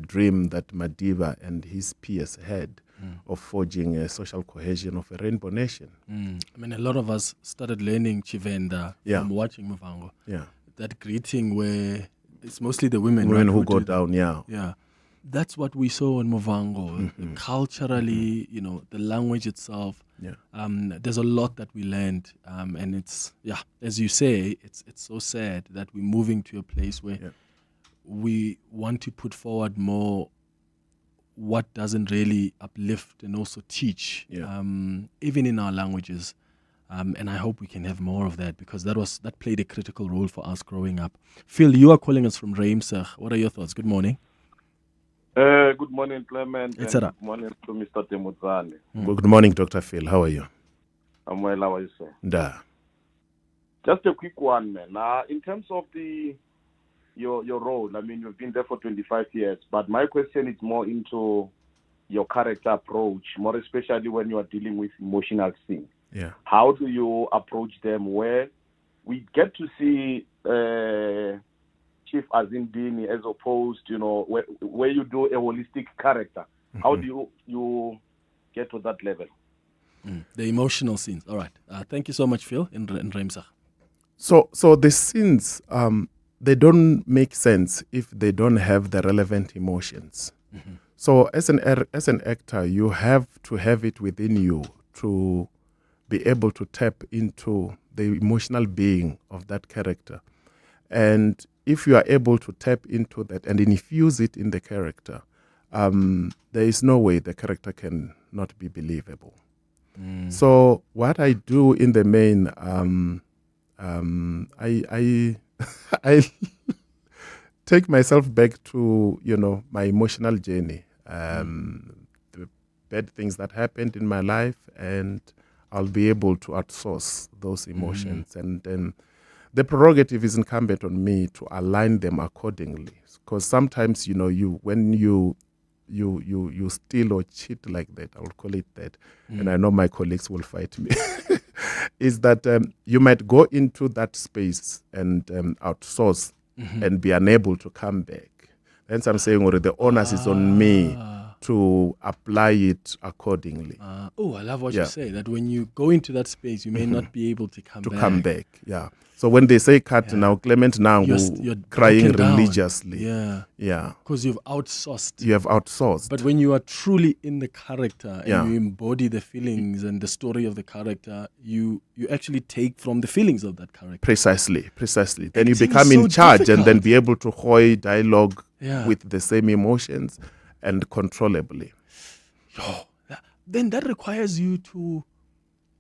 Speaker 17: dream that Madiba and his peers had of forging a social cohesion of a rainbow nation.
Speaker 9: I mean, a lot of us started learning Chivenda from watching Muvhango.
Speaker 17: Yeah.
Speaker 9: That greeting where it's mostly the women,
Speaker 17: Women
Speaker 9: right,
Speaker 17: who go
Speaker 9: do that.
Speaker 17: down, yeah.
Speaker 9: Yeah. That's what we saw in Muvhango. Culturally, the language itself.
Speaker 17: Yeah.
Speaker 9: There's a lot that we learned. And it's, as you say, it's so sad that we're moving to a place where we want to put forward more what doesn't really uplift and also teach, even in our languages. And I hope we can have more of that, because that played a critical role for us growing up. Phil, you are calling us from Reimsig. What are your thoughts? Good morning.
Speaker 11: Good morning, Clement.
Speaker 9: It's
Speaker 11: and
Speaker 9: all right.
Speaker 11: good morning to Mr. Temudzani.
Speaker 17: Good morning, Dr. Phil. How are you?
Speaker 11: I'm well. How are you, sir?
Speaker 17: Da.
Speaker 11: Just a quick one, man. In terms of your role, I mean, you've been there for 25 years, but my question is more into your character approach, more especially when you are dealing with emotional scenes.
Speaker 17: Yeah.
Speaker 11: How do you approach them where we get to see Chief Azwindini as opposed, where you do a holistic character? How do you get to that level?
Speaker 9: The emotional scenes. All right. Thank you so much, Phil, in Reimsig.
Speaker 17: So the scenes, they don't make sense if they don't have the relevant emotions. So as an actor, you have to have it within you to be able to tap into the emotional being of that character. And if you are able to tap into that and infuse it in the character, there is no way the character can not be believable. So what I do in the main, I take myself back to, my emotional journey, the bad things that happened in my life, and I'll be able to outsource those emotions. And then the prerogative is incumbent on me to align them accordingly. Because sometimes, when you steal or cheat like that, I will call it that, and I know my colleagues will fight me, is that you might go into that space and outsource and be unable to come back. Hence I'm saying the onus is on me to apply it accordingly.
Speaker 9: I love what you say, that when you go into that space, you may not be able to come back.
Speaker 17: Yeah. So when they say cut now, Clement now
Speaker 9: you're
Speaker 17: crying
Speaker 9: broken down.
Speaker 17: religiously.
Speaker 9: Yeah. Because you've outsourced.
Speaker 17: You have outsourced.
Speaker 9: But when you are truly in the character and you embody the feelings and the story of the character, you actually take from the feelings of that character.
Speaker 17: Precisely. Then you become in charge and then be able to hoy dialogue with the same emotions and controllably.
Speaker 9: Then that requires you to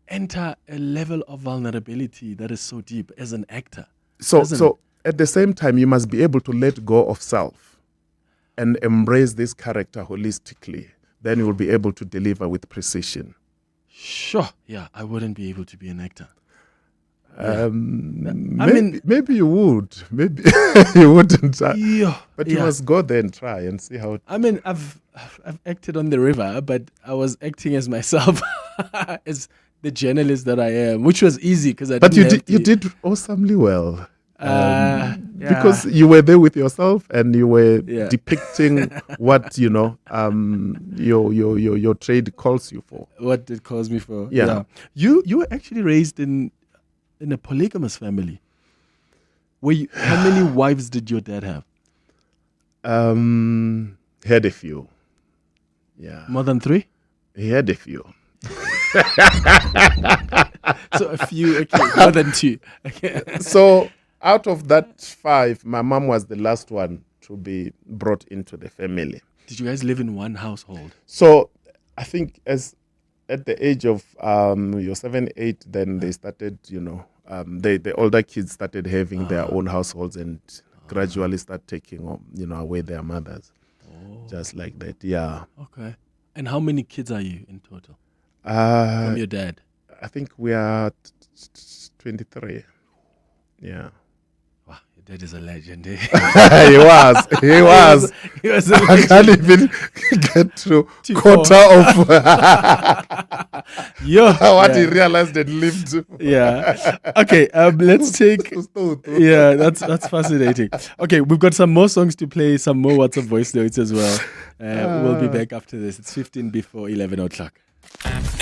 Speaker 9: enter a level of vulnerability that is so deep as an actor.
Speaker 17: So at the same time, you must be able to let go of self and embrace this character holistically. Then you will be able to deliver with precision.
Speaker 9: Sure. Yeah, I wouldn't be able to be an actor.
Speaker 17: Maybe you would. Maybe you wouldn't. But you must go there and try and see how.
Speaker 9: I've acted on the river, but I was acting as myself, as the journalist that I am, which was easy because I.
Speaker 17: But you did awesomely well. Because you were there with yourself and you were depicting what your trade calls you for.
Speaker 9: What it calls me for.
Speaker 17: Yeah.
Speaker 9: You were actually raised in a polygamous family. How many wives did your dad have?
Speaker 17: He had a few. Yeah.
Speaker 9: More than 3?
Speaker 17: He had a few.
Speaker 9: So a few, okay, more than 2. Okay.
Speaker 17: So out of that 5, my mom was the last one to be brought into the family.
Speaker 9: Did you guys live in one household?
Speaker 17: So I think at the age of 7, 8, then they started, the older kids started having their own households and gradually start taking, away their mothers. Just like that, yeah.
Speaker 9: Okay. And how many kids are you in total? From your dad?
Speaker 17: I think we are 23. Yeah.
Speaker 9: Wow, That is a legend.
Speaker 17: He was.
Speaker 9: He was a
Speaker 17: I can't even get to quarter of what he realized and lived to.
Speaker 9: Yeah. Okay. Let's take. Yeah, that's fascinating. Okay, we've got some more songs to play, some more WhatsApp voice notes as well. We'll be back after this. It's 15 before 11 o'clock.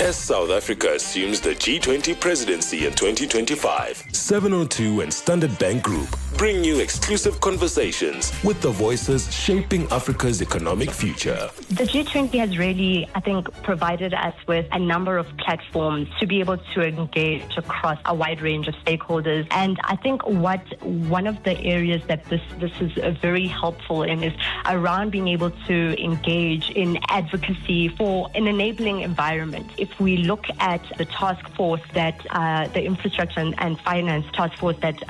Speaker 7: As South Africa assumes the G20 presidency in 2025, 702 and Standard Bank Group bring you exclusive conversations with the voices shaping Africa's economic future.
Speaker 6: The G20 has really, I think, provided us with a number of platforms to be able to engage across a wide range of stakeholders. And I think one of the areas that this is very helpful in is around being able to engage in advocacy for an enabling environment. If we look at the task force that the infrastructure and finance task force that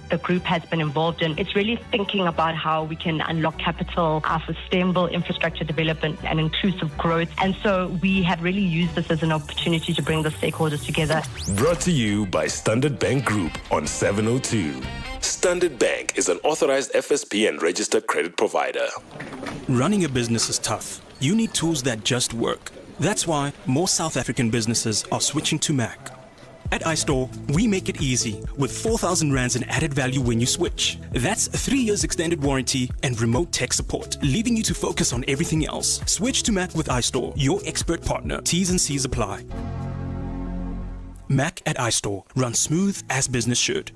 Speaker 6: the group has been involved in, it's really thinking about how we can unlock capital for sustainable infrastructure development and inclusive growth. And so we have really used this as an opportunity to bring the stakeholders together.
Speaker 7: Brought to you by Standard Bank Group on 702. Standard Bank is an authorized FSP and registered credit provider.
Speaker 12: Running a business is tough. You need tools that just work. That's why more South African businesses are switching to Mac. At iStore, we make it easy with 4,000 rands in added value when you switch. That's 3 years extended warranty and remote tech support, leaving you to focus on everything else. Switch to Mac with iStore, your expert partner. T's and C's apply. Mac at iStore. Run smooth as business should.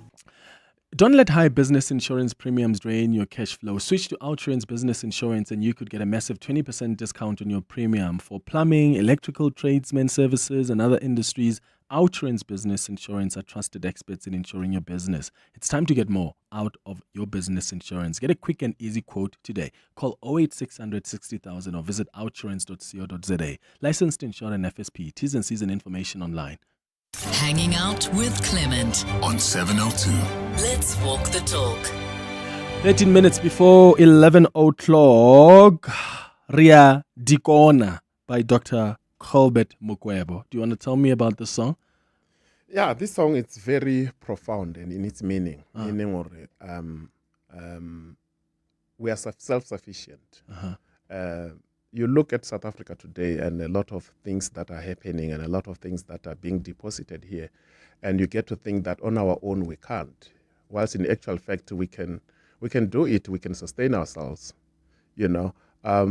Speaker 9: Don't let high business insurance premiums drain your cash flow. Switch to Outsurance Business Insurance and you could get a massive 20% discount on your premium. For plumbing, electrical, tradesmen services and other industries, Outsurance Business Insurance are trusted experts in insuring your business. It's time to get more out of your business insurance. Get a quick and easy quote today. Call 08600 60,000 or visit outsurance.co.za. Licensed to insure an FSP. T's and C's and information online.
Speaker 8: Hanging out with Clement
Speaker 7: on 702.
Speaker 8: Let's walk the talk.
Speaker 9: 13 minutes before 11 o'clock, Ria Dikona by Dr. Clement Mukwevho. Do you want to tell me about the song?
Speaker 17: Yeah, this song is very profound and in its meaning. Meaning, we are self-sufficient. You look at South Africa today and a lot of things that are happening and a lot of things that are being deposited here, and you get to think that on our own we can't. Whilst in actual fact we can do it, we can sustain ourselves. You know, I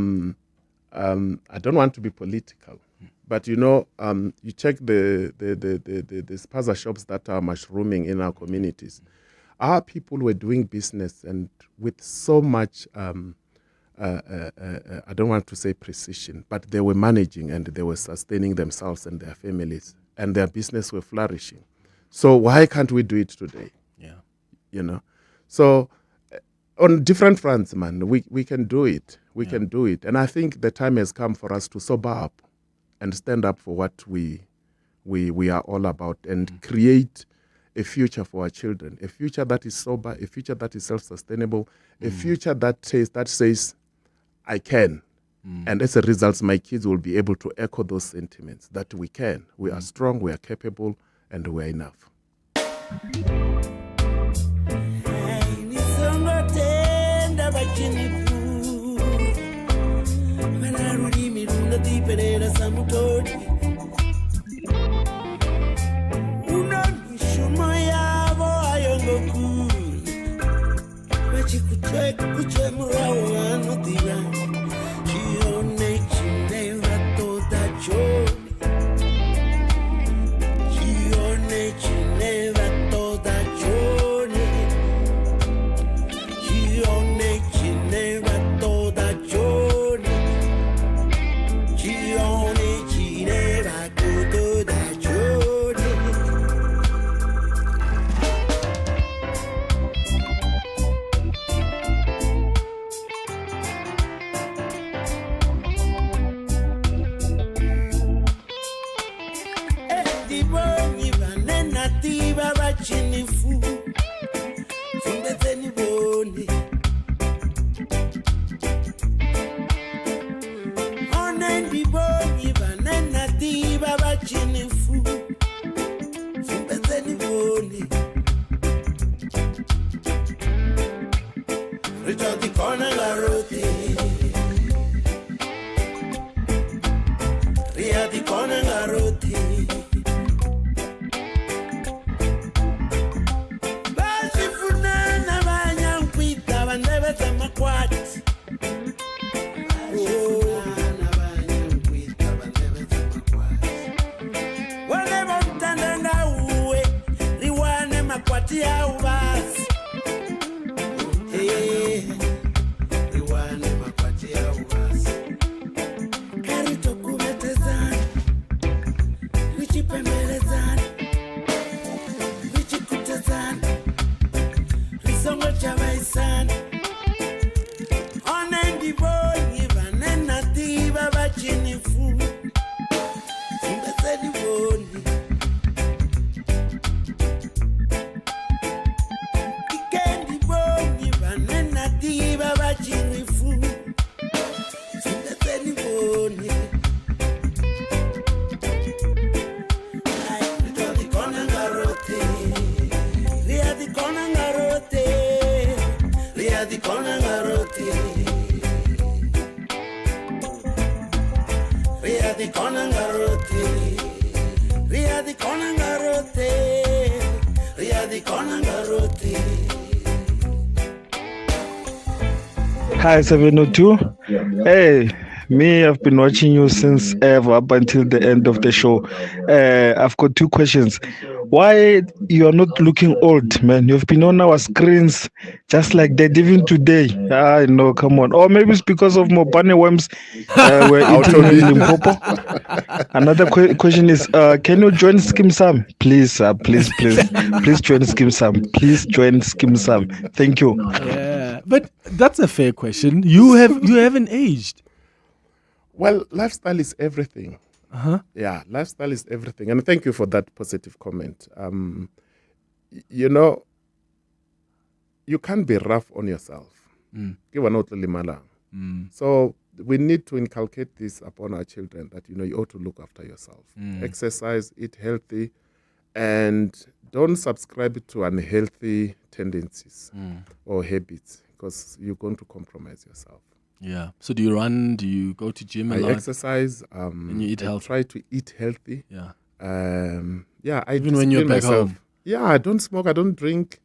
Speaker 17: don't want to be political, but you know, you check the spaza shops that are mushrooming in our communities. Our people were doing business and with so much. I don't want to say precision, but they were managing and they were sustaining themselves and their families, and their business were flourishing. So why can't we do it today?
Speaker 9: Yeah,
Speaker 17: you know. So on different fronts, man, we can do it. We can do it, and I think the time has come for us to sober up and stand up for what we are all about and create a future for our children, a future that is sober, a future that is self-sustainable, a future that says, I can. And as a result, my kids will be able to echo those sentiments that we can. We are strong, we are capable, and we are enough.
Speaker 13: Hi, 702. Hey, me, I've been watching you since ever up until the end of the show. I've got two questions. Why you are not looking old, man? You've been on our screens just like that, even today. I know, come on. Or maybe it's because of Mobane worms we're eating in Limpopo. Another question is, can you join Skim Sam? Please, please join Skim Sam. Please join Skim Sam. Thank you.
Speaker 9: Yeah, but that's a fair question. You haven't aged.
Speaker 17: Well, lifestyle is everything.
Speaker 9: Uh-huh.
Speaker 17: Yeah, lifestyle is everything. And thank you for that positive comment. You know, you can't be rough on yourself. So we need to inculcate this upon our children that, you know, you ought to look after yourself. Exercise, eat healthy, and don't subscribe to unhealthy tendencies or habits, because you're going to compromise yourself.
Speaker 9: Yeah. So do you run? Do you go to gym a lot?
Speaker 17: I exercise.
Speaker 9: And you eat healthy?
Speaker 17: Try to eat healthy.
Speaker 9: Yeah.
Speaker 17: I
Speaker 9: even when you're back home.
Speaker 17: Yeah, I don't smoke. I don't drink.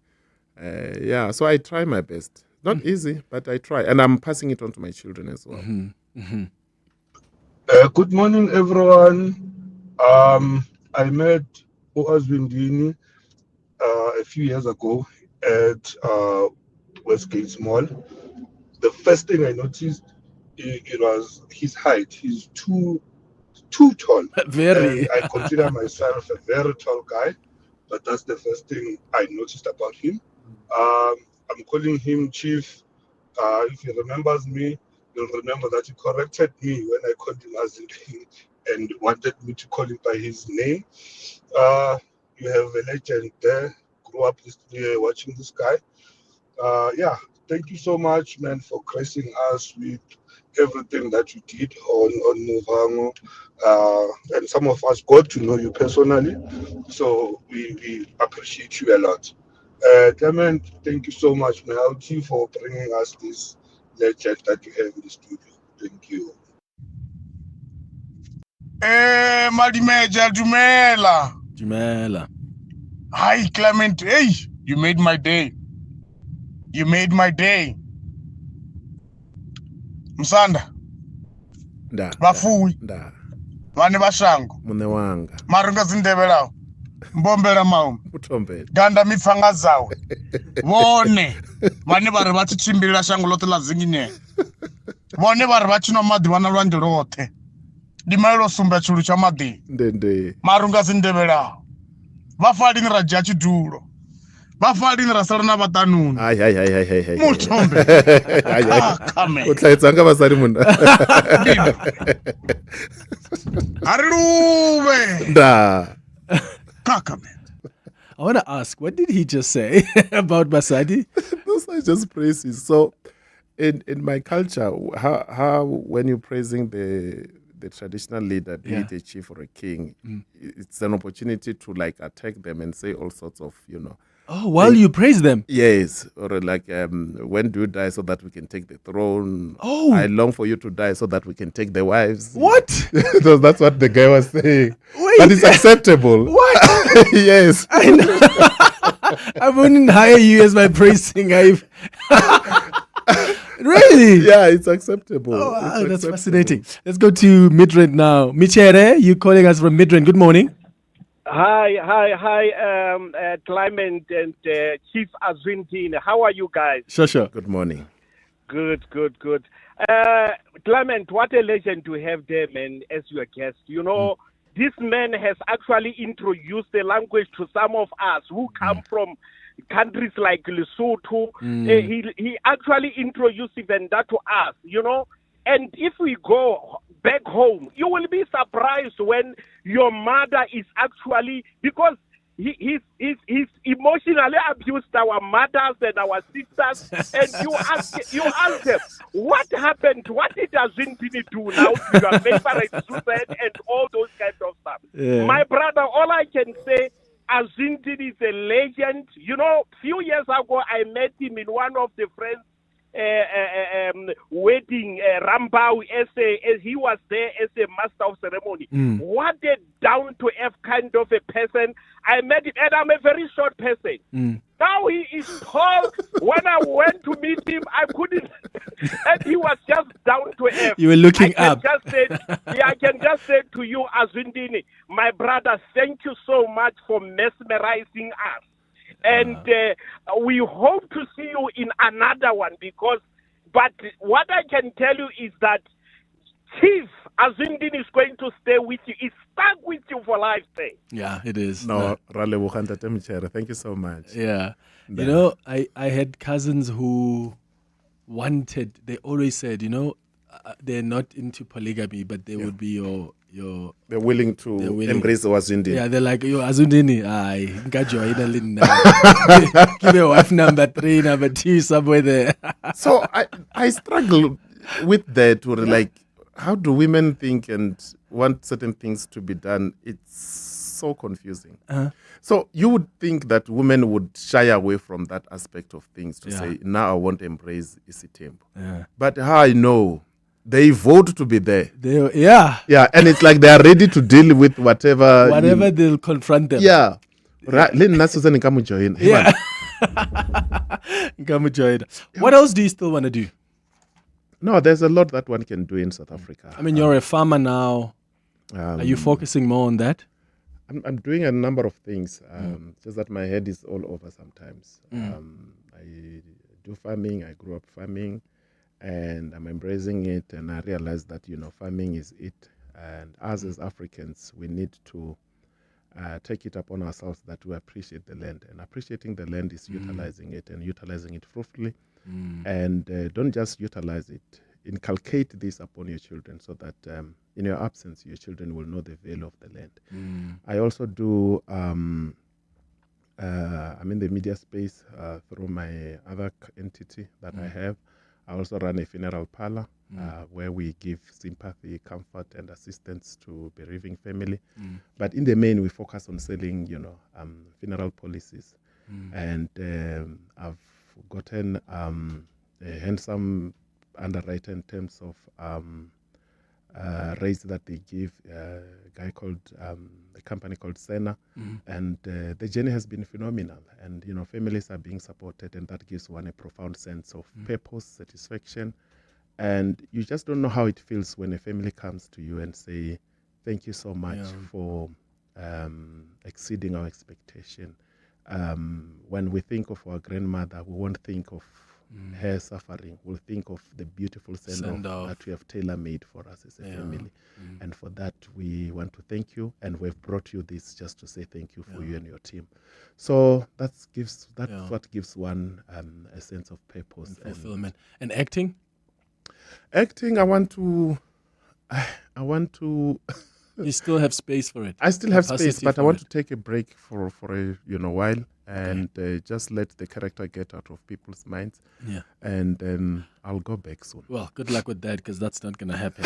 Speaker 17: So I try my best. Not easy, but I try, and I'm passing it on to my children as well.
Speaker 15: Good morning, everyone. I met Azwindini a few years ago at Westgate Mall. The first thing I noticed it was his height. He's too tall.
Speaker 9: Very.
Speaker 15: And I consider myself a very tall guy, but that's the first thing I noticed about him. I'm calling him Chief. If he remembers me, you'll remember that he corrected me when I called him Azwindini and wanted me to call him by his name. You have a legend there. Grew up watching this guy. Thank you so much, man, for gracing us with everything that you did on Muvhango. And some of us got to know you personally, so we appreciate you a lot. Clement, thank you so much, man, for bringing us this legend that you have in the studio. Thank you.
Speaker 16: Madimeja Jumela. Hi, Clement. Hey, you made my day. You made my day. Msanda. Bafuwi. Vane vashango.
Speaker 17: Munewanga.
Speaker 16: Marunga zindebelawo. Mbombela maum.
Speaker 17: Utombela.
Speaker 16: Ganda mitsanga zawe. Vone. Vane vari vachichimbirira shango lote la zingine. Vone vari vachinwa madhi vana lwanje lote. Dimailo sumba chulu cha madhi.
Speaker 17: Ndende.
Speaker 16: Marunga zindebelawo. Vafalinira jachidulo. Vafalinira salana vatanuni.
Speaker 17: Ai.
Speaker 16: Mutombe. Kame.
Speaker 17: Utlaitsanga vasari munda.
Speaker 16: Ariluve.
Speaker 17: Da.
Speaker 16: Kakame.
Speaker 9: I want to ask, what did he just say about Basadi?
Speaker 17: Those are just praises. So, in my culture, how when you're praising the traditional leader, be it a chief or a king, it's an opportunity to like attack them and say all sorts of,
Speaker 9: Oh, while you praise them?
Speaker 17: Yes. Or like, when do you die so that we can take the throne?
Speaker 9: Oh.
Speaker 17: I long for you to die so that we can take the wives.
Speaker 9: What?
Speaker 17: So that's what the guy was saying.
Speaker 9: Wait.
Speaker 17: But it's acceptable.
Speaker 9: What?
Speaker 17: Yes.
Speaker 9: I know. I wouldn't hire you as my praise singer. Really?
Speaker 17: Yeah, it's acceptable.
Speaker 9: Oh, wow,
Speaker 17: It's
Speaker 9: that's
Speaker 17: acceptable.
Speaker 9: fascinating. Let's go to Midrand now. Michere, you calling us from Midrand. Good morning.
Speaker 1: Hi, Clement and Chief Azwindini. How are you guys?
Speaker 9: Sure.
Speaker 17: Good morning.
Speaker 1: Good. Clement, what a legend to have there, man, as your guest. You know, this man has actually introduced the language to some of us who come from countries like Lesotho. He actually introduced even that to us, you know. And if we go back home, you will be surprised when your mother is actually, because he's emotionally abused our mothers and our sisters, and you ask them, what happened? What did Azwindini do now to your favorite Susan and all those kinds of stuff?
Speaker 9: Yeah.
Speaker 1: My brother, all I can say, Azwindini is a legend. You know, few years ago, I met him in one of the friends' wedding, Rambau, as he was there as a master of ceremony. What a down-to-earth kind of a person. I met him, and I'm a very short person. Now he is tall. When I went to meet him, I couldn't, and he was just down to earth.
Speaker 9: You were looking up.
Speaker 1: I can just say to you, Azwindini, my brother, thank you so much for mesmerizing us. And we hope to see you in another one but what I can tell you is that Chief Azwindini is going to stay with you. He's stuck with you for life.
Speaker 9: Yeah, it is.
Speaker 17: No, thank you so much.
Speaker 9: Yeah. You know, I had cousins who they always said, you know, they're not into polygamy, but they would be your
Speaker 17: they're willing to embrace Azwindini.
Speaker 9: Yeah, they're like, yo, Azwindini, give me a wife number 3, number 2, somewhere there.
Speaker 17: So I struggle with that. Or like, how do women think and want certain things to be done? It's so confusing. So you would think that women would shy away from that aspect of things to say, now I want to embrace Isitembu.
Speaker 9: Yeah.
Speaker 17: But how I know, they vote to be there.
Speaker 9: Yeah,
Speaker 17: and it's like they are ready to deal with whatever
Speaker 9: they'll confront them.
Speaker 17: Yeah.
Speaker 9: Yeah. What else do you still want to do?
Speaker 17: No, there's a lot that one can do in South Africa.
Speaker 9: I mean, you're a farmer now. Are you focusing more on that?
Speaker 17: I'm doing a number of things. Just that my head is all over sometimes. I do farming. I grew up farming. And I'm embracing it, and I realize that, you know, farming is it. And us as Africans, we need to take it upon ourselves that we appreciate the land. And appreciating the land is utilizing it and utilizing it fruitfully. And don't just utilize it. Inculcate this upon your children so that in your absence, your children will know the value of the land. I also do, I'm in the media space through my other entity that I have. I also run a funeral parlor where we give sympathy, comfort, and assistance to bereaving family. But in the main, we focus on selling, you know, funeral policies. And I've gotten a handsome underwriter in terms of rates that they give. A company called SANEF, and the journey has been phenomenal. And you know, families are being supported, and that gives one a profound sense of purpose, satisfaction, and you just don't know how it feels when a family comes to you and say, "Thank you so much for exceeding our expectation." When we think of our grandmother, we won't think of her suffering. We'll think of the beautiful send-off that we have tailor-made for us as a family. And for that, we want to thank you, and we've brought you this just to say thank you for you and your team. So that's what gives one a sense of purpose
Speaker 9: and fulfillment. And acting?
Speaker 17: Acting, I want to
Speaker 9: You still have space for it.
Speaker 17: I still have space, but I want to take a break for a while and just let the character get out of people's minds.
Speaker 9: Yeah.
Speaker 17: And then I'll go back soon.
Speaker 9: Well, good luck with that, because that's not going to happen.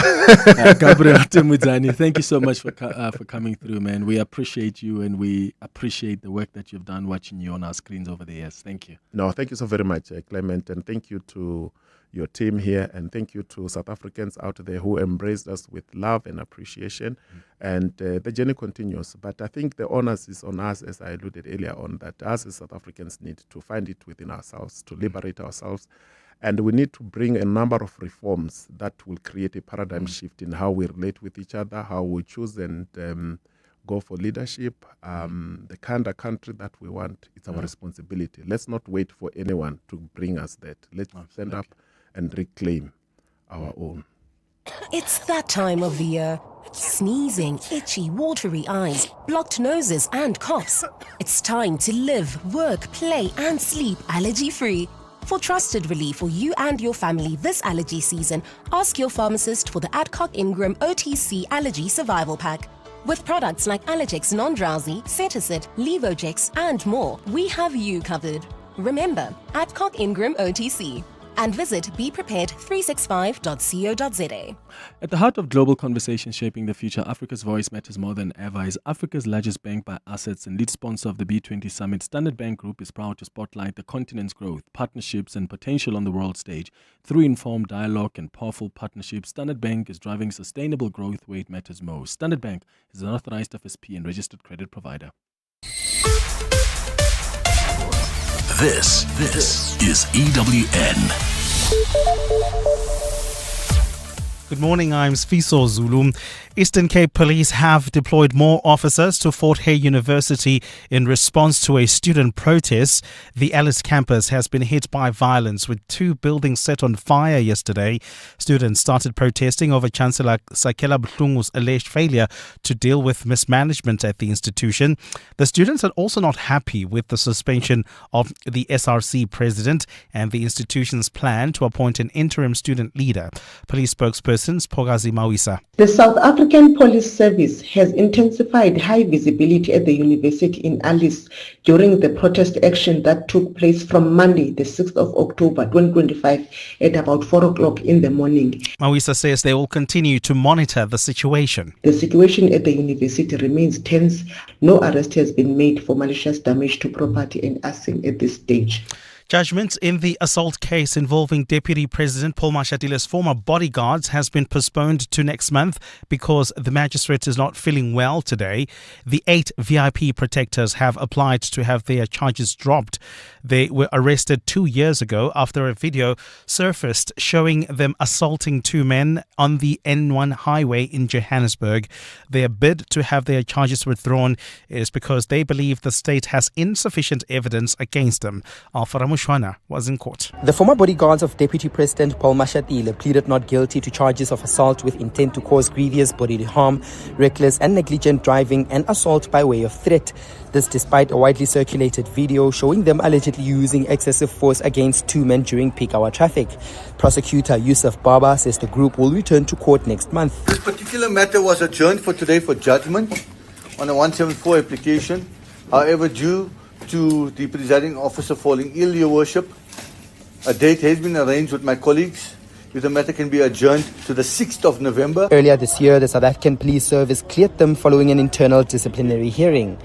Speaker 9: Gabriel Temudzani, thank you so much for coming through, man. We appreciate you, and we appreciate the work that you've done watching you on our screens over the years. Thank you.
Speaker 17: No, thank you so very much, Clement, and thank you to your team here, and thank you to South Africans out there who embraced us with love and appreciation. And the journey continues, but I think the onus is on us, as I alluded earlier on, that us as South Africans need to find it within ourselves, to liberate ourselves, and we need to bring a number of reforms that will create a paradigm shift in how we relate with each other, how we choose and go for leadership, the kind of country that we want. It's our responsibility. Let's not wait for anyone to bring us that. Let's stand up and reclaim our own.
Speaker 14: It's that time of the year. Sneezing, itchy, watery eyes, blocked noses and coughs. It's time to live, work, play and sleep allergy-free. For trusted relief for you and your family this allergy season, ask your pharmacist for the ad-hoc Ingram OTC Allergy Survival Pack. With products like Allergex Non-Drowsy, Cetisid, Levogex and more, we have you covered. Remember, ad-hoc Ingram OTC. And visit beprepared365.co.za.
Speaker 9: At the heart of global conversations shaping the future, Africa's voice matters more than ever. As Africa's largest bank by assets and lead sponsor of the B20 Summit, Standard Bank Group is proud to spotlight the continent's growth, partnerships and potential on the world stage. Through informed dialogue and powerful partnerships, Standard Bank is driving sustainable growth where it matters most. Standard Bank is an authorized FSP and registered credit provider.
Speaker 2: This is EWN.
Speaker 18: Good morning, I'm Sfiso Zulu. Eastern Cape Police have deployed more officers to Fort Hare University in response to a student protest. The Alice campus has been hit by violence with 2 buildings set on fire yesterday. Students started protesting over Chancellor Sakela Buhlungu's alleged failure to deal with mismanagement at the institution. The students are also not happy with the suspension of the SRC president and the institution's plan to appoint an interim student leader. Police spokesperson Spogazi Mawisa.
Speaker 19: The South African Police Service has intensified high visibility at the university in Alice during the protest action that took place from Monday, the 6th of October 2025 at about 4 o'clock in the morning.
Speaker 18: Mawisa says they will continue to monitor the situation.
Speaker 19: The situation at the university remains tense. No arrest has been made for malicious damage to property and arson at this stage.
Speaker 18: Judgment in the assault case involving Deputy President Paul Mashatiles's former bodyguards has been postponed to next month because the magistrate is not feeling well today. The 8 VIP protectors have applied to have their charges dropped. They were arrested 2 years ago after a video surfaced showing them assaulting 2 men on the N1 highway in Johannesburg. Their bid to have their charges withdrawn is because they believe the state has insufficient evidence against them. Alpha Mushwana was in court.
Speaker 24: The former bodyguards of Deputy President Paul Mashatile pleaded not guilty to charges of assault with intent to cause grievous bodily harm, reckless and negligent driving, and assault by way of threat. This despite a widely circulated video showing them allegedly using excessive force against 2 men during peak hour traffic. Prosecutor Yusuf Baba says the group will return to court next month.
Speaker 25: This particular matter was adjourned for today for judgment on a 174 application. However, due to the presiding officer falling ill, Your Worship, a date has been arranged with my colleagues if the matter can be adjourned to the 6th of November.
Speaker 24: Earlier this year, the South African Police Service cleared them following an internal disciplinary hearing.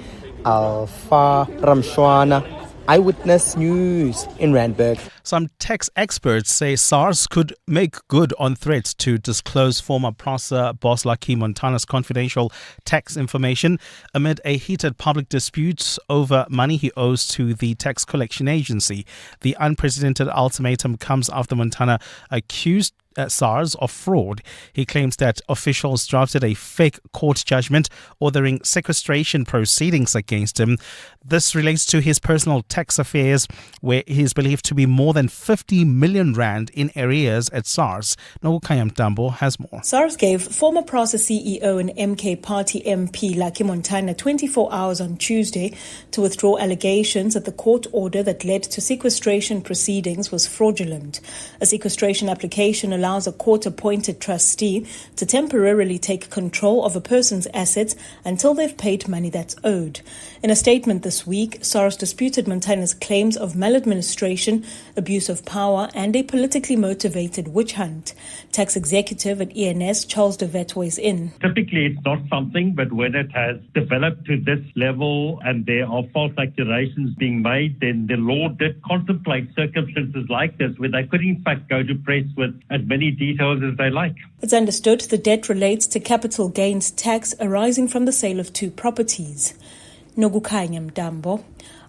Speaker 24: Alpha Ramshwana, Eyewitness News in Randburg.
Speaker 18: Some tax experts say SARS could make good on threats to disclose former PRASA boss Lucky Montana's confidential tax information amid a heated public dispute over money he owes to the tax collection agency. The unprecedented ultimatum comes after Montana accused SARS of fraud. He claims that officials drafted a fake court judgment ordering sequestration proceedings against him. This relates to his personal tax affairs, where he is believed to be more than than 50 million rand in arrears at SARS. Nogukaya Mtambo has more.
Speaker 10: SARS gave former PRASA CEO and MK Party MP Lucky Montana 24 hours on Tuesday to withdraw allegations that the court order that led to sequestration proceedings was fraudulent. A sequestration application allows a court-appointed trustee to temporarily take control of a person's assets until they've paid money that's owed. In a statement this week, SARS disputed Montana's claims of maladministration, abuse of power, and a politically motivated witch hunt. Tax executive at ENS, Charles de Vet, weighs in.
Speaker 20: Typically, it's not something, but when it has developed to this level and there are false accusations being made, then the law did contemplate circumstances like this where they could in fact go to press with as many details as they like.
Speaker 10: It's understood the debt relates to capital gains tax arising from the sale of 2 properties. Nogukanya Mtambo,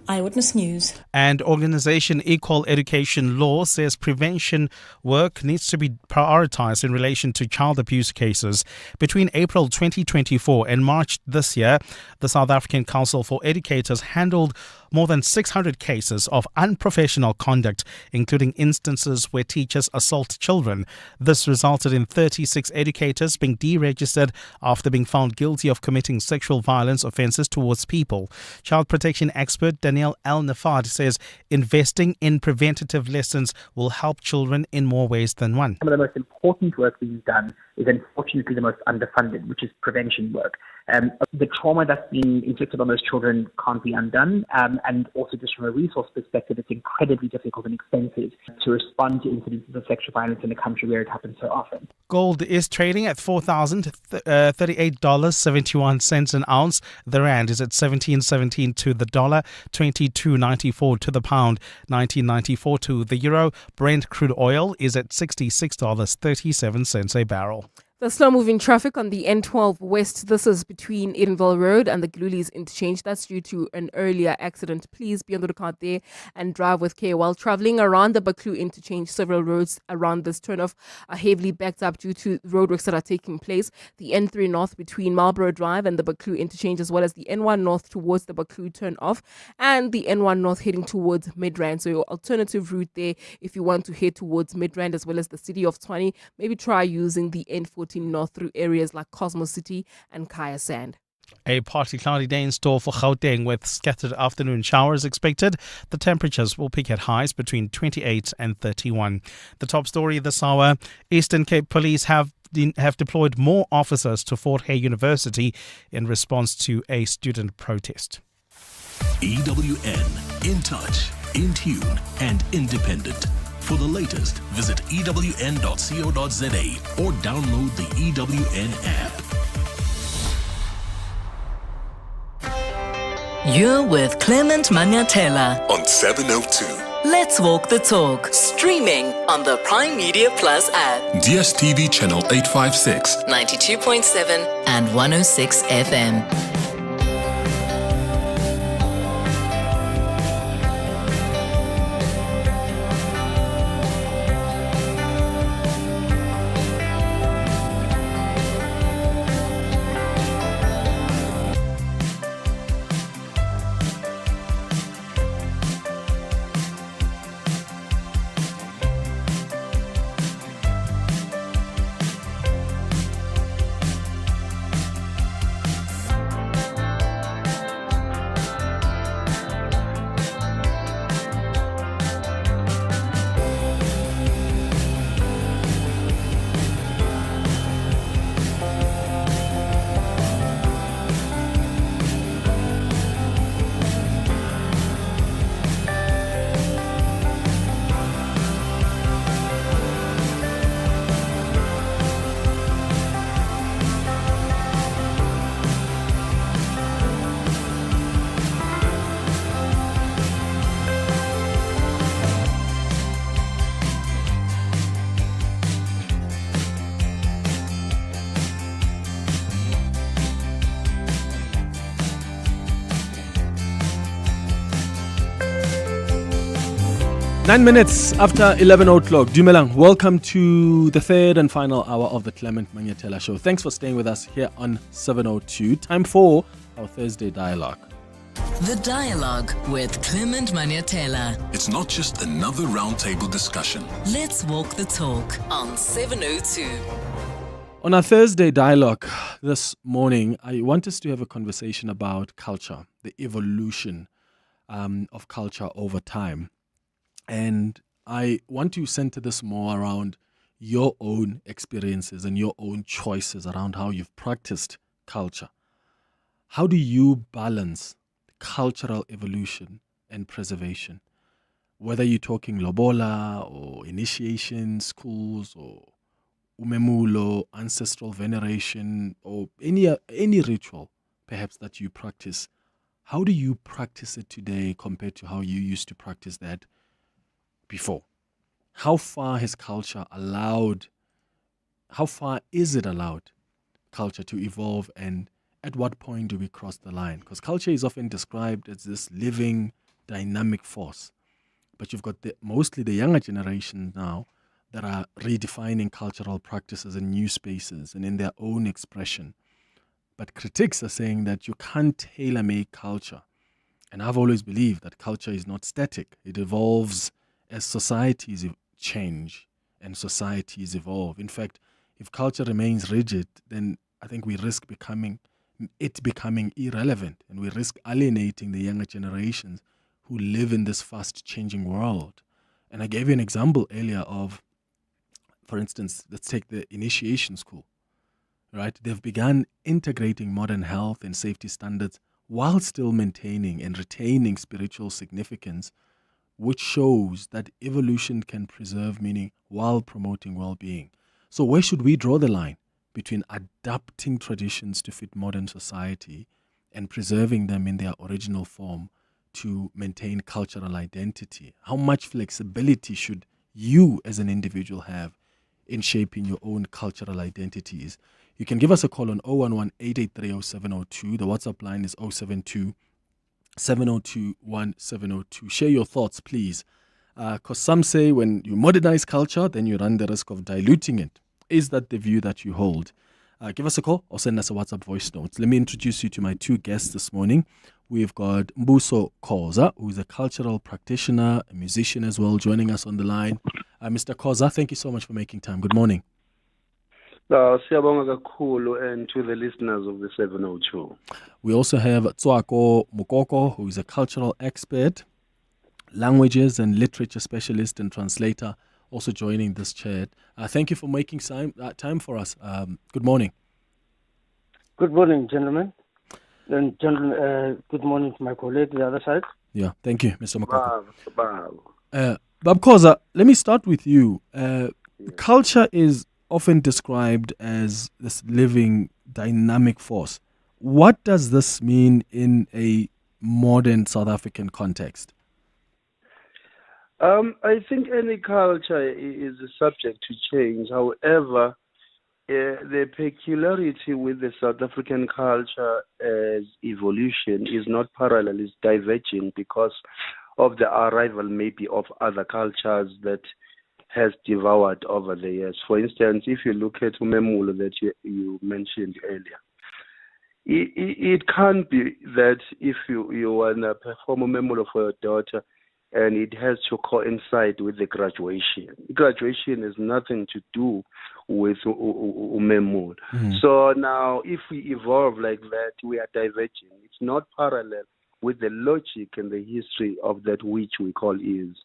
Speaker 10: Eyewitness News.
Speaker 18: And organization Equal Education Law says prevention work needs to be prioritized in relation to child abuse cases. Between April 2024 and March this year, the South African Council for Educators handled more than 600 cases of unprofessional conduct, including instances where teachers assault children. This resulted in 36 educators being deregistered after being found guilty of committing sexual violence offences towards people. Child protection expert Danielle Al-Nafad says investing in preventative lessons will help children in more ways than one.
Speaker 21: Some of the most important work being done is unfortunately the most underfunded, which is prevention work. The trauma that's been inflicted on those children can't be undone. And also just from a resource perspective, it's incredibly difficult and expensive to respond to incidences of sexual violence in a country where it happens so often.
Speaker 18: Gold is trading at $4,038.71 an ounce. The rand is at 17.17 to the dollar, 22.94 to the pound, 19.94 to the euro. Brent crude oil is at $66.37 a barrel.
Speaker 22: The slow-moving traffic on the N12 West, this is between Edenville Road and the Glulies interchange. That's due to an earlier accident. Please be on the lookout there and drive with care. While traveling around the Baklu interchange, several roads around this turnoff are heavily backed up due to roadworks that are taking place. The N3 North between Marlborough Drive and the Baklu interchange, as well as the N1 North towards the Baklu turnoff, and the N1 North heading towards Midrand. So your alternative route there, if you want to head towards Midrand as well as the city of Tshwane, maybe try using the N14 North through areas like Cosmos City and Kaya Sand.
Speaker 18: A partly cloudy day in store for Gauteng with scattered afternoon showers expected. The temperatures will peak at highs between 28 and 31. The top story this hour, Eastern Cape Police have deployed more officers to Fort Hare University in response to a student protest.
Speaker 2: EWN, in touch, in tune and independent. For the latest, visit ewn.co.za or download the EWN app.
Speaker 8: You're with Clement Manyathela
Speaker 7: on 702.
Speaker 8: Let's walk the talk. Streaming on the Prime Media Plus app.
Speaker 7: DSTV channel 856,
Speaker 8: 92.7 and 106 FM.
Speaker 9: Nine minutes after 11 o'clock. Dumelang, welcome to the third and final hour of the Clement Manyathela Show. Thanks for staying with us here on 702. Time for our Thursday dialogue.
Speaker 8: The Dialogue with Clement Manyathela.
Speaker 2: It's not just another roundtable discussion.
Speaker 8: Let's walk the talk on 702.
Speaker 9: On our Thursday dialogue this morning, I want us to have a conversation about culture, the evolution of culture over time. And I want to center this more around your own experiences and your own choices around how you've practiced culture. How do you balance cultural evolution and preservation? Whether you're talking lobola or initiation, schools or umemulo, ancestral veneration, or any ritual perhaps that you practice, how do you practice it today compared to how you used to practice that before? How far is it allowed culture to evolve, and at what point do we cross the line? Because culture is often described as this living, dynamic force. But you've got mostly the younger generation now that are redefining cultural practices in new spaces and in their own expression. But critics are saying that you can't tailor-make culture. And I've always believed that culture is not static. It evolves as societies change and societies evolve. In fact, if culture remains rigid, then I think we risk becoming irrelevant, and we risk alienating the younger generations who live in this fast-changing world. And I gave you an example earlier of, for instance, let's take the initiation school, right? They've begun integrating modern health and safety standards while still maintaining and retaining spiritual significance, which shows that evolution can preserve meaning while promoting well-being. So where should we draw the line between adapting traditions to fit modern society and preserving them in their original form to maintain cultural identity? How much flexibility should you as an individual have in shaping your own cultural identities? You can give us a call on 011-883-0702. The WhatsApp line is 072-702-1702. Share your thoughts, please. Because some say when you modernize culture, then you run the risk of diluting it. Is that the view that you hold? Give us a call or send us a WhatsApp voice note. Let me introduce you to my two guests this morning. We've got Mbuso Khoza, who is a cultural practitioner, a musician as well, joining us on the line. Mr. Khoza, thank you so much for making time. Good morning.
Speaker 3: Siyabonga kakhulu, and to the listeners of the 702.
Speaker 9: We also have Tswako Mukoko, who is a cultural expert, languages and literature specialist and translator, also joining this chat. Thank you for making time for us. Good morning.
Speaker 4: Good morning, gentlemen. And good morning to my colleague the other side.
Speaker 9: Yeah, thank you, Mr. Mukoko. Bab Khoza, let me start with you. Culture is often described as this living, dynamic force. What does this mean in a modern South African context?
Speaker 3: I think any culture is subject to change. However, the peculiarity with the South African culture as evolution is not parallel, it's diverging because of the arrival maybe of other cultures that has devoured over the years. For instance, if you look at Umemulo that you mentioned earlier, it can't be that if you want to perform Umemulo for your daughter, and it has to coincide with the graduation. Graduation has nothing to do with Umemulo. So now, if we evolve like that, we are diverging. It's not parallel with the logic and the history of that which we call is.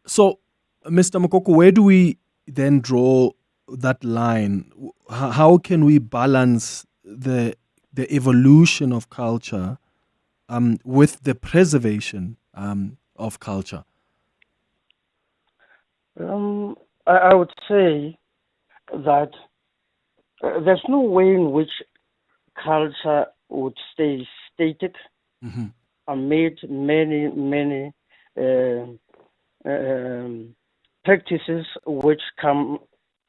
Speaker 9: So, Mr. Mukoko, where do we then draw that line? How can we balance the evolution of culture with the preservation of culture?
Speaker 4: I would say that there's no way in which culture would stay static amid many practices which come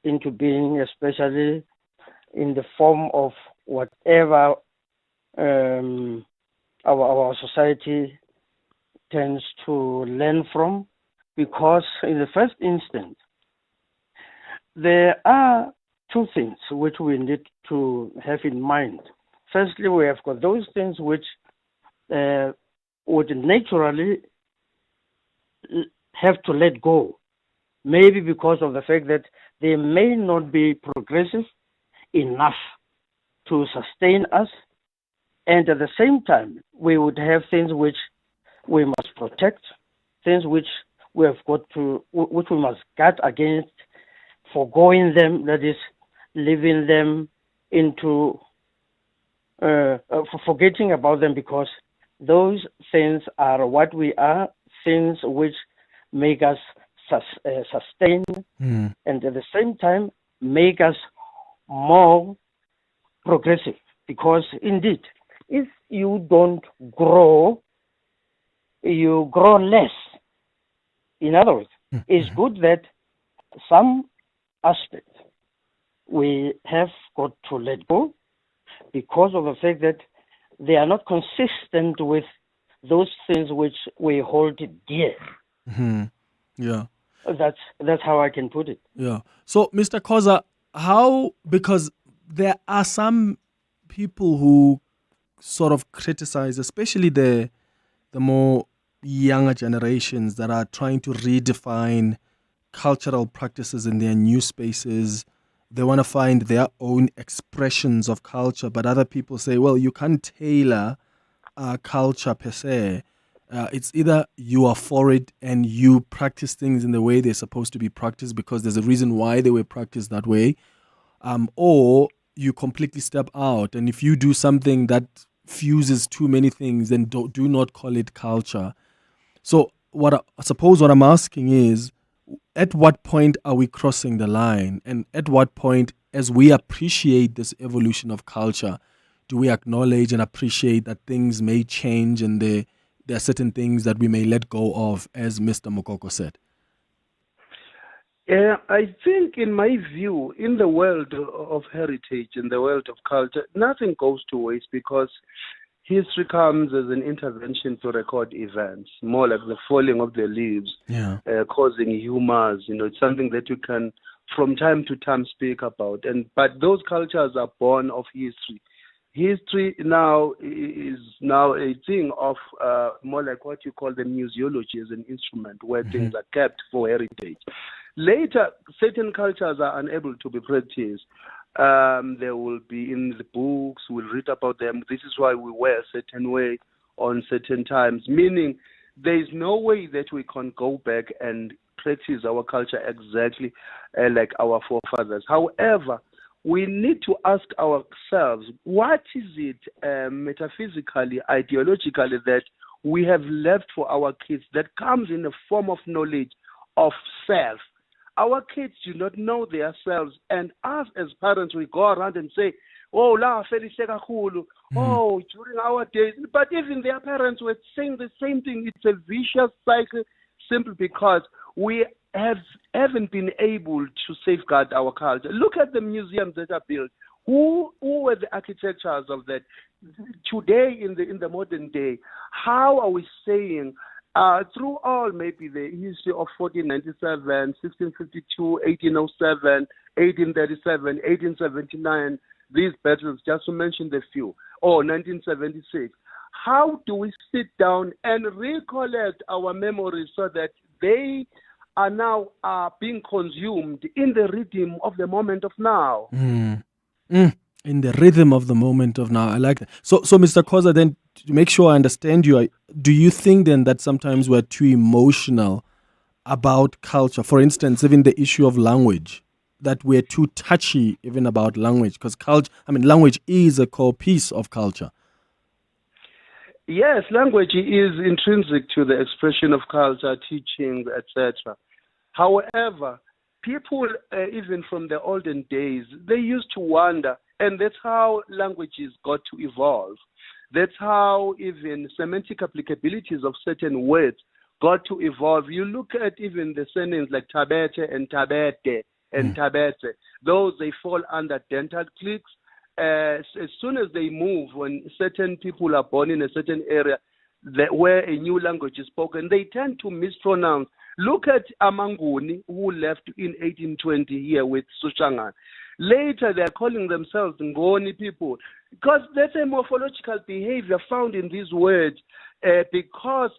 Speaker 4: into being, especially in the form of whatever our society tends to learn from, because in the first instance, there are two things which we need to have in mind. Firstly, we have got those things which would naturally have to let go, maybe because of the fact that they may not be progressive enough to sustain us, and at the same time, we would have things which we must protect, things which we have got to, which we must guard against, forgoing them, that is, leaving them into, forgetting about them, because those things are what we are, things which make us sustain, and at the same time make us more progressive. Because indeed, if you don't grow, you grow less. In other words, it's good that some aspects we have got to let go because of the fact that they are not consistent with those things which we hold dear.
Speaker 9: Yeah.
Speaker 4: That's how I can put it.
Speaker 9: Yeah. So, Mr. Khoza, how, because there are some people who sort of criticize, especially the more younger generations that are trying to redefine cultural practices in their new spaces. They want to find their own expressions of culture, but other people say, well, you can't tailor culture per se. It's either you are for it and you practice things in the way they're supposed to be practiced because there's a reason why they were practiced that way, or you completely step out. And if you do something that fuses too many things, then do not call it culture. So I suppose what I'm asking is, at what point are we crossing the line? And at what point, as we appreciate this evolution of culture, do we acknowledge and appreciate that things may change and there are certain things that we may let go of, as Mr. Mokoko said?
Speaker 3: I think, in my view, in the world of heritage, in the world of culture, nothing goes to waste because history comes as an intervention to record events, more like the falling of the leaves, causing humors. It's something that you can, from time to time, speak about. But those cultures are born of history. History now is a thing of more like what you call the museology as an instrument where things are kept for heritage. Later, certain cultures are unable to be practiced. They will be in the books, we'll read about them. This is why we wear a certain way on certain times, meaning there is no way that we can go back and practice our culture exactly like our forefathers. However, we need to ask ourselves, what is it metaphysically, ideologically that we have left for our kids that comes in the form of knowledge of self? Our kids do not know themselves, and us as parents, we go around and say, oh, la during our days. But even their parents were saying the same thing. It's a vicious cycle simply because we haven't been able to safeguard our culture. Look at the museums that are built. Who were the architects of that? Today, in the modern day, how are we saying, through all maybe the history of 1497, 1652, 1807, 1837, 1879, these battles, just to mention the few, or 1976, how do we sit down and recollect our memories so that they are now being consumed in the rhythm of the moment of now?
Speaker 9: In the rhythm of the moment of now. I like that. So Mr. Khoza, then, to make sure I understand you, do you think then that sometimes we're too emotional about culture? For instance, even the issue of language, that we're too touchy even about language, because language is a core piece of culture.
Speaker 3: Yes, language is intrinsic to the expression of culture, teaching, etc. However, people, even from the olden days, they used to wonder, and that's how languages got to evolve. That's how even semantic applicabilities of certain words got to evolve. You look at even the surnames like Tabete and Tabete and Tabete. Those, they fall under dental cliques. As soon as they move, when certain people are born in a certain area where a new language is spoken, they tend to mispronounce. Look at Amanguni, who left in 1820 here with Sushangan. Later, they are calling themselves Ngoni people. Because that's a morphological behavior found in these words because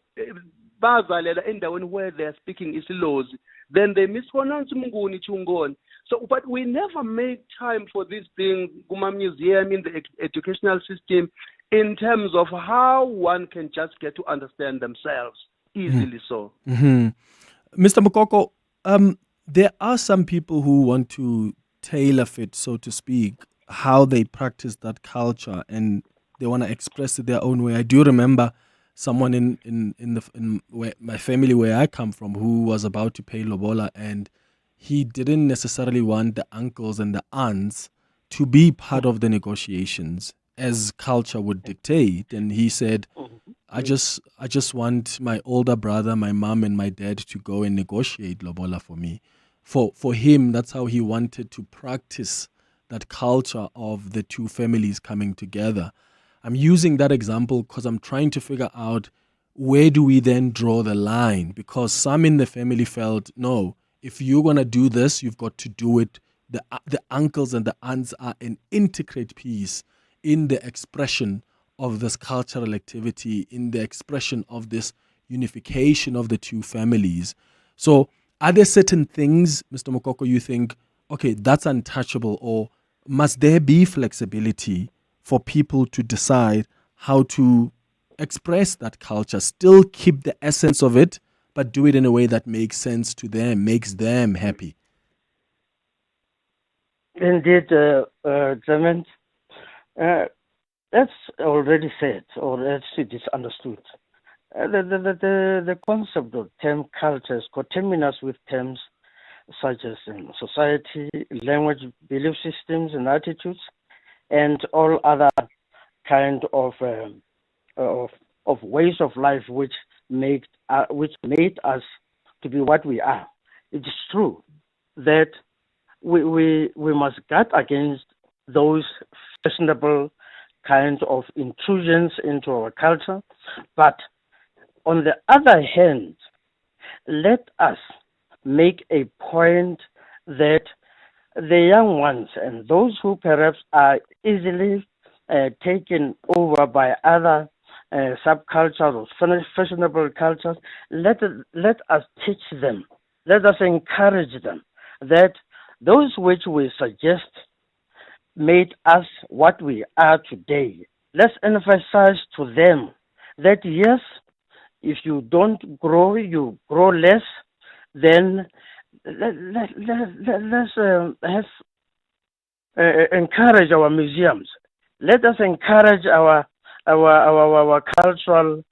Speaker 3: bazalela endaweni where they are speaking isilozi, then they mispronounce Mnguni Chungoni. So, but we never make time for this thing, Guma Museum, in the educational system, in terms of how one can just get to understand themselves easily. So,
Speaker 9: Mr. Mokoko, there are some people who want to tailor fit, so to speak, how they practice that culture, and they want to express it their own way. I do remember someone in my family where I come from who was about to pay lobola, and he didn't necessarily want the uncles and the aunts to be part of the negotiations as culture would dictate. And he said, I just want my older brother, my mom and my dad to go and negotiate lobola for me. For him, that's how he wanted to practice that culture of the two families coming together. I'm using that example because I'm trying to figure out where do we then draw the line, because some in the family felt, no, if you're going to do this, you've got to do it. The uncles and the aunts are an intricate piece in the expression of this cultural activity, in the expression of this unification of the two families. So are there certain things, Mr. Mokoko, you think, okay, that's untouchable, or must there be flexibility for people to decide how to express that culture, still keep the essence of it, but do it in a way that makes sense to them, makes them happy?
Speaker 4: Indeed, Clement, that's already said, or that's misunderstood. The concept of term culture is coterminous with terms such as society, language, belief systems, and attitudes, and all other kind of ways of life which made us to be what we are. It is true that we must guard against those fashionable kinds of intrusions into our culture, but on the other hand, let us make a point that the young ones and those who perhaps are easily taken over by other subcultures or fashionable cultures, let us teach them, let us encourage them that those which we suggest made us what we are today. Let's emphasize to them that yes, if you don't grow, you grow less, then let's encourage our museums. Let us encourage our cultural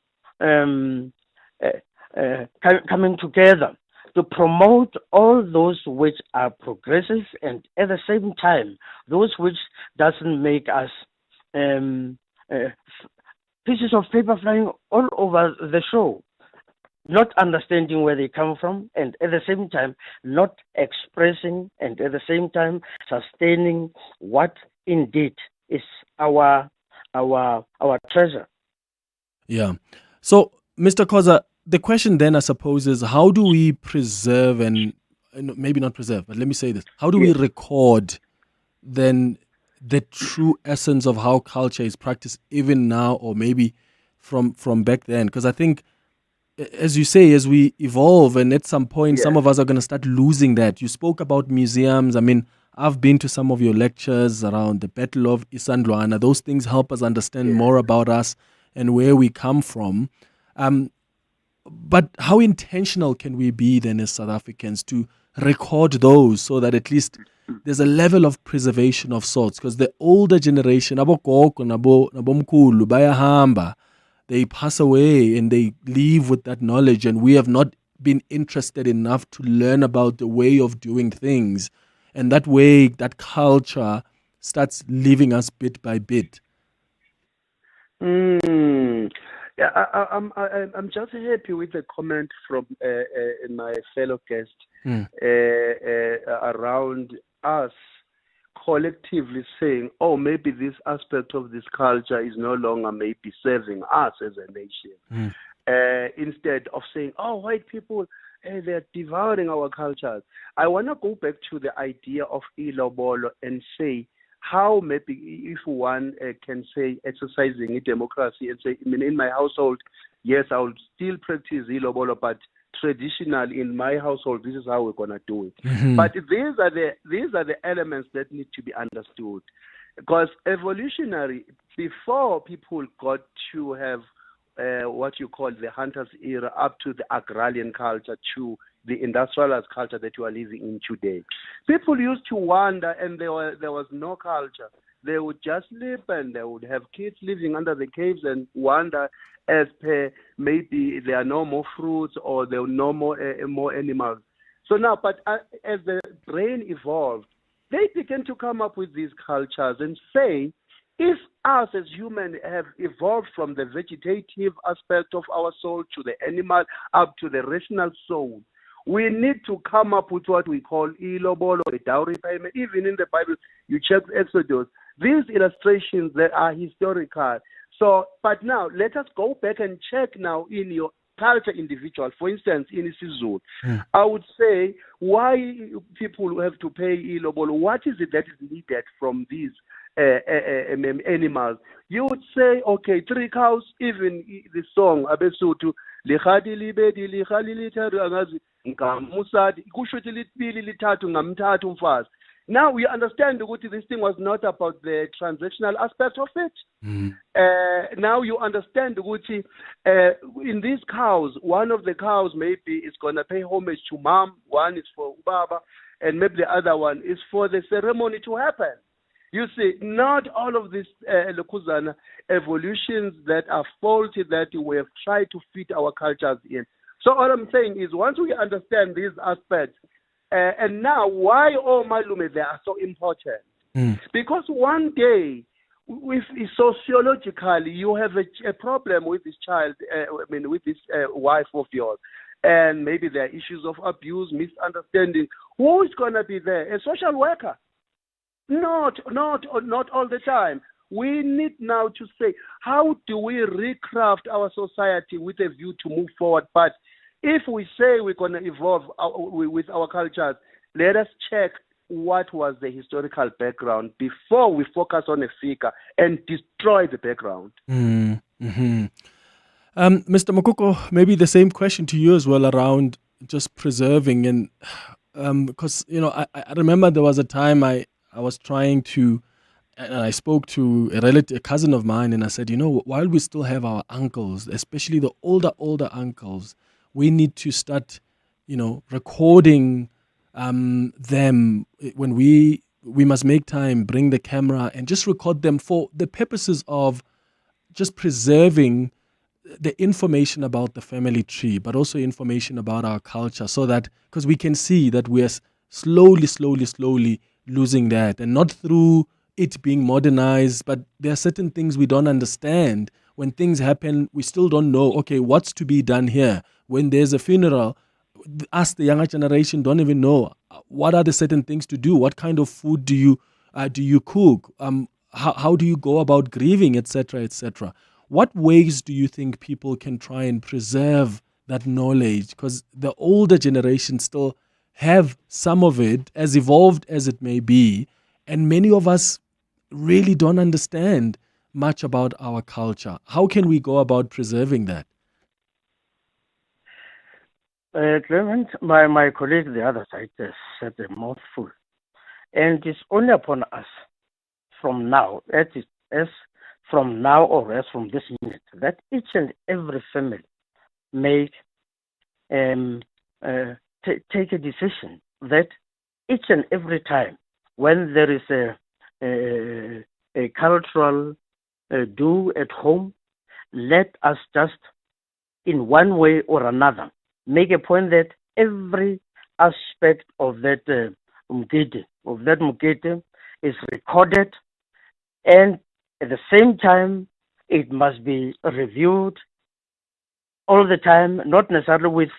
Speaker 4: coming together to promote all those which are progressive, and at the same time those which doesn't make us pieces of paper flying all over the show, not understanding where they come from, and at the same time not expressing, and at the same time sustaining what indeed is our treasure.
Speaker 9: Yeah. So, Mr. Khoza, the question then, I suppose, is how do we preserve and maybe not preserve, but let me say this: how do we record then the true essence of how culture is practiced even now, or maybe from back then? Because I think, as you say, as we evolve, and at some point, some of us are going to start losing that. You spoke about museums. I mean, I've been to some of your lectures around the Battle of Isandlwana. Those things help us understand more about us and where we come from. But how intentional can we be then as South Africans to record those so that at least there's a level of preservation of sorts? Because the older generation, they pass away and they leave with that knowledge, and we have not been interested enough to learn about the way of doing things. And that way, that culture starts leaving us bit by bit.
Speaker 3: Yeah, I'm just happy with the comment from my fellow guest around us collectively saying, oh, maybe this aspect of this culture is no longer maybe serving us as a nation. instead of saying, oh, white people, they're devouring our cultures. I want to go back to the idea of ilobolo and say how maybe if one can say exercising democracy and say, I mean, in my household, yes, I will still practice ilobolo, but traditionally in my household, this is how we're going to do it.
Speaker 5: Mhm.
Speaker 3: But these are the elements that need to be understood. Because evolutionary, before people got to have what you call the hunter's era up to the agrarian culture to the industrialized culture that you are living in today, people used to wander and there was no culture. They would just live and they would have kids living under the caves and wander as per maybe there are no more fruits or there are no more animals. So now, but as the brain evolved, they began to come up with these cultures and say, if us as humans have evolved from the vegetative aspect of our soul to the animal up to the rational soul, we need to come up with what we call ilobolo, a dowry payment. Even in the Bible, you check Exodus, these illustrations that are historical. So, but now let us go back and check now in your culture individual. For instance, in isiZulu, I would say why people have to pay ilobolo. What is it that is needed from these animals? You would say, okay, 3 cows. Even the song Abesuthu, likhadi libedi likhali lithathu angazi ngamusadi kusho ukuthi litbili lithathu ngamthathu umfazi. Now we understand that this thing was not about the transactional aspect of it. Now you understand that in these cows, one of the cows maybe is going to pay homage to mom, one is for baba, and maybe the other one is for the ceremony to happen. You see, not all of these evolutions that are faulty that we have tried to fit our cultures in. So all I'm saying is once we understand these aspects, and now why Malume they are so important? Because one day, sociologically, you have a problem with this child, with this wife of yours, and maybe there are issues of abuse, misunderstanding. Who is going to be there? A social worker? Not all the time. We need now to say, how do we recraft our society with a view to move forward? But if we say we're going to evolve with our cultures, let us check what was the historical background before we focus on a figure and destroy the background.
Speaker 9: Mm-hmm. Mr. Mokoko, maybe the same question to you as well around just preserving. And because, I remember there was a time I was trying to, and I spoke to a cousin of mine, and I said, while we still have our uncles, especially the older uncles, we need to start, recording them. When we must make time, bring the camera and just record them for the purposes of just preserving the information about the family tree, but also information about our culture, so that, because we can see that we are slowly losing that, and not through it being modernized, but there are certain things we don't understand. When things happen, we still don't know, okay, what's to be done here? When there's a funeral, us, the younger generation, don't even know what are the certain things to do. What kind of food do you cook? How do you go about grieving, etc., etc.? What ways do you think people can try and preserve that knowledge? Because the older generation still have some of it, as evolved as it may be, and many of us really don't understand much about our culture. How can we go about preserving that?
Speaker 4: Clement, my colleague the other side has said a mouthful, and it's only upon us from now, as from now or as from this minute, that each and every family make take a decision that each and every time when there is a cultural do at home, let us just in one way or another make a point that every aspect of that mukete is recorded, and at the same time it must be reviewed all the time, not necessarily with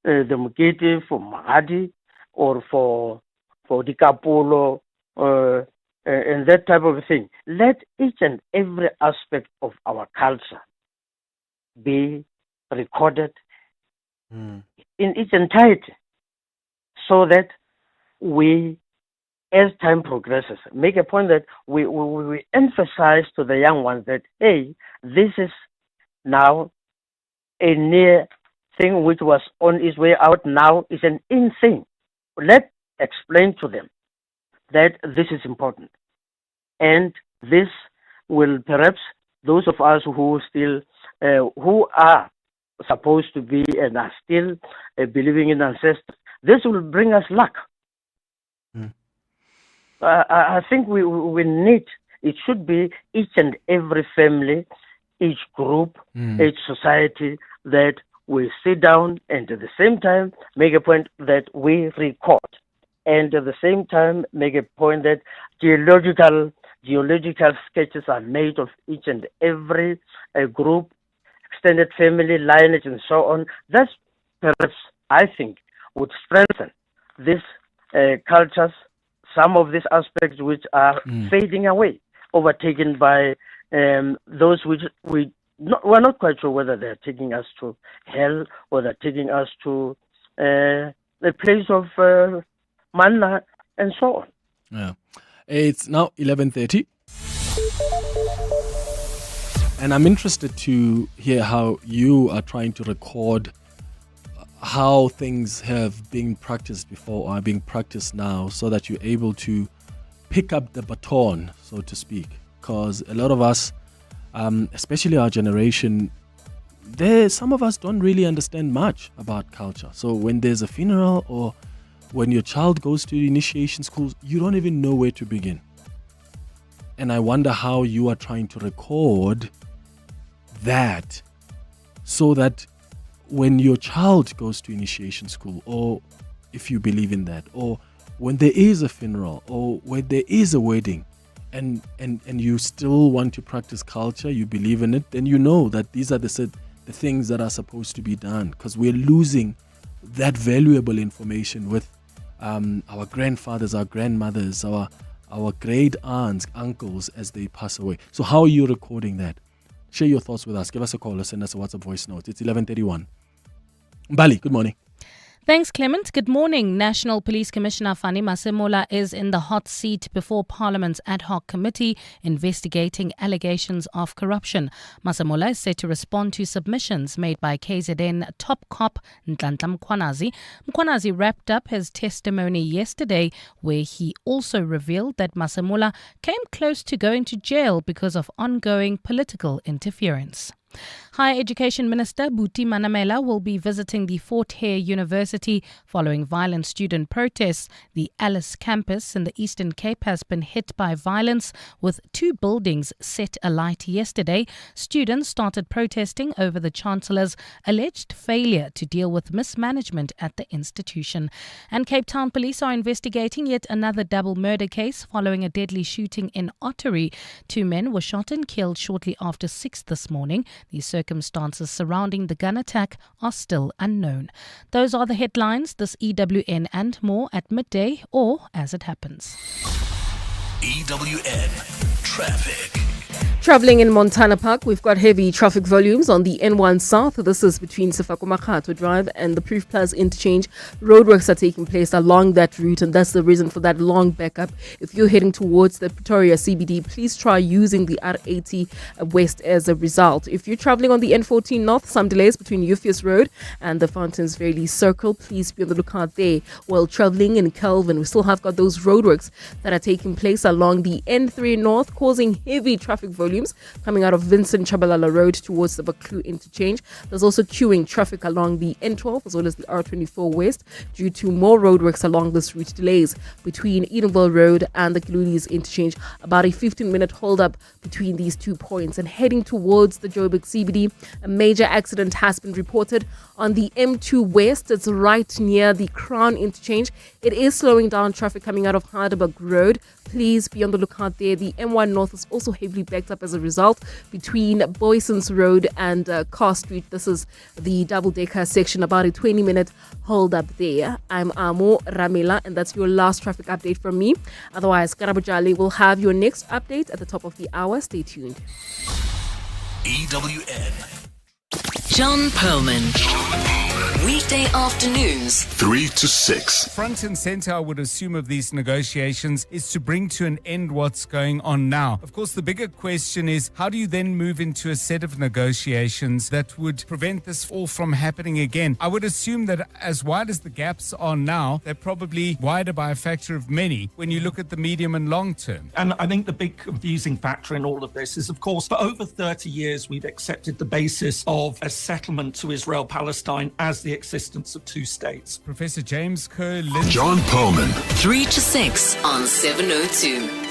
Speaker 4: the mukete for Mahadi or for Dikapulo and that type of thing. Let each and every aspect of our culture be recorded in its entirety, so that we, as time progresses, make a point that we emphasize to the young ones that, hey, this is now a near thing which was on its way out, now is an in thing. Let's explain to them that this is important. And this will perhaps, those of us who still, who are supposed to be and are still believing in ancestors, this will bring us luck. I think we need, it should be each and every family, each group, each society, that we sit down and at the same time make a point that we record, and at the same time make a point that geological sketches are made of each and every group, extended family, lineage, and so on. That's perhaps, I think, would strengthen these cultures, some of these aspects which are fading away, overtaken by those which we're not quite sure whether they're taking us to hell or they're taking us to the place of manna and so on.
Speaker 9: Yeah. It's now 11:30. And I'm interested to hear how you are trying to record how things have been practiced before or are being practiced now, so that you're able to pick up the baton, so to speak. Because a lot of us, especially our generation, some of us don't really understand much about culture. So when there's a funeral or when your child goes to the initiation schools, you don't even know where to begin. And I wonder how you are trying to record that, so that when your child goes to initiation school, or if you believe in that, or when there is a funeral, or when there is a wedding, and you still want to practice culture, you believe in it, then you know that these are the things that are supposed to be done, because we're losing that valuable information with our grandfathers, our grandmothers, our great aunts, uncles as they pass away. So how are you recording that? Share your thoughts with us. Give us a call or send us a WhatsApp voice note. It's 11:31. Mbali, good morning.
Speaker 5: Thanks, Clement. Good morning. National Police Commissioner Fani Masemola is in the hot seat before Parliament's ad-hoc committee investigating allegations of corruption. Masemola is set to respond to submissions made by KZN top cop Nhlanhla Mkhwanazi. Mkhwanazi wrapped up his testimony yesterday, where he also revealed that Masemola came close to going to jail because of ongoing political interference. Higher Education Minister Buti Manamela will be visiting the Fort Hare University following violent student protests. The Alice campus in the Eastern Cape has been hit by violence, with 2 buildings set alight yesterday. Students started protesting over the Chancellor's alleged failure to deal with mismanagement at the institution. And Cape Town police are investigating yet another double murder case following a deadly shooting in Ottery. 2 men were shot and killed shortly after 6 this morning. The circumstances surrounding the gun attack are still unknown. Those are the headlines. This EWN and more at midday or as it happens.
Speaker 2: EWN Traffic.
Speaker 22: Traveling in Montana Park, we've got heavy traffic volumes on the N1 South. This is between Sefako-Makhato Drive and the Proof Plaza interchange. Roadworks are taking place along that route, and that's the reason for that long backup. If you're heading towards the Pretoria CBD, please try using the R80 West as a result. If you're traveling on the N14 North, some delays between Euphues Road and the Fountains Valley Circle. Please be on the lookout there. While traveling in Kelvin, we still have got those roadworks that are taking place along the N3 North, causing heavy traffic volumes coming out of Vincent Chabalala Road towards the Baklu interchange. There's also queuing traffic along the N12 as well as the R24 West due to more roadworks along this route. Delays between Edenville Road and the Glulies interchange. About a 15-minute hold-up between these 2 points. And heading towards the Joburg CBD, a major accident has been reported on the M2 West. It's right near the Crown interchange. It is slowing down traffic coming out of Heidelberg Road. Please be on the lookout there. The M1 North is also heavily backed up as a result between Boysons Road and Carr Street. This is the double-decker section, about a 20-minute hold up there. I'm Amo Ramela, and that's your last traffic update from me. Otherwise, Karabujali will have your next update at the top of the hour. Stay tuned.
Speaker 2: EWN
Speaker 8: John Perlman. Weekday afternoons,
Speaker 2: 3 to 6.
Speaker 6: Front and center, I would assume, of these negotiations is to bring to an end what's going on now. Of course, the bigger question is, how do you then move into a set of negotiations that would prevent this all from happening again? I would assume that as wide as the gaps are now, they're probably wider by a factor of many when you look at the medium and long term.
Speaker 11: And I think the big confusing factor in all of this is, of course, for over 30 years, we've accepted the basis of a settlement to Israel-Palestine as the existence of two states.
Speaker 6: Professor James Kerr,
Speaker 2: John Perlman.
Speaker 8: 3 to 6 on 702.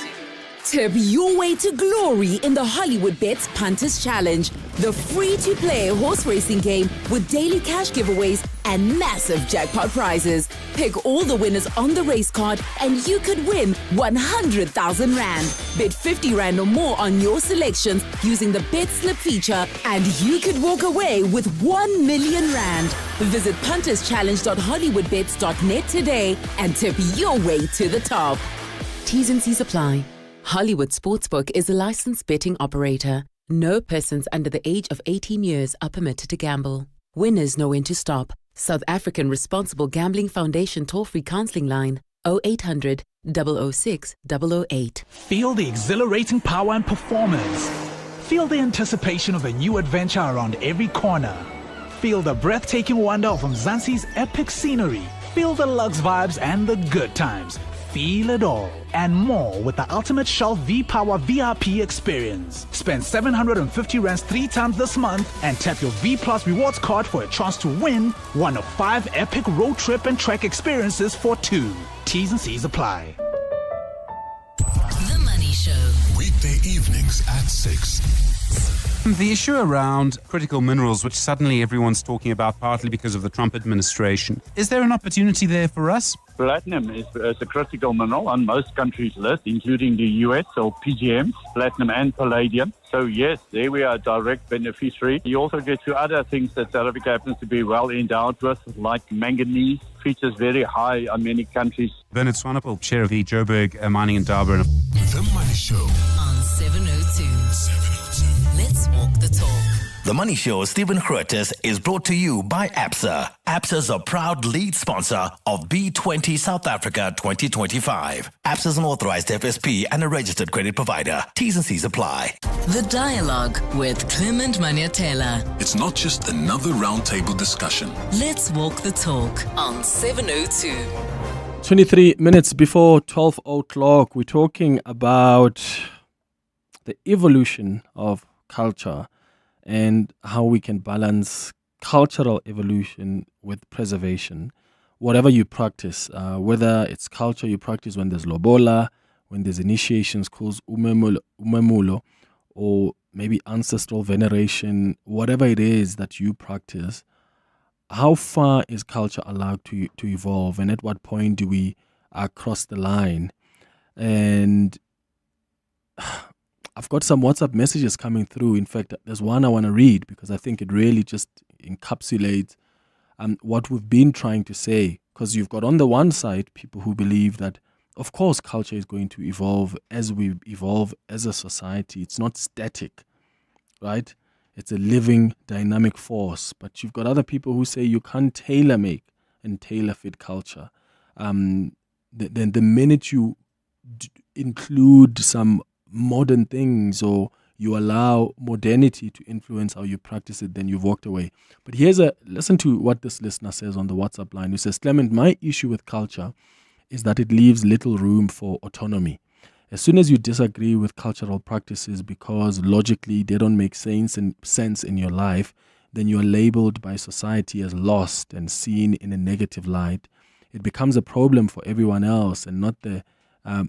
Speaker 12: Tip your way to glory in the Hollywood Bets Punters Challenge, the free-to-play horse racing game with daily cash giveaways and massive jackpot prizes. Pick all the winners on the race card and you could win 100,000 Rand. Bet 50 Rand or more on your selections using the Bet Slip feature and you could walk away with 1 million Rand. Visit punterschallenge.hollywoodbets.net today and tip your way to the top. T's and C's apply. Hollywood Sportsbook is a licensed betting operator. No persons under the age of 18 years are permitted to gamble. Winners know when to stop. South African Responsible Gambling Foundation toll-free counseling line 0800 006 008.
Speaker 13: Feel the exhilarating power and performance. Feel the anticipation of a new adventure around every corner. Feel the breathtaking wonder of Mzansi's epic scenery. Feel the luxe vibes and the good times. Feel it all and more with the Ultimate Shelf V-Power VIP experience. Spend 750 Rands 3 times this month and tap your V Plus rewards card for a chance to win one of 5 epic road trip and track experiences for 2. T's and C's apply.
Speaker 8: The Money Show.
Speaker 2: Weekday evenings at 6.
Speaker 23: The issue around critical minerals, which suddenly everyone's talking about, partly because of the Trump administration. Is there an opportunity there for us?
Speaker 26: Platinum is a critical mineral on most countries' list, including the US, or PGMs, platinum and palladium. So yes, there we are a direct beneficiary. You also get to other things that South Africa happens to be well endowed with, like manganese, features very high on many countries.
Speaker 23: Bernard Swanepoel, chair of the Joburg Mining Endowment.
Speaker 2: The Money Show
Speaker 8: on 702. Let's walk the talk.
Speaker 27: The Money Show, Stephen Curtis, is brought to you by ABSA. ABSA is a proud lead sponsor of B20 South Africa 2025. ABSA is an authorized FSP and a registered credit provider. T's and C's apply.
Speaker 8: The Dialogue with Clement Manyathela.
Speaker 2: It's not just another roundtable discussion.
Speaker 8: Let's walk the talk on 702.
Speaker 9: 23 minutes before 12 o'clock, we're talking about the evolution of culture and how we can balance cultural evolution with preservation. Whatever you practice, whether it's culture you practice when there's lobola, when there's initiations called umemulo, or maybe ancestral veneration, whatever it is that you practice, how far is culture allowed to evolve, and at what point do we cross the line? And I've got some WhatsApp messages coming through. In fact, there's one I want to read because I think it really just encapsulates what we've been trying to say. Because you've got on the one side people who believe that, of course, culture is going to evolve as we evolve as a society. It's not static, right? It's a living, dynamic force. But you've got other people who say you can't tailor-make and tailor-fit culture. Then the minute you include some modern things or you allow modernity to influence how you practice it, then you've walked away. But listen to what this listener says on the WhatsApp line. He says, Clement, my issue with culture is that it leaves little room for autonomy. As soon as you disagree with cultural practices because logically they don't make sense in your life, then you are labeled by society as lost and seen in a negative light. It becomes a problem for everyone else and not the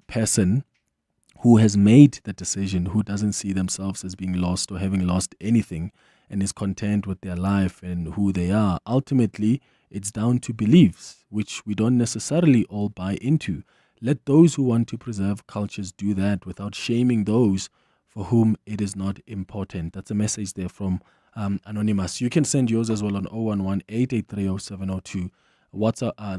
Speaker 9: person who has made the decision, who doesn't see themselves as being lost or having lost anything and is content with their life and who they are. Ultimately, it's down to beliefs, which we don't necessarily all buy into. Let those who want to preserve cultures do that without shaming those for whom it is not important. That's a message there from Anonymous. You can send yours as well on 011-883-0702.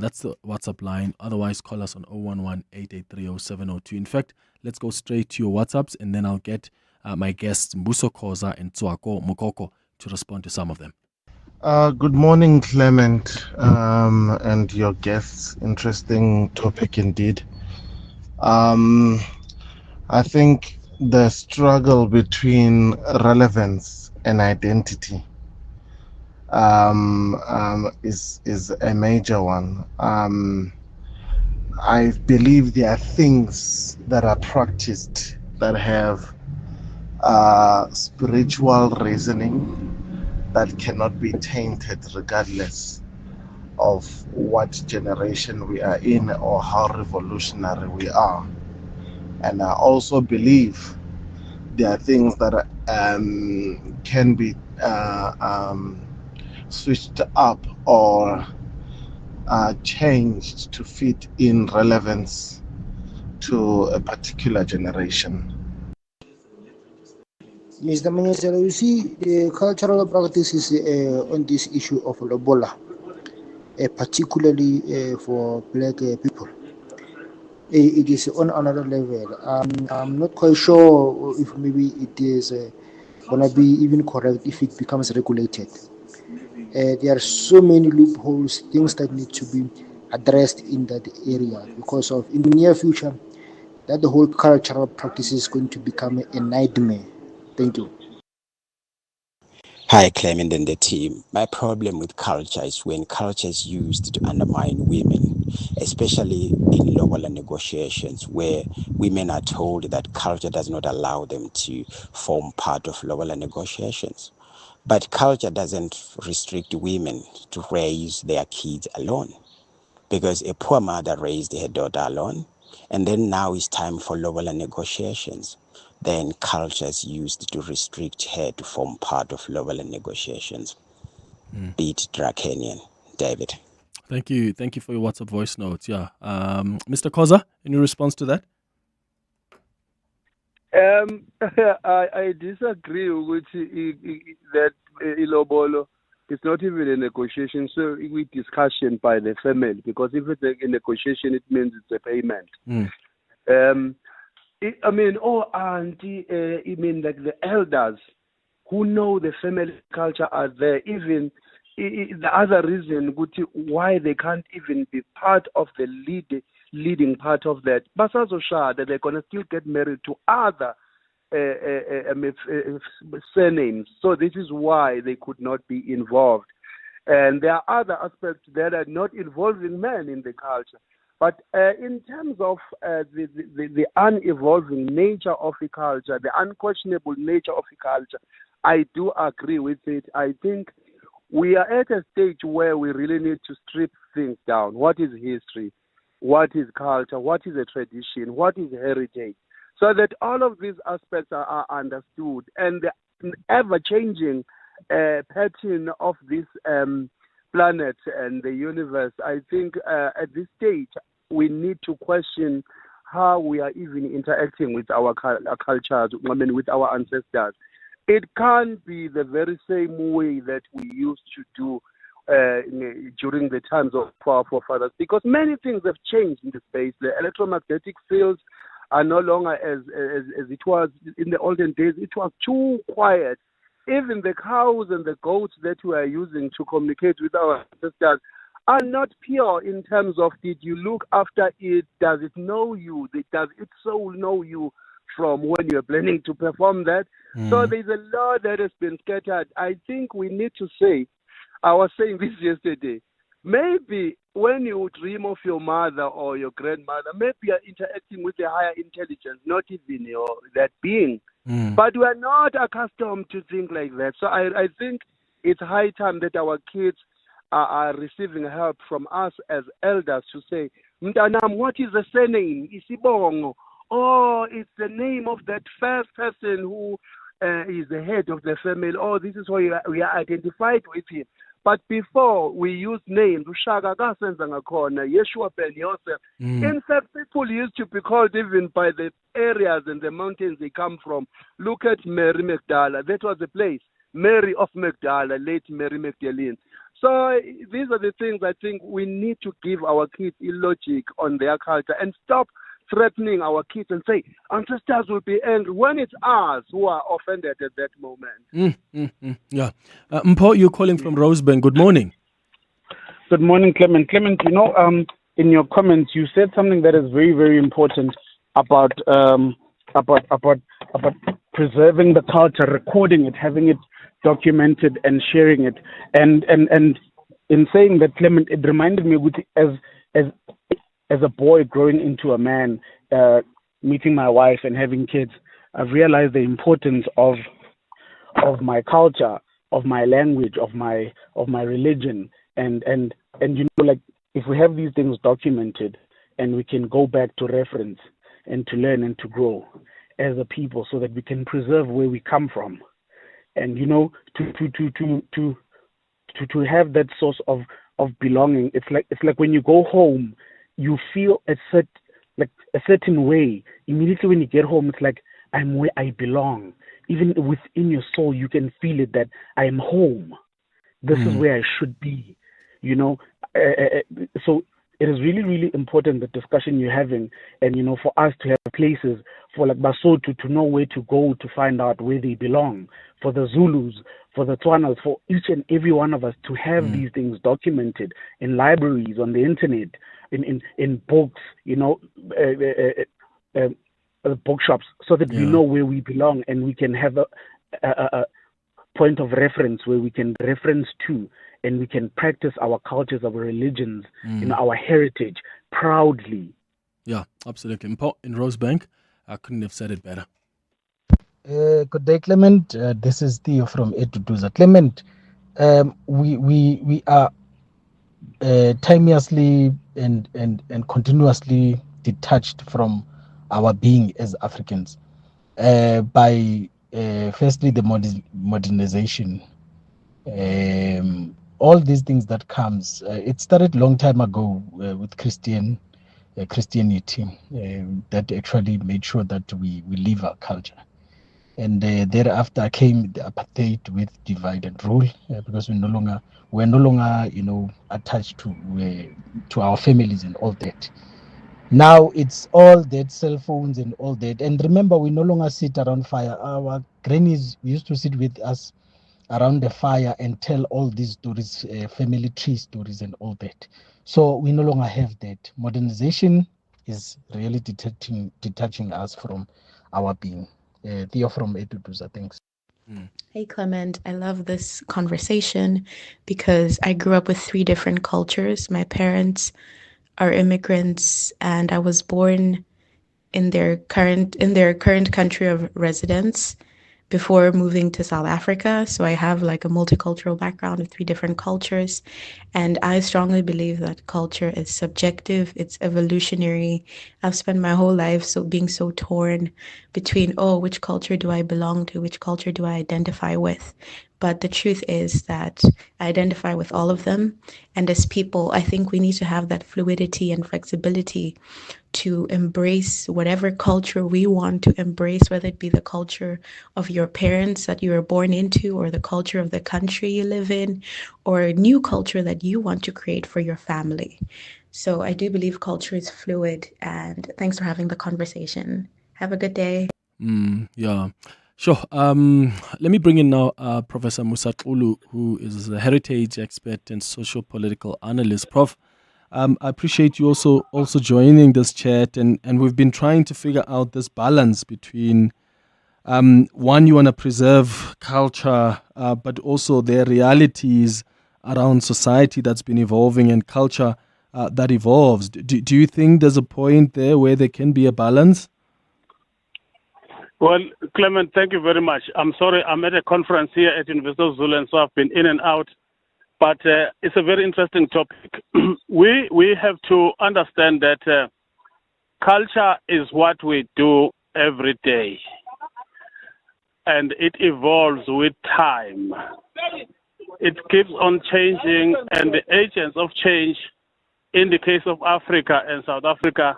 Speaker 9: That's the WhatsApp line. Otherwise, call us on 011-883-0702. In fact, let's go straight to your WhatsApps, and then I'll get my guests Mbuso Khoza and Tswako Mokoko to respond to some of them.
Speaker 1: Good morning, Clement, and your guests. Interesting topic indeed. I think the struggle between relevance and identity is a major one. I believe there are things that are practiced that have spiritual reasoning that cannot be tainted regardless of what generation we are in or how revolutionary we are. And I also believe there are things that can be switched up or changed to fit in relevance to a particular generation.
Speaker 14: Mr. Manyathela, you see, the cultural practices on this issue of lobola, particularly for black people, it is on another level. I'm not quite sure if maybe it is going to be even correct if it becomes regulated. There are so many loopholes, things that need to be addressed in that area because of in the near future that the whole cultural practice is going to become a nightmare. Thank you.
Speaker 15: Hi, Clement and the team. My problem with culture is when culture is used to undermine women, especially in local negotiations where women are told that culture does not allow them to form part of local negotiations. But culture doesn't restrict women to raise their kids alone, because a poor mother raised her daughter alone, and then now it's time for local negotiations. Then culture is used to restrict her to form part of local negotiations. Be it draconian. David.
Speaker 9: Thank you for your WhatsApp voice notes. Yeah, Mr. Koza, any response to that?
Speaker 3: I disagree with that ilobolo. It's not even a negotiation, so with discussion by the family, because if it's a negotiation, it means it's a payment. Auntie, I mean, like the elders who know the family culture are there. Even the other reason why they can't even be part of the leading part of that, Basazo Shah, that they're going to still get married to other surnames. So this is why they could not be involved. And there are other aspects that are not involving men in the culture. But in terms of the unevolving nature of the culture, the unquestionable nature of the culture, I do agree with it. I think we are at a stage where we really need to strip things down. What is history? What is culture? What is a tradition? What is heritage? So that all of these aspects are understood. And the ever-changing pattern of this planet and the universe, I think at this stage, we need to question how we are even interacting with our cultures, with our ancestors. It can't be the very same way that we used to do during the times of our forefathers, because many things have changed in the space. The electromagnetic fields are no longer as it was in the olden days. It was too quiet. Even the cows and the goats that we are using to communicate with our ancestors are not pure in terms of, did you look after it? Does it know you? Does its soul know you from when you're planning to perform that? So there's a lot that has been scattered. I think we need to say, I was saying this yesterday, maybe when you dream of your mother or your grandmother, maybe you're interacting with a higher intelligence, not even that being. But we are not accustomed to think like that. So I think it's high time that our kids are receiving help from us as elders to say, Mtanam, what is the surname? Isibongo. Oh, it's the name of that first person who is the head of the family. Oh, this is why we are identified with him. But before we use names, Ushaka Gasenza Ngakona, Yeshua Ben Yosef. In fact, people used to be called even by the areas and the mountains they come from. Look at Mary Magdala. That was the place. Mary of Magdala, late Mary Magdalene. So these are the things I think we need to give our kids illogic on their culture and stop threatening our kids and say, ancestors will be angry, when it's us who are offended at that moment.
Speaker 9: Yeah. Mpho, you're calling from Rosebank. Good morning.
Speaker 10: Good morning, Clement. Clement, in your comments, you said something that is very, very important about preserving the culture, recording it, having it documented, and sharing it. And in saying that, Clement, it reminded me as a boy growing into a man, meeting my wife and having kids, I've realized the importance of my culture, of my language, of my religion, and like, if we have these things documented and we can go back to reference and to learn and to grow as a people, so that we can preserve where we come from, and to have that source of belonging. It's like when you go home, you feel a certain way immediately when you get home. It's like, I'm where I belong. Even within your soul, you can feel it, that I am home. This is where I should be. So it is really, really important, the discussion you're having, and for us to have places for like Basotho to know where to go to find out where they belong, for the Zulus, for the Tswanas, for each and every one of us to have these things documented in libraries, on the internet, in books, bookshops, so that we know where we belong, and we can have a point of reference where we can reference to, and we can practice our cultures, our religions, our heritage proudly. Yeah, absolutely. In Rosebank, I couldn't have said it better.
Speaker 16: Good day, Clement. This is Theo from Eduduza. Clement, we are timelessly and continuously detached from our being as Africans by firstly the modernization. All these things that comes, it started long time ago with Christianity that actually made sure that we live our culture. And thereafter came the apartheid with divide and rule, because we're no longer attached to our families and all that. Now it's all that, cell phones and all that. And remember, we no longer sit around fire. Our grannies used to sit with us around the fire and tell all these stories, family tree stories and all that. So we no longer have that. Modernization is really detaching us from our being. Theo from Eduduza, thanks.
Speaker 17: Hey Clement, I love this conversation because I grew up with 3 different cultures. My parents are immigrants, and I was born in their current country of residence before moving to South Africa. So I have like a multicultural background of 3 different cultures. And I strongly believe that culture is subjective, it's evolutionary. I've spent my whole life being so torn between, which culture do I belong to? Which culture do I identify with? But the truth is that I identify with all of them. And as people, I think we need to have that fluidity and flexibility to embrace whatever culture we want to embrace, whether it be the culture of your parents that you were born into, or the culture of the country you live in, or a new culture that you want to create for your family. So I do believe culture is fluid, and thanks for having the conversation. Have a good day.
Speaker 9: Yeah. Sure. Let me bring in now Professor Musa Xulu, who is a heritage expert and socio-political analyst. Prof, I appreciate you also joining this chat, and we've been trying to figure out this balance between one, you want to preserve culture, but also their realities around society that's been evolving and culture that evolves. Do you think there's a point there where there can be a balance?
Speaker 10: Well, Clement, thank you very much. I'm sorry, I'm at a conference here at University of Zulu, so I've been in and out. But it's a very interesting topic. We have to understand that culture is what we do every day, and it evolves with time. It keeps on changing, and the agents of change in the case of Africa and South Africa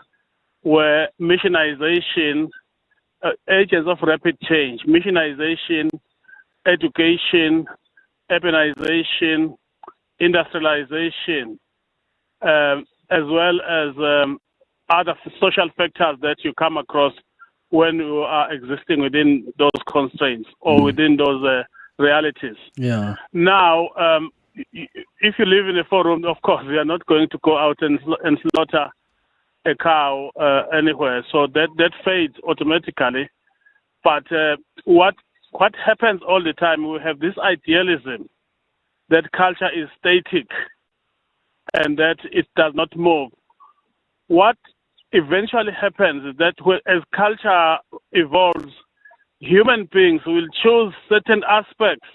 Speaker 10: were missionization, agents of rapid change, missionization, education, urbanization, industrialization, as well as other social factors that you come across when you are existing within those constraints or within those realities.
Speaker 9: Yeah.
Speaker 10: Now, if you live in a forum, of course, you are not going to go out and slaughter a cow anywhere. So that fades automatically. But what happens all the time, we have this idealism that culture is static and that it does not move. What eventually happens is that as culture evolves, human beings will choose certain aspects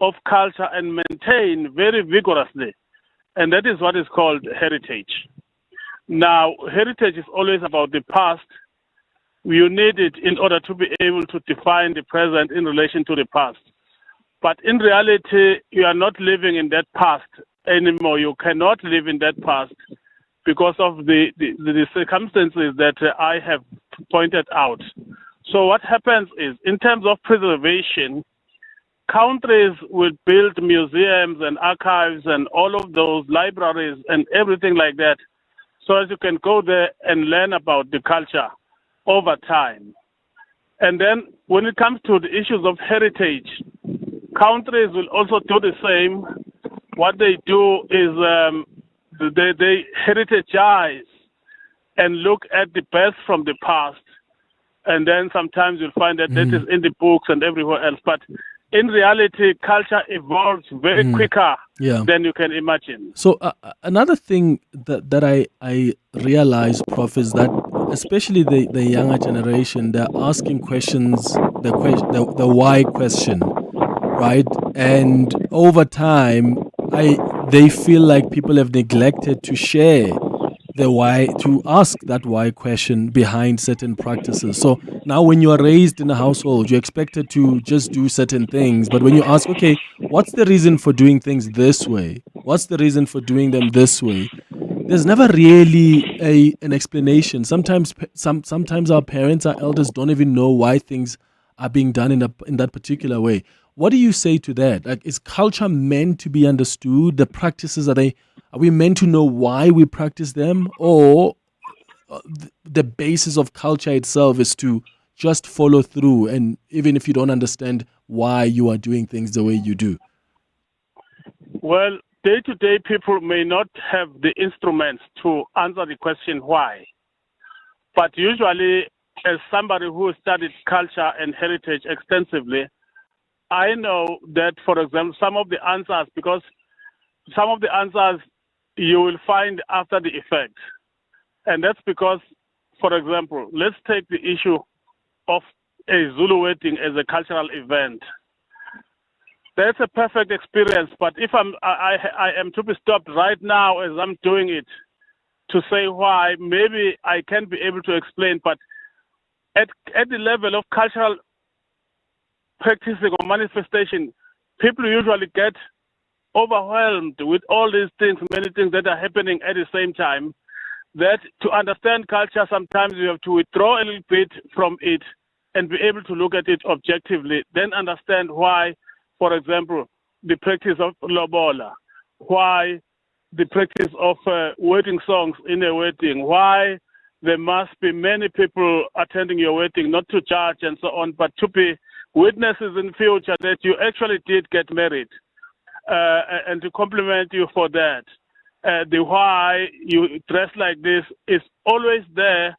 Speaker 10: of culture and maintain very vigorously. And that is what is called heritage. Now, heritage is always about the past. You need it in order to be able to define the present in relation to the past. But in reality, you are not living in that past anymore. You cannot live in that past because of the circumstances that I have pointed out. So what happens is, in terms of preservation, countries will build museums and archives and all of those libraries and everything like that, so as you can go there and learn about the culture over time. And then when it comes to the issues of heritage, countries will also do the same. What they do is they heritagize and look at the best from the past. And then sometimes you'll find that that is in the books and everywhere else. But in reality, culture evolves very quicker than you can imagine.
Speaker 9: So another thing that I realize, Prof, is that especially the younger generation, they're asking questions, the why question, right? And over time, they feel like people have neglected to share the why, to ask that why question behind certain practices. So now when you are raised in a household, you're expected to just do certain things. But when you ask, okay, what's the reason for doing things this way? What's the reason for doing them this way? There's never really an explanation. Sometimes our parents, our elders don't even know why things are being done in that particular way. What do you say to that? Like, is culture meant to be understood? The practices, are we meant to know why we practice them? Or the basis of culture itself is to just follow through, and even if you don't understand why you are doing things the way you do?
Speaker 10: Well, day-to-day people may not have the instruments to answer the question why. But usually, as somebody who studied culture and heritage extensively, I know that, for example, some of the answers you will find after the effect. And that's because, for example, let's take the issue of a Zulu wedding as a cultural event. That's a perfect experience, but if I am to be stopped right now as I'm doing it to say why, maybe I can be able to explain, but at the level of cultural practicing or manifestation, people usually get overwhelmed with all these things, many things that are happening at the same time, that to understand culture, sometimes you have to withdraw a little bit from it and be able to look at it objectively, then understand why, for example, the practice of lobola, why the practice of wedding songs in a wedding, why there must be many people attending your wedding, not to judge and so on, but to be witnesses in future that you actually did get married, and to compliment you for that. The why you dress like this is always there,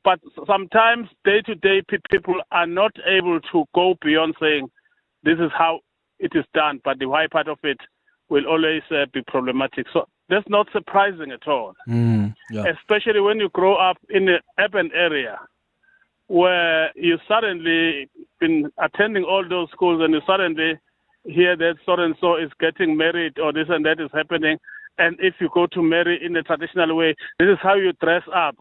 Speaker 10: but sometimes day-to-day people are not able to go beyond saying this is how it is done, but the why part of it will always be problematic. So that's not surprising at all, especially when you grow up in an urban area where you suddenly been attending all those schools and you suddenly hear that so-and-so is getting married or this and that is happening. And if you go to marry in a traditional way, this is how you dress up.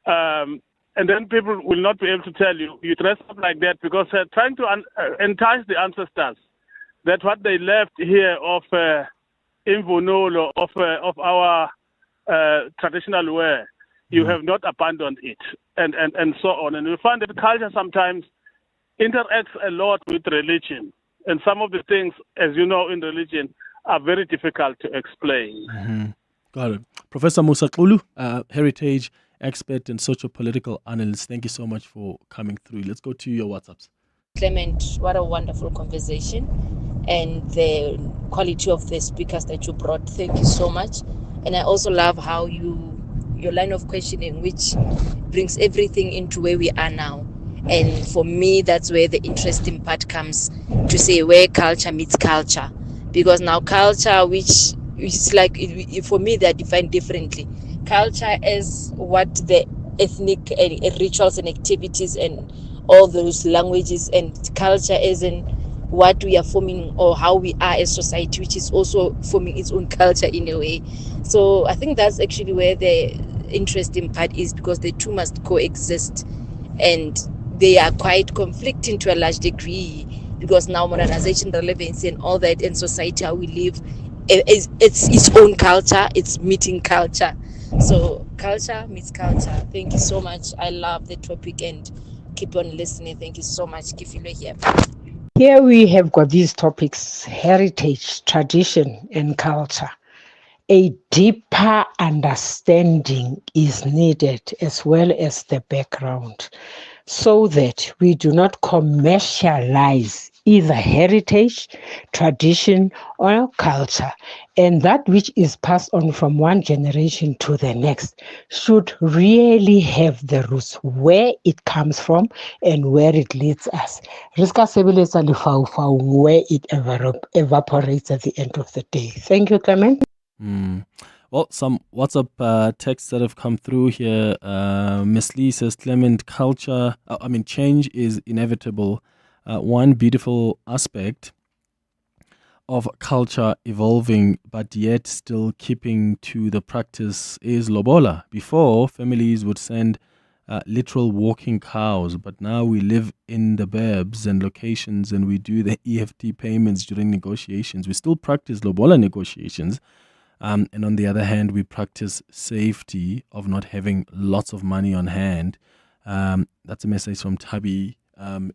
Speaker 10: And then people will not be able to tell you, you dress up like that because they're trying to entice the ancestors that what they left here of imvunulo, of our traditional wear, you have not abandoned it, and so on. And we find that culture sometimes interacts a lot with religion. And some of the things, as you know, in religion are very difficult to explain.
Speaker 9: Got it. Professor Musa Xulu, Heritage expert and socio-political analyst. Thank you so much for coming through. Let's go to your WhatsApps.
Speaker 7: Clement, what a wonderful conversation, and the quality of the speakers that you brought. Thank you so much. And I also love how your line of questioning, which brings everything into where we are now. And for me, that's where the interesting part comes, to say where culture meets culture. Because now culture, which is like, for me, they're defined differently. Culture is what the ethnic rituals and activities and all those languages, and culture is in what we are forming or how we are as society, which is also forming its own culture in a way. So I think that's actually where the interesting part is, because the two must coexist, and they are quite conflicting to a large degree, because now modernization, relevancy and all that in society, how we live, it's its own culture, it's meeting culture. So culture meets culture. Thank you so much. I love the topic and keep on listening. Thank you so much. Kifilo here.
Speaker 18: Here we have got these topics: heritage, tradition, and culture. A deeper understanding is needed, as well as the background, so that we do not commercialize either heritage, tradition, or culture. And that which is passed on from one generation to the next should really have the roots, where it comes from and where it leads us. Riska sebeletsa lefaufau where it evaporates at the end of the day. Thank you, Clement.
Speaker 9: Well, some WhatsApp texts that have come through here. Miss Lee says, Clement, change is inevitable. One beautiful aspect of culture evolving, but yet still keeping to the practice, is lobola. Before, families would send literal walking cows, but now we live in the burbs and locations, and we do the EFT payments during negotiations. We still practice lobola negotiations. And on the other hand, we practice safety of not having lots of money on hand. That's a message from Tabi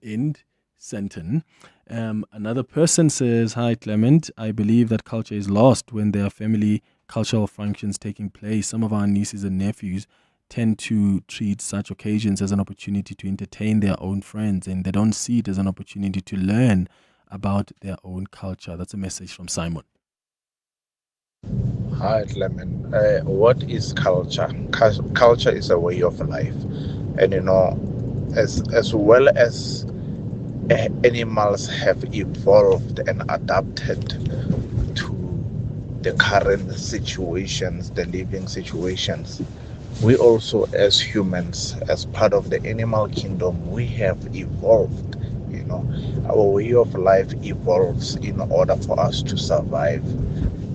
Speaker 9: in Senton. Another person says, hi, Clement. I believe that culture is lost when there are family cultural functions taking place. Some of our nieces and nephews tend to treat such occasions as an opportunity to entertain their own friends, and they don't see it as an opportunity to learn about their own culture. That's a message from Simon.
Speaker 1: Hi, Clement. What is culture? Culture is a way of life. And, as well as animals have evolved and adapted to the current situations, the living situations, we also, as humans, as part of the animal kingdom, we have evolved. Our way of life evolves in order for us to survive.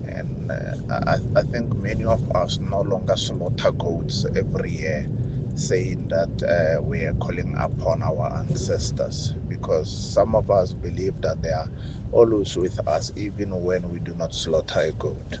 Speaker 1: And I think many of us no longer slaughter goats every year, saying that we are calling upon our ancestors, because some of us believe that they are always with us even when we do not slaughter a goat.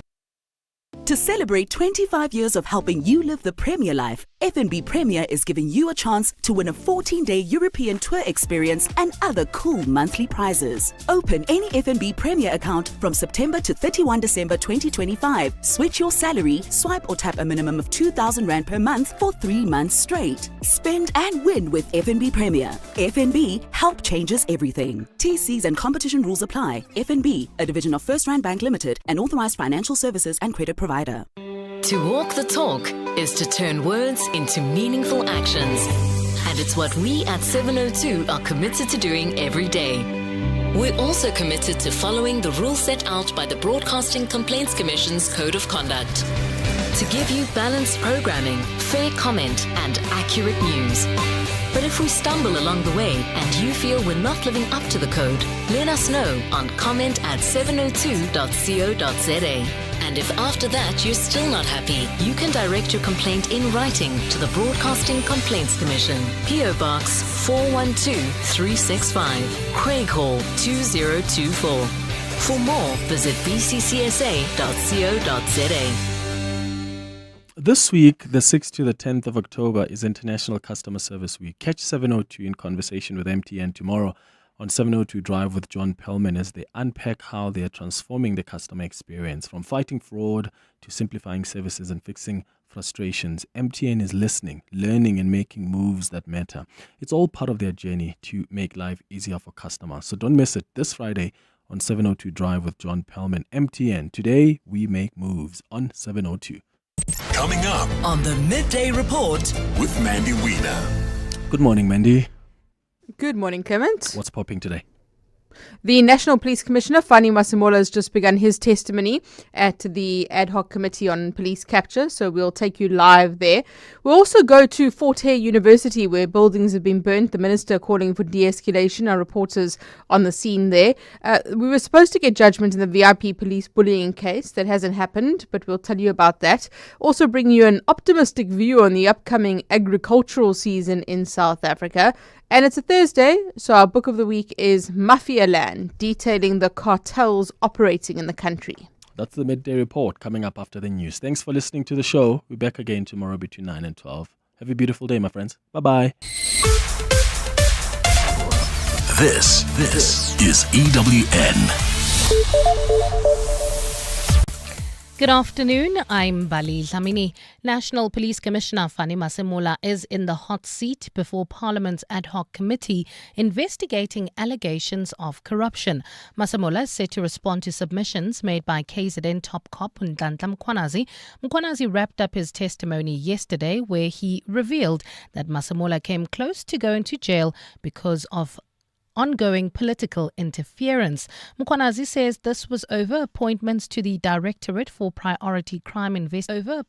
Speaker 19: To celebrate 25 years of helping you live the Premier life, FNB Premier is giving you a chance to win a 14-day European tour experience and other cool monthly prizes. Open any FNB Premier account from September to 31 December 2025. Switch your salary, swipe or tap a minimum of 2,000 Rand per month for 3 months straight. Spend and win with FNB Premier. FNB, help changes everything. TCs and competition rules apply. FNB, a division of First Rand Bank Limited, an authorized financial services and credit provider.
Speaker 8: To walk the talk is to turn words into meaningful actions. And it's what we at 702 are committed to doing every day. We're also committed to following the rules set out by the Broadcasting Complaints Commission's Code of Conduct. To give you balanced programming, fair comment, and accurate news. But if we stumble along the way and you feel we're not living up to the code, let us know on comment@702.co.za. And if after that you're still not happy, you can direct your complaint in writing to the Broadcasting Complaints Commission, PO Box 412365, Craig Hall 2024. For more, visit bccsa.co.za.
Speaker 9: This week, the 6th to the 10th of October, is International Customer Service Week. Catch 702 in conversation with MTN tomorrow on 702 Drive with John Pellman as they unpack how they are transforming the customer experience. From fighting fraud to simplifying services and fixing frustrations, MTN is listening, learning and making moves that matter. It's all part of their journey to make life easier for customers. So don't miss it this Friday on 702 Drive with John Pellman. MTN, today we make moves on 702.
Speaker 2: Coming up
Speaker 19: On the Midday Report
Speaker 2: with Mandy Wiener.
Speaker 9: Good morning, Mandy.
Speaker 4: Good morning, Clement.
Speaker 9: What's popping today?
Speaker 4: The National Police Commissioner, Fani Masemola, has just begun his testimony at the ad hoc committee on police capture, so we'll take you live there. We'll also go to Fort Hare University, where buildings have been burnt. The minister calling for de-escalation. Our reporters on the scene there. We were supposed to get judgment in the VIP police bullying case. That hasn't happened, but we'll tell you about that. Also bring you an optimistic view on the upcoming agricultural season in South Africa. And it's a Thursday, so our book of the week is Mafia Land, detailing the cartels operating in the country.
Speaker 9: That's the Midday Report coming up after the news. Thanks for listening to the show. We're back again tomorrow between 9 and 12. Have a beautiful day, my friends. Bye-bye.
Speaker 2: This is EWN.
Speaker 5: Good afternoon, I'm Bali Dlamini. National Police Commissioner Fani Masemola is in the hot seat before Parliament's ad hoc committee investigating allegations of corruption. Masemola is set to respond to submissions made by KZN top cop Nhlanhla Mkhwanazi. Mkhwanazi wrapped up his testimony yesterday, where he revealed that Masemola came close to going to jail because of ongoing political interference. Mkhwanazi says this was over appointments to the Directorate for Priority Crime Investigation.